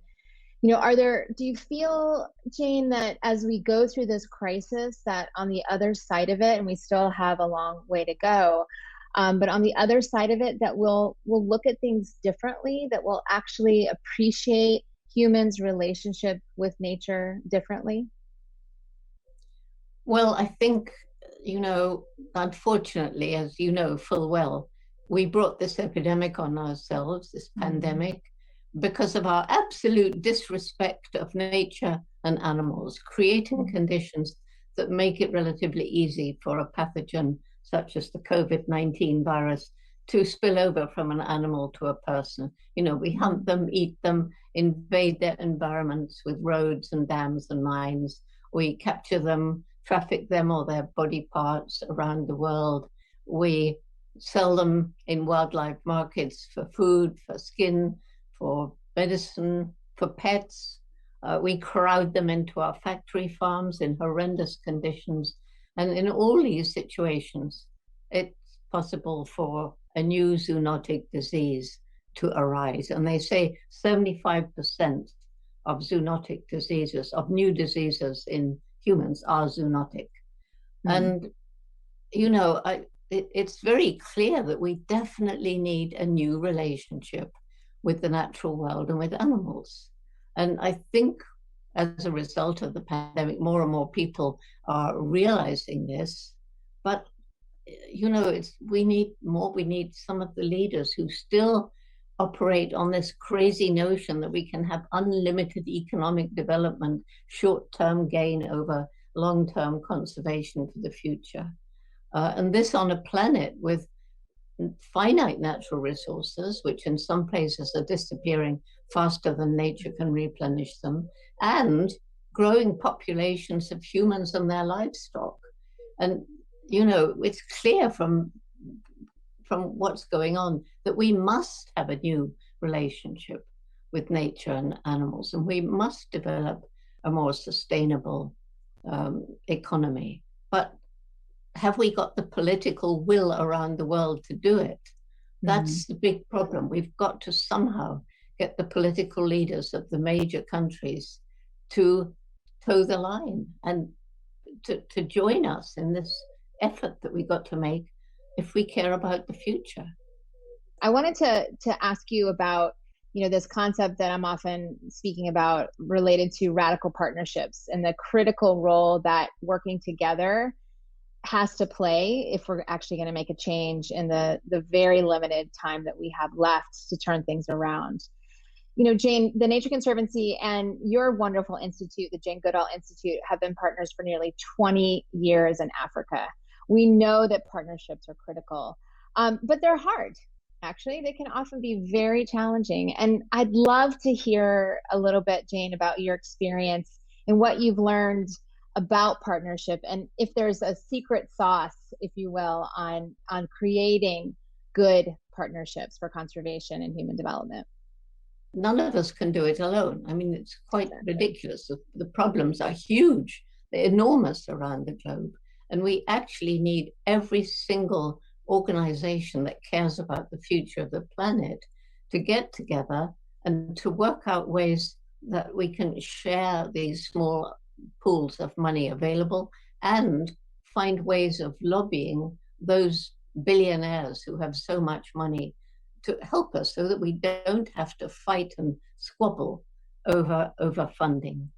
Speaker 7: you know, do you feel, Jane, that as we go through this crisis, that on the other side of it, and we still have a long way to go, but on the other side of it, that we'll look at things differently, that we'll actually appreciate humans' relationship with nature differently?
Speaker 8: Well, I think, you know, unfortunately, as you know full well, we brought this epidemic on ourselves, this pandemic, because of our absolute disrespect of nature and animals, creating conditions that make it relatively easy for a pathogen such as the COVID-19 virus to spill over from an animal to a person. You know, we hunt them, eat them, invade their environments with roads and dams and mines. We capture them, traffic them or their body parts around the world. We sell them in wildlife markets for food, for skin, for medicine, for pets. We crowd them into our factory farms in horrendous conditions. And in all these situations, it's possible for a new zoonotic disease to arise. And they say 75% of zoonotic diseases, of new diseases in humans, are zoonotic. And, you know, it's very clear that we definitely need a new relationship with the natural world and with animals. And I think as a result of the pandemic, more and more people are realizing this. But, you know, we need more. We need some of the leaders who still operate on this crazy notion that we can have unlimited economic development, short-term gain over long-term conservation for the future. And this on a planet with finite natural resources, which in some places are disappearing faster than nature can replenish them, and growing populations of humans and their livestock. And, you know, it's clear from what's going on that we must have a new relationship with nature and animals, and we must develop a more sustainable economy. But have we got the political will around the world to do it? That's the big problem. We've got to somehow get the political leaders of the major countries to toe the line and to join us in this effort that we've got to make if we care about the future.
Speaker 7: I wanted to ask you about, you know, this concept that I'm often speaking about related to radical partnerships and the critical role that working together has to play if we're actually going to make a change in the very limited time that we have left to turn things around. You know, Jane, the Nature Conservancy and your wonderful institute, the Jane Goodall Institute, have been partners for nearly 20 years in Africa. We know that partnerships are critical, but they're hard. Actually, they can often be very challenging. And I'd love to hear a little bit, Jane, about your experience and what you've learned about partnership, and if there's a secret sauce, if you will, on creating good partnerships for conservation and human development.
Speaker 8: None of us can do it alone. I mean, it's quite ridiculous. The problems are huge. They're enormous around the globe. And we actually need every single organization that cares about the future of the planet to get together and to work out ways that we can share these small pools of money available and find ways of lobbying those billionaires who have so much money to help us so that we don't have to fight and squabble over funding.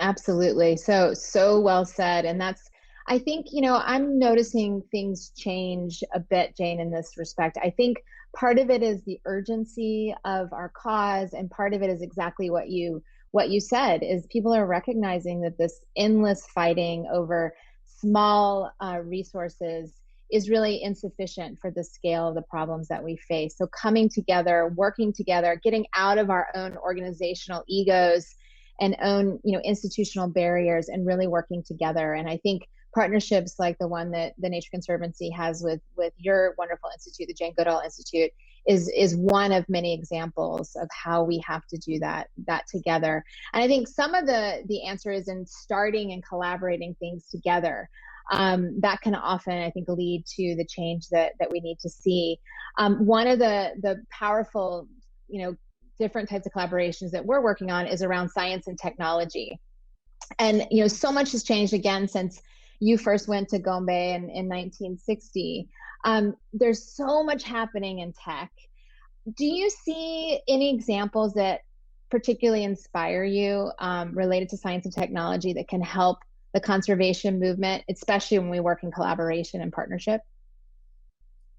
Speaker 7: Absolutely. So well said. And that's, I think, you know, I'm noticing things change a bit, Jane, in this respect. I think part of it is the urgency of our cause, and part of it is exactly what you said, is people are recognizing that this endless fighting over small resources is really insufficient for the scale of the problems that we face. So coming together, working together, getting out of our own organizational egos and own, you know, institutional barriers, and really working together. And I think partnerships like the one that the Nature Conservancy has with your wonderful institute, the Jane Goodall Institute, is one of many examples of how we have to do that together. And I think some of the answer is in starting and collaborating things together. That can often, I think, lead to the change that we need to see. One of the powerful, you know, different types of collaborations that we're working on is around science and technology. And, you know, so much has changed again since you first went to Gombe in 1960. There's so much happening in tech. Do you see any examples that particularly inspire you related to science and technology that can help the conservation movement, especially when we work in collaboration and partnership?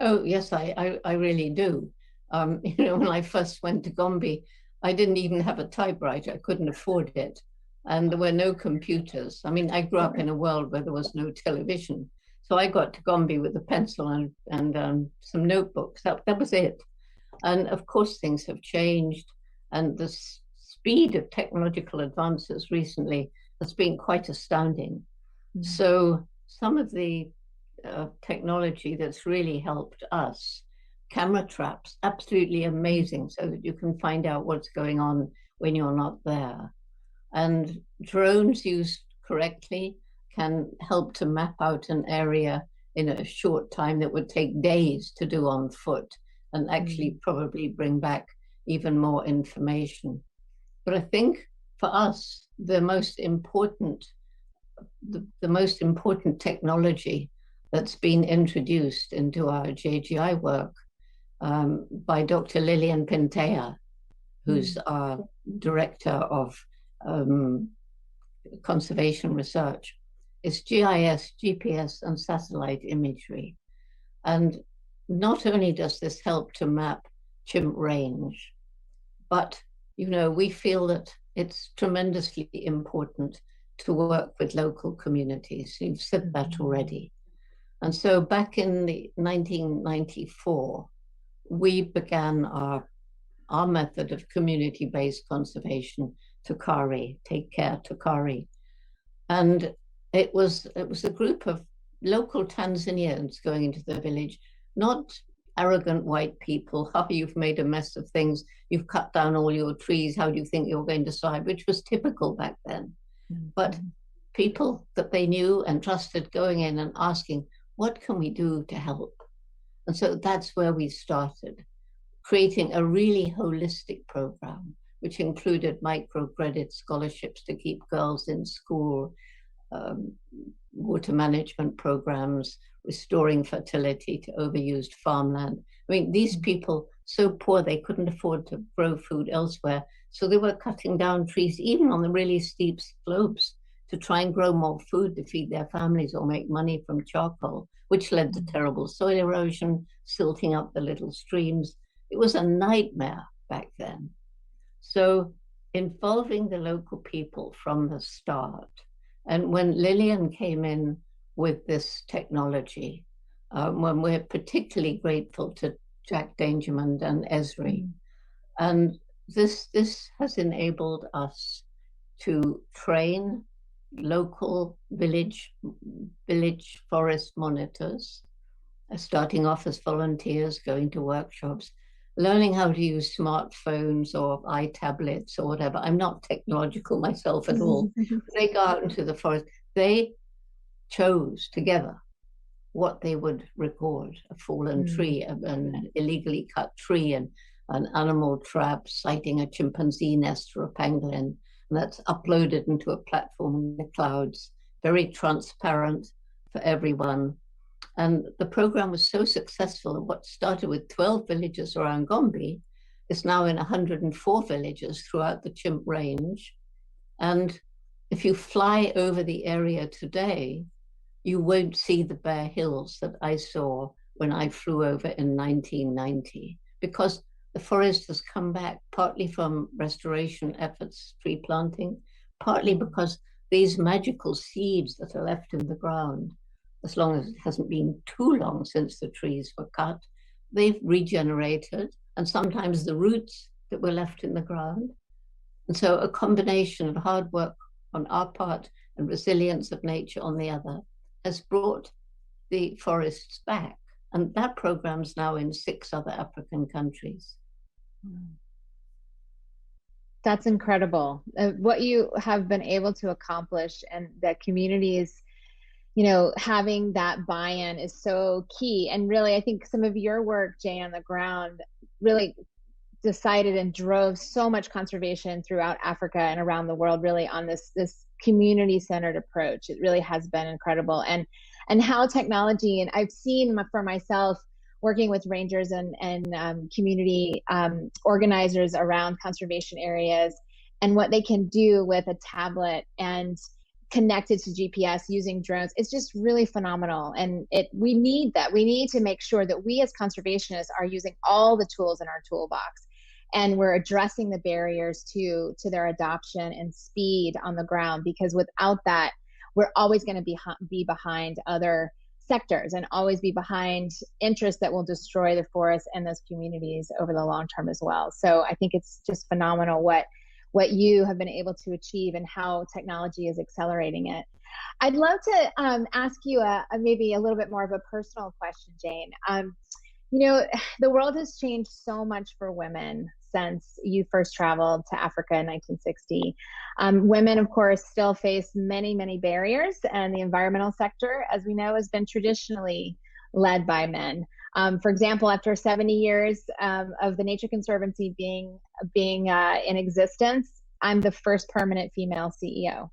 Speaker 8: Oh, yes, I really do. You know, when I first went to Gombe, I didn't even have a typewriter. I couldn't afford it. And there were no computers. I mean, I grew up in a world where there was no television. So I got to Gombe with a pencil and some notebooks. That was it. And of course, things have changed. And the speed of technological advances recently has been quite astounding. So some of the technology that's really helped us, camera traps, absolutely amazing, so that you can find out what's going on when you're not there. And drones used correctly can help to map out an area in a short time that would take days to do on foot, and actually probably bring back even more information. But I think for us, the most important technology that's been introduced into our JGI work by Dr. Lilian Pintea, who's our director of conservation research, is GIS, GPS, and satellite imagery. And not only does this help to map chimp range. But, you know, we feel that it's tremendously important to work with local communities. You've said that already. And so back in 1994, we began our method of community-based conservation, Tukari, Take Care Tukari. And it was a group of local Tanzanians going into the village, not arrogant white people. Oh, you've made a mess of things. You've cut down all your trees. How do you think you're going to survive? Which was typical back then. But people that they knew and trusted going in and asking, what can we do to help? And so that's where we started, creating a really holistic program, which included microcredit scholarships to keep girls in school, water management programs, restoring fertility to overused farmland. I mean, these people, so poor they couldn't afford to grow food elsewhere, so they were cutting down trees, even on the really steep slopes, to try and grow more food to feed their families or make money from charcoal, which led to terrible soil erosion, silting up the little streams. It was a nightmare back then. So involving the local people from the start. And when Lillian came in with this technology, when we're particularly grateful to Jack Dangermond and Esri. And this has enabled us to train local village forest monitors, starting off as volunteers, going to workshops, learning how to use smartphones or iTablets or whatever. I'm not technological myself at all. They go out into the forest. They chose together what they would record: a fallen tree, an illegally cut tree, and an animal trap, sighting a chimpanzee nest or a pangolin. And that's uploaded into a platform in the clouds, very transparent for everyone. And the program was so successful that what started with 12 villages around Gombe is now in 104 villages throughout the chimp range. And if you fly over the area today, you won't see the bare hills that I saw when I flew over in 1990, because the forest has come back, partly from restoration efforts, tree planting, partly because these magical seeds that are left in the ground, as long as it hasn't been too long since the trees were cut, they've regenerated, and sometimes the roots that were left in the ground. And so a combination of hard work on our part and resilience of nature on the other has brought the forests back. And that program's now in 6 other African countries.
Speaker 7: That's incredible. What you have been able to accomplish, and that communities, you know, having that buy-in is so key. And really, I think some of your work, Jane, on the ground really decided and drove so much conservation throughout Africa and around the world, really on this community-centered approach. It really has been incredible. And how technology, and I've seen for myself, working with rangers and community organizers around conservation areas, and what they can do with a tablet and connected to GPS using drones. It's just really phenomenal. And we need that. We need to make sure that we as conservationists are using all the tools in our toolbox, and we're addressing the barriers to their adoption and speed on the ground, because without that, we're always going to be behind other sectors and always be behind interests that will destroy the forest and those communities over the long term as well. So I think it's just phenomenal what you have been able to achieve and how technology is accelerating it. I'd love to ask you maybe a little bit more of a personal question, Jane. You know, the world has changed so much for women since you first traveled to Africa in 1960. Women, of course, still face many, many barriers, and the environmental sector, as we know, has been traditionally led by men. For example, after 70 years of the Nature Conservancy being in existence, I'm the first permanent female CEO.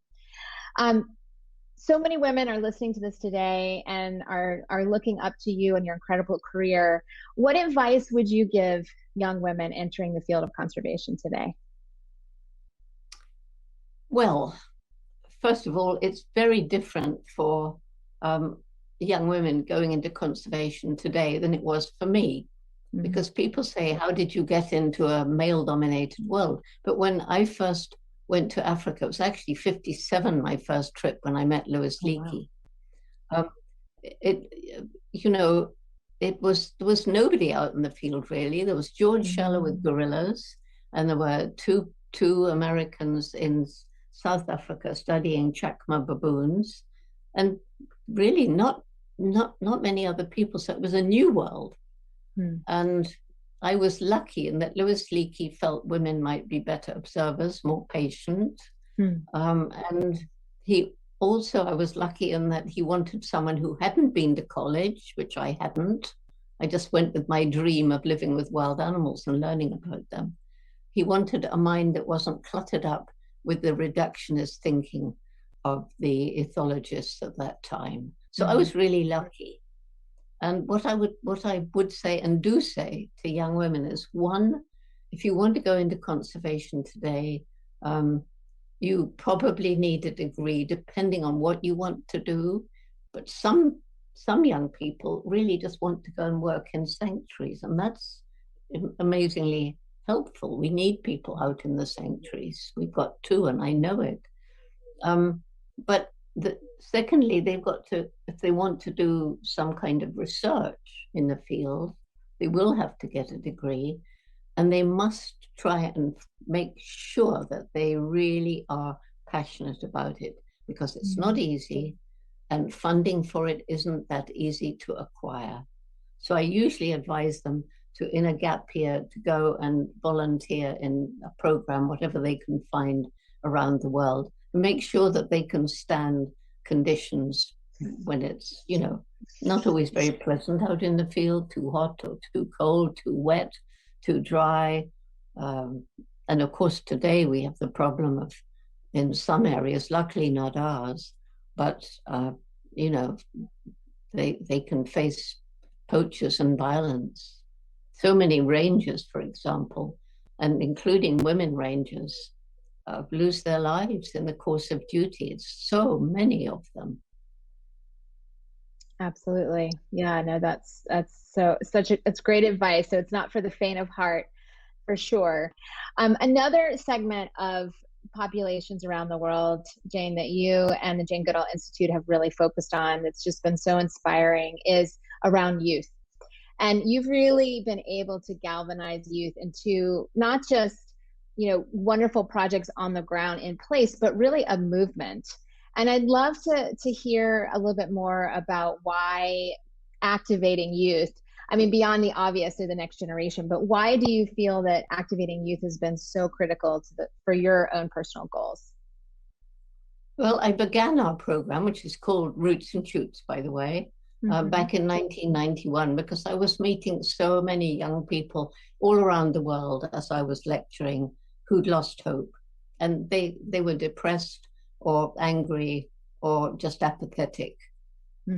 Speaker 7: So many women are listening to this today and are looking up to you and your incredible career. What advice would you give young women entering the field of conservation today?
Speaker 8: Well, first of all, it's very different for young women going into conservation today than it was for me. Because people say, how did you get into a male-dominated world? But when I first went to Africa, it was actually 57, my first trip, when I met Louis Leakey. Wow. There was nobody out in the field, really. There was George Scheller with gorillas, and there were two Americans in South Africa studying chacma baboons, and really not many other people. So it was a new world. And I was lucky in that Louis Leakey felt women might be better observers, more patient. And he also, I was lucky in that he wanted someone who hadn't been to college, which I hadn't. I just went with my dream of living with wild animals and learning about them. He wanted a mind that wasn't cluttered up with the reductionist thinking of the ethologists at that time. So I was really lucky. And what I would say and do say to young women is, one, if you want to go into conservation today, you probably need a degree depending on what you want to do. But some young people really just want to go and work in sanctuaries, and that's amazingly helpful. We need people out in the sanctuaries. We've got two, and I know it. But secondly, they've got to, if they want to do some kind of research in the field, they will have to get a degree, and they must try and make sure that they really are passionate about it, because it's not easy, and funding for it isn't that easy to acquire. So I usually advise them to, in a gap year, to go and volunteer in a program, whatever they can find around the world, and make sure that they can stand conditions when it's, not always very pleasant out in the field, too hot or too cold, too wet, too dry. And of course, today we have the problem of, in some areas, luckily not ours, but, they can face poachers and violence. So many rangers, for example, and including women rangers, lose their lives in the course of duty. It's so many of them.
Speaker 7: Absolutely. Yeah, no, that's it's great advice. So it's not for the faint of heart, for sure. Another segment of populations around the world, Jane, that you and the Jane Goodall Institute have really focused on, that's just been so inspiring, is around youth. And you've really been able to galvanize youth into not just, wonderful projects on the ground in place, but really a movement. And I'd love to hear a little bit more about why activating youth, beyond the obvious to the next generation, but why do you feel that activating youth has been so critical for your own personal goals?
Speaker 8: Well, I began our program, which is called Roots and Shoots, by the way, back in 1991, because I was meeting so many young people all around the world as I was lecturing who'd lost hope. And they were depressed or angry or just apathetic.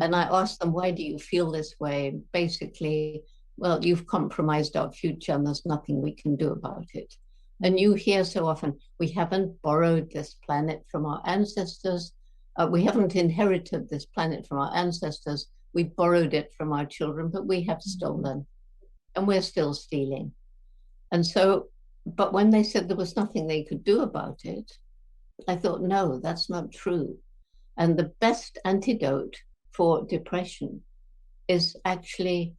Speaker 8: And I asked them, why do you feel this way? Basically, well, you've compromised our future and there's nothing we can do about it. And you hear so often, we haven't borrowed this planet from our ancestors. We haven't inherited this planet from our ancestors. We borrowed it from our children, but we have stolen, and we're still stealing. And so, but when they said there was nothing they could do about it, I thought, no, that's not true. And the best antidote for depression is actually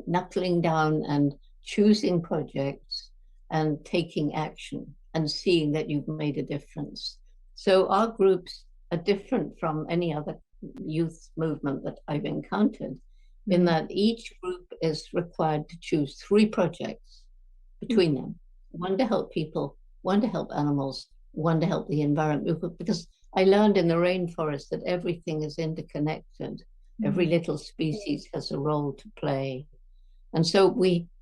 Speaker 8: knuckling down and choosing projects and taking action and seeing that you've made a difference. So our groups are different from any other youth movement that I've encountered, in that each group is required to choose 3 projects between them, one to help people, one to help animals, one to help the environment, because I learned in the rainforest that everything is interconnected. Every little species has a role to play. And so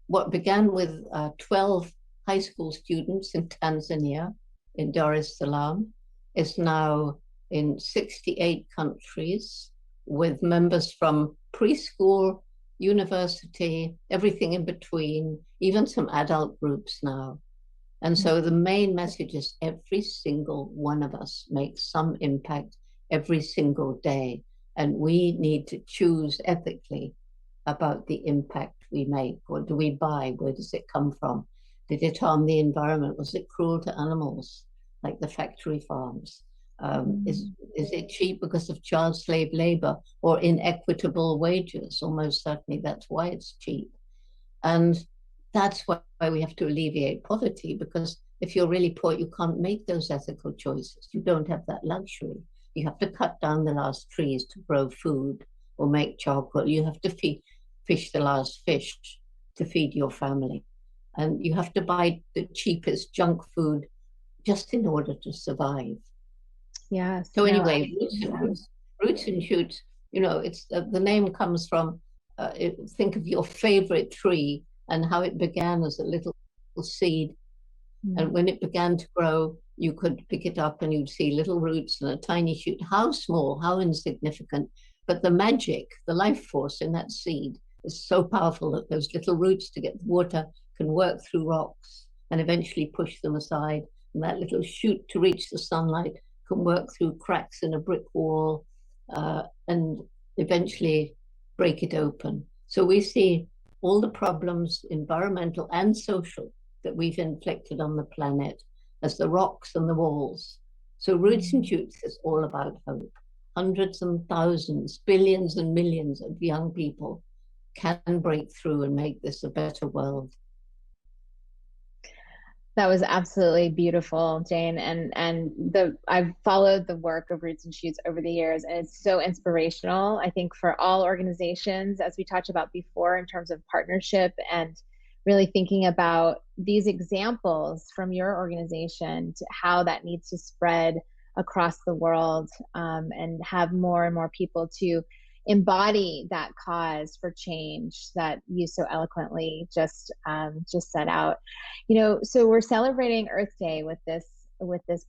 Speaker 8: what began with 12 high school students in Tanzania, in Dar es Salaam, is now in 68 countries, with members from preschool, university, everything in between, even some adult groups now. And so the main message is every single one of us makes some impact every single day. And we need to choose ethically about the impact we make? What do we buy? Where does it come from? Did it harm the environment? Was it cruel to animals, like the factory farms? Is it cheap because of child slave labor or inequitable wages? Almost certainly that's why it's cheap. And that's why we have to alleviate poverty, because if you're really poor, you can't make those ethical choices. You don't have that luxury. You have to cut down the last trees to grow food or make charcoal. You have to fish the last fish to feed your family. And you have to buy the cheapest junk food just in order to survive.
Speaker 3: Yes.
Speaker 8: So anyway, roots and shoots, you know, it's the name comes from, think of your favorite tree and how it began as a little seed. And when it began to grow, you could pick it up and you'd see little roots and a tiny shoot. How small, how insignificant. But the magic, the life force in that seed is so powerful that those little roots to get the water can work through rocks and eventually push them aside. And that little shoot to reach the sunlight can work through cracks in a brick wall and eventually break it open. So we see all the problems, environmental and social, that we've inflicted on the planet as the rocks and the walls. So Roots and Shoots is all about hope. Hundreds and thousands, billions and millions of young people can break through and make this a better world.
Speaker 7: That was absolutely beautiful, Jane. And I've followed the work of Roots and Shoots over the years, and it's so inspirational, I think, for all organizations, as we talked about before, in terms of partnership and really thinking about these examples from your organization to how that needs to spread across the world, and have more and more people to embody that cause for change that you so eloquently just set out. You know, so we're celebrating Earth Day with this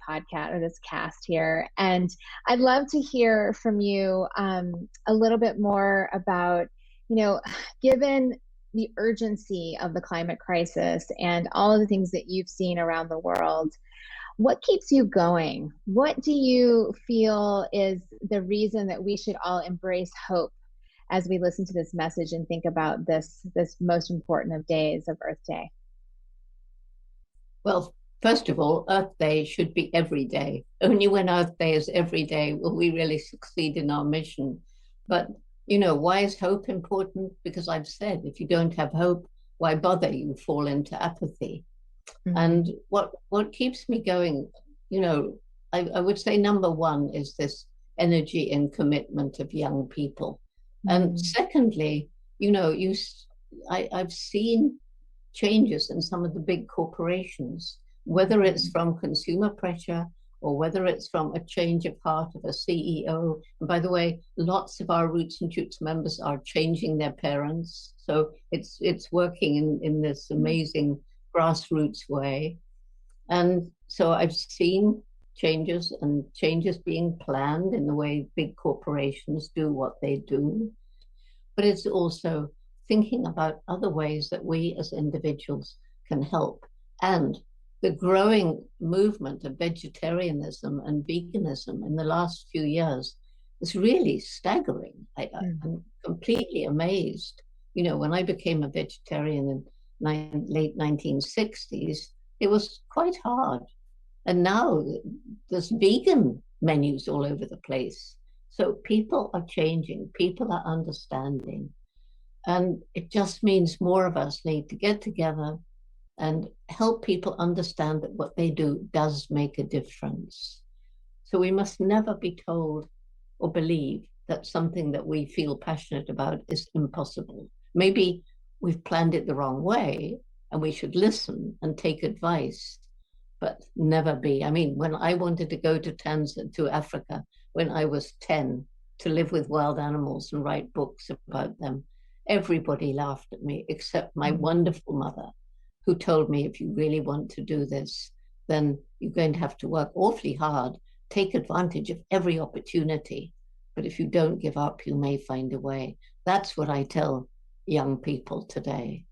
Speaker 7: podcast, or this cast here, and I'd love to hear from you a little bit more about, you know, given the urgency of the climate crisis and all of the things that you've seen around the world, what keeps you going? What do you feel is the reason that we should all embrace hope as we listen to this message and think about this most important of days of Earth Day?
Speaker 8: Well, first of all, Earth Day should be every day. Only when Earth Day is every day will we really succeed in our mission. But you know, why is hope important? Because I've said, if you don't have hope, why bother? You fall into apathy. Mm-hmm. And what keeps me going, you know, I would say number one is this energy and commitment of young people. Mm-hmm. And secondly, you know, I've seen changes in some of the big corporations, whether it's from consumer pressure or whether it's from a change of heart of a CEO. And by the way, lots of our Roots and Shoots members are changing their parents. So it's working in this amazing grassroots way. And so I've seen changes and changes being planned in the way big corporations do what they do. But it's also thinking about other ways that we as individuals can help. And the growing movement of vegetarianism and veganism in the last few years is really staggering. I'm completely amazed. You know, when I became a vegetarian in late 1960s, it was quite hard. And now there's vegan menus all over the place. So people are changing, people are understanding. And it just means more of us need to get together and help people understand that what they do does make a difference. So we must never be told or believe that something that we feel passionate about is impossible. Maybe we've planned it the wrong way and we should listen and take advice, but never be. I mean, when I wanted to go to Africa when I was 10 to live with wild animals and write books about them, everybody laughed at me except my wonderful mother, who told me, if you really want to do this, then you're going to have to work awfully hard, take advantage of every opportunity. But if you don't give up, you may find a way. That's what I tell young people today.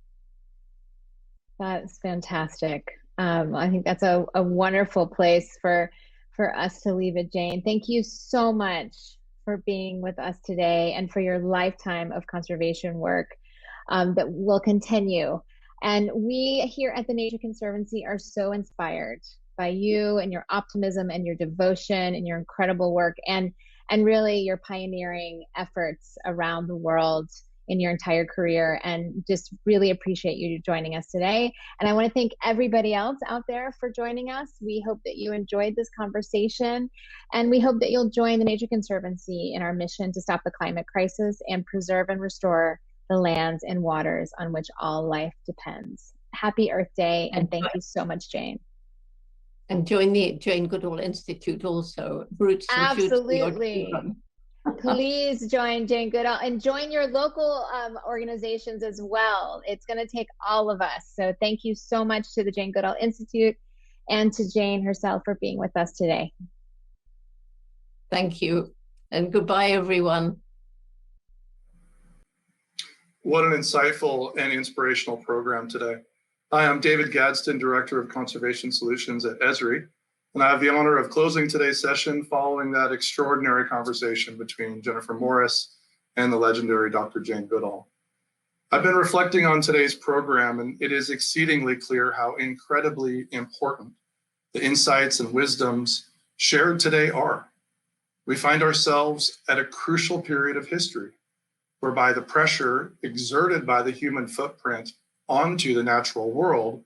Speaker 7: That's fantastic. I think that's a wonderful place for us to leave it, Jane. Thank you so much for being with us today and for your lifetime of conservation work. that will continue. And we here at the Nature Conservancy are so inspired by you and your optimism and your devotion and your incredible work and really your pioneering efforts around the world in your entire career, and just really appreciate you joining us today. And I want to thank everybody else out there for joining us. We hope that you enjoyed this conversation, and we hope that you'll join the Nature Conservancy in our mission to stop the climate crisis and preserve and restore the lands and waters on which all life depends. Happy Earth Day, and thank you so much, Jane.
Speaker 8: And join the Jane Goodall Institute also. Roots and Shoots for your children.
Speaker 7: Please join Jane Goodall and join your local organizations as well. It's going to take all of us. So thank you so much to the Jane Goodall Institute and to Jane herself for being with us today.
Speaker 8: Thank you. And goodbye, everyone.
Speaker 6: What an insightful and inspirational program today. Hi, I'm David Gadsden, Director of Conservation Solutions at Esri, and I have the honor of closing today's session following that extraordinary conversation between Jennifer Morris and the legendary Dr. Jane Goodall. I've been reflecting on today's program, and it is exceedingly clear how incredibly important the insights and wisdoms shared today are. We find ourselves at a crucial period of history, whereby the pressure exerted by the human footprint onto the natural world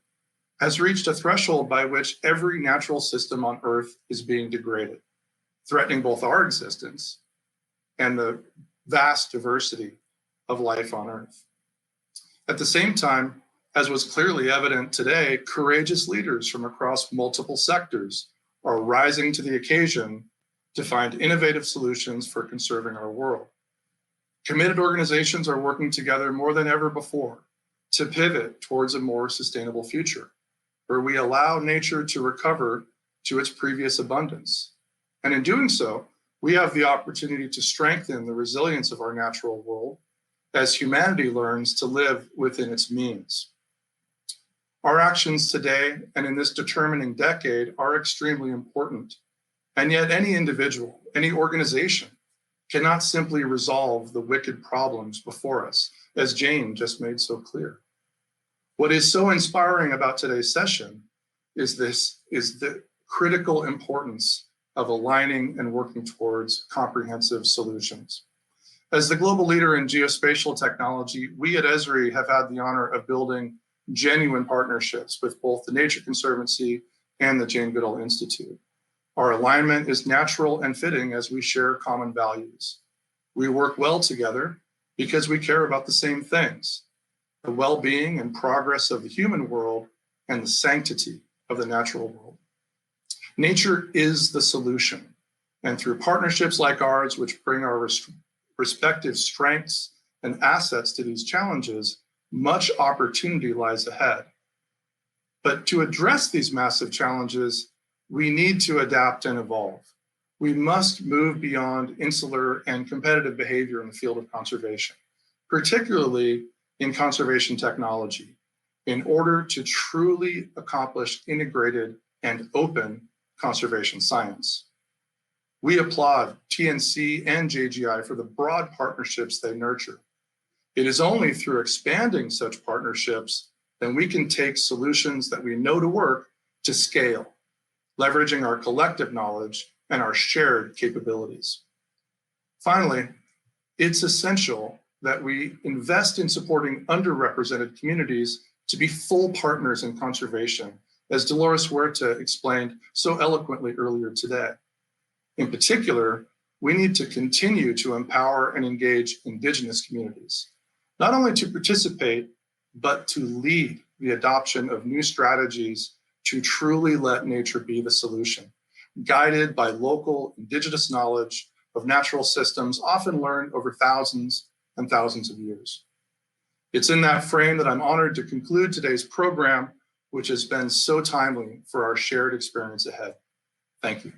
Speaker 6: has reached a threshold by which every natural system on Earth is being degraded, threatening both our existence and the vast diversity of life on Earth. At the same time, as was clearly evident today, courageous leaders from across multiple sectors are rising to the occasion to find innovative solutions for conserving our world. Committed organizations are working together more than ever before to pivot towards a more sustainable future, where we allow nature to recover to its previous abundance. And in doing so, we have the opportunity to strengthen the resilience of our natural world as humanity learns to live within its means. Our actions today and in this determining decade are extremely important. And yet any individual, any organization cannot simply resolve the wicked problems before us, as Jane just made so clear. What is so inspiring about today's session is the critical importance of aligning and working towards comprehensive solutions. As the global leader in geospatial technology, we at Esri have had the honor of building genuine partnerships with both the Nature Conservancy and the Jane Goodall Institute. Our alignment is natural and fitting as we share common values. We work well together because we care about the same things: the well-being and progress of the human world and the sanctity of the natural world. Nature is the solution, and through partnerships like ours, which bring our respective strengths and assets to these challenges, much opportunity lies ahead. But to address these massive challenges, we need to adapt and evolve. We must move beyond insular and competitive behavior in the field of conservation, particularly in conservation technology, in order to truly accomplish integrated and open conservation science. We applaud TNC and JGI for the broad partnerships they nurture. It is only through expanding such partnerships that we can take solutions that we know to work to scale, leveraging our collective knowledge and our shared capabilities. Finally, it's essential that we invest in supporting underrepresented communities to be full partners in conservation, as Dolores Huerta explained so eloquently earlier today. In particular, we need to continue to empower and engage Indigenous communities, not only to participate, but to lead the adoption of new strategies to truly let nature be the solution, guided by local Indigenous knowledge of natural systems often learned over thousands and thousands of years. It's in that frame that I'm honored to conclude today's program, which has been so timely for our shared experience ahead. Thank you.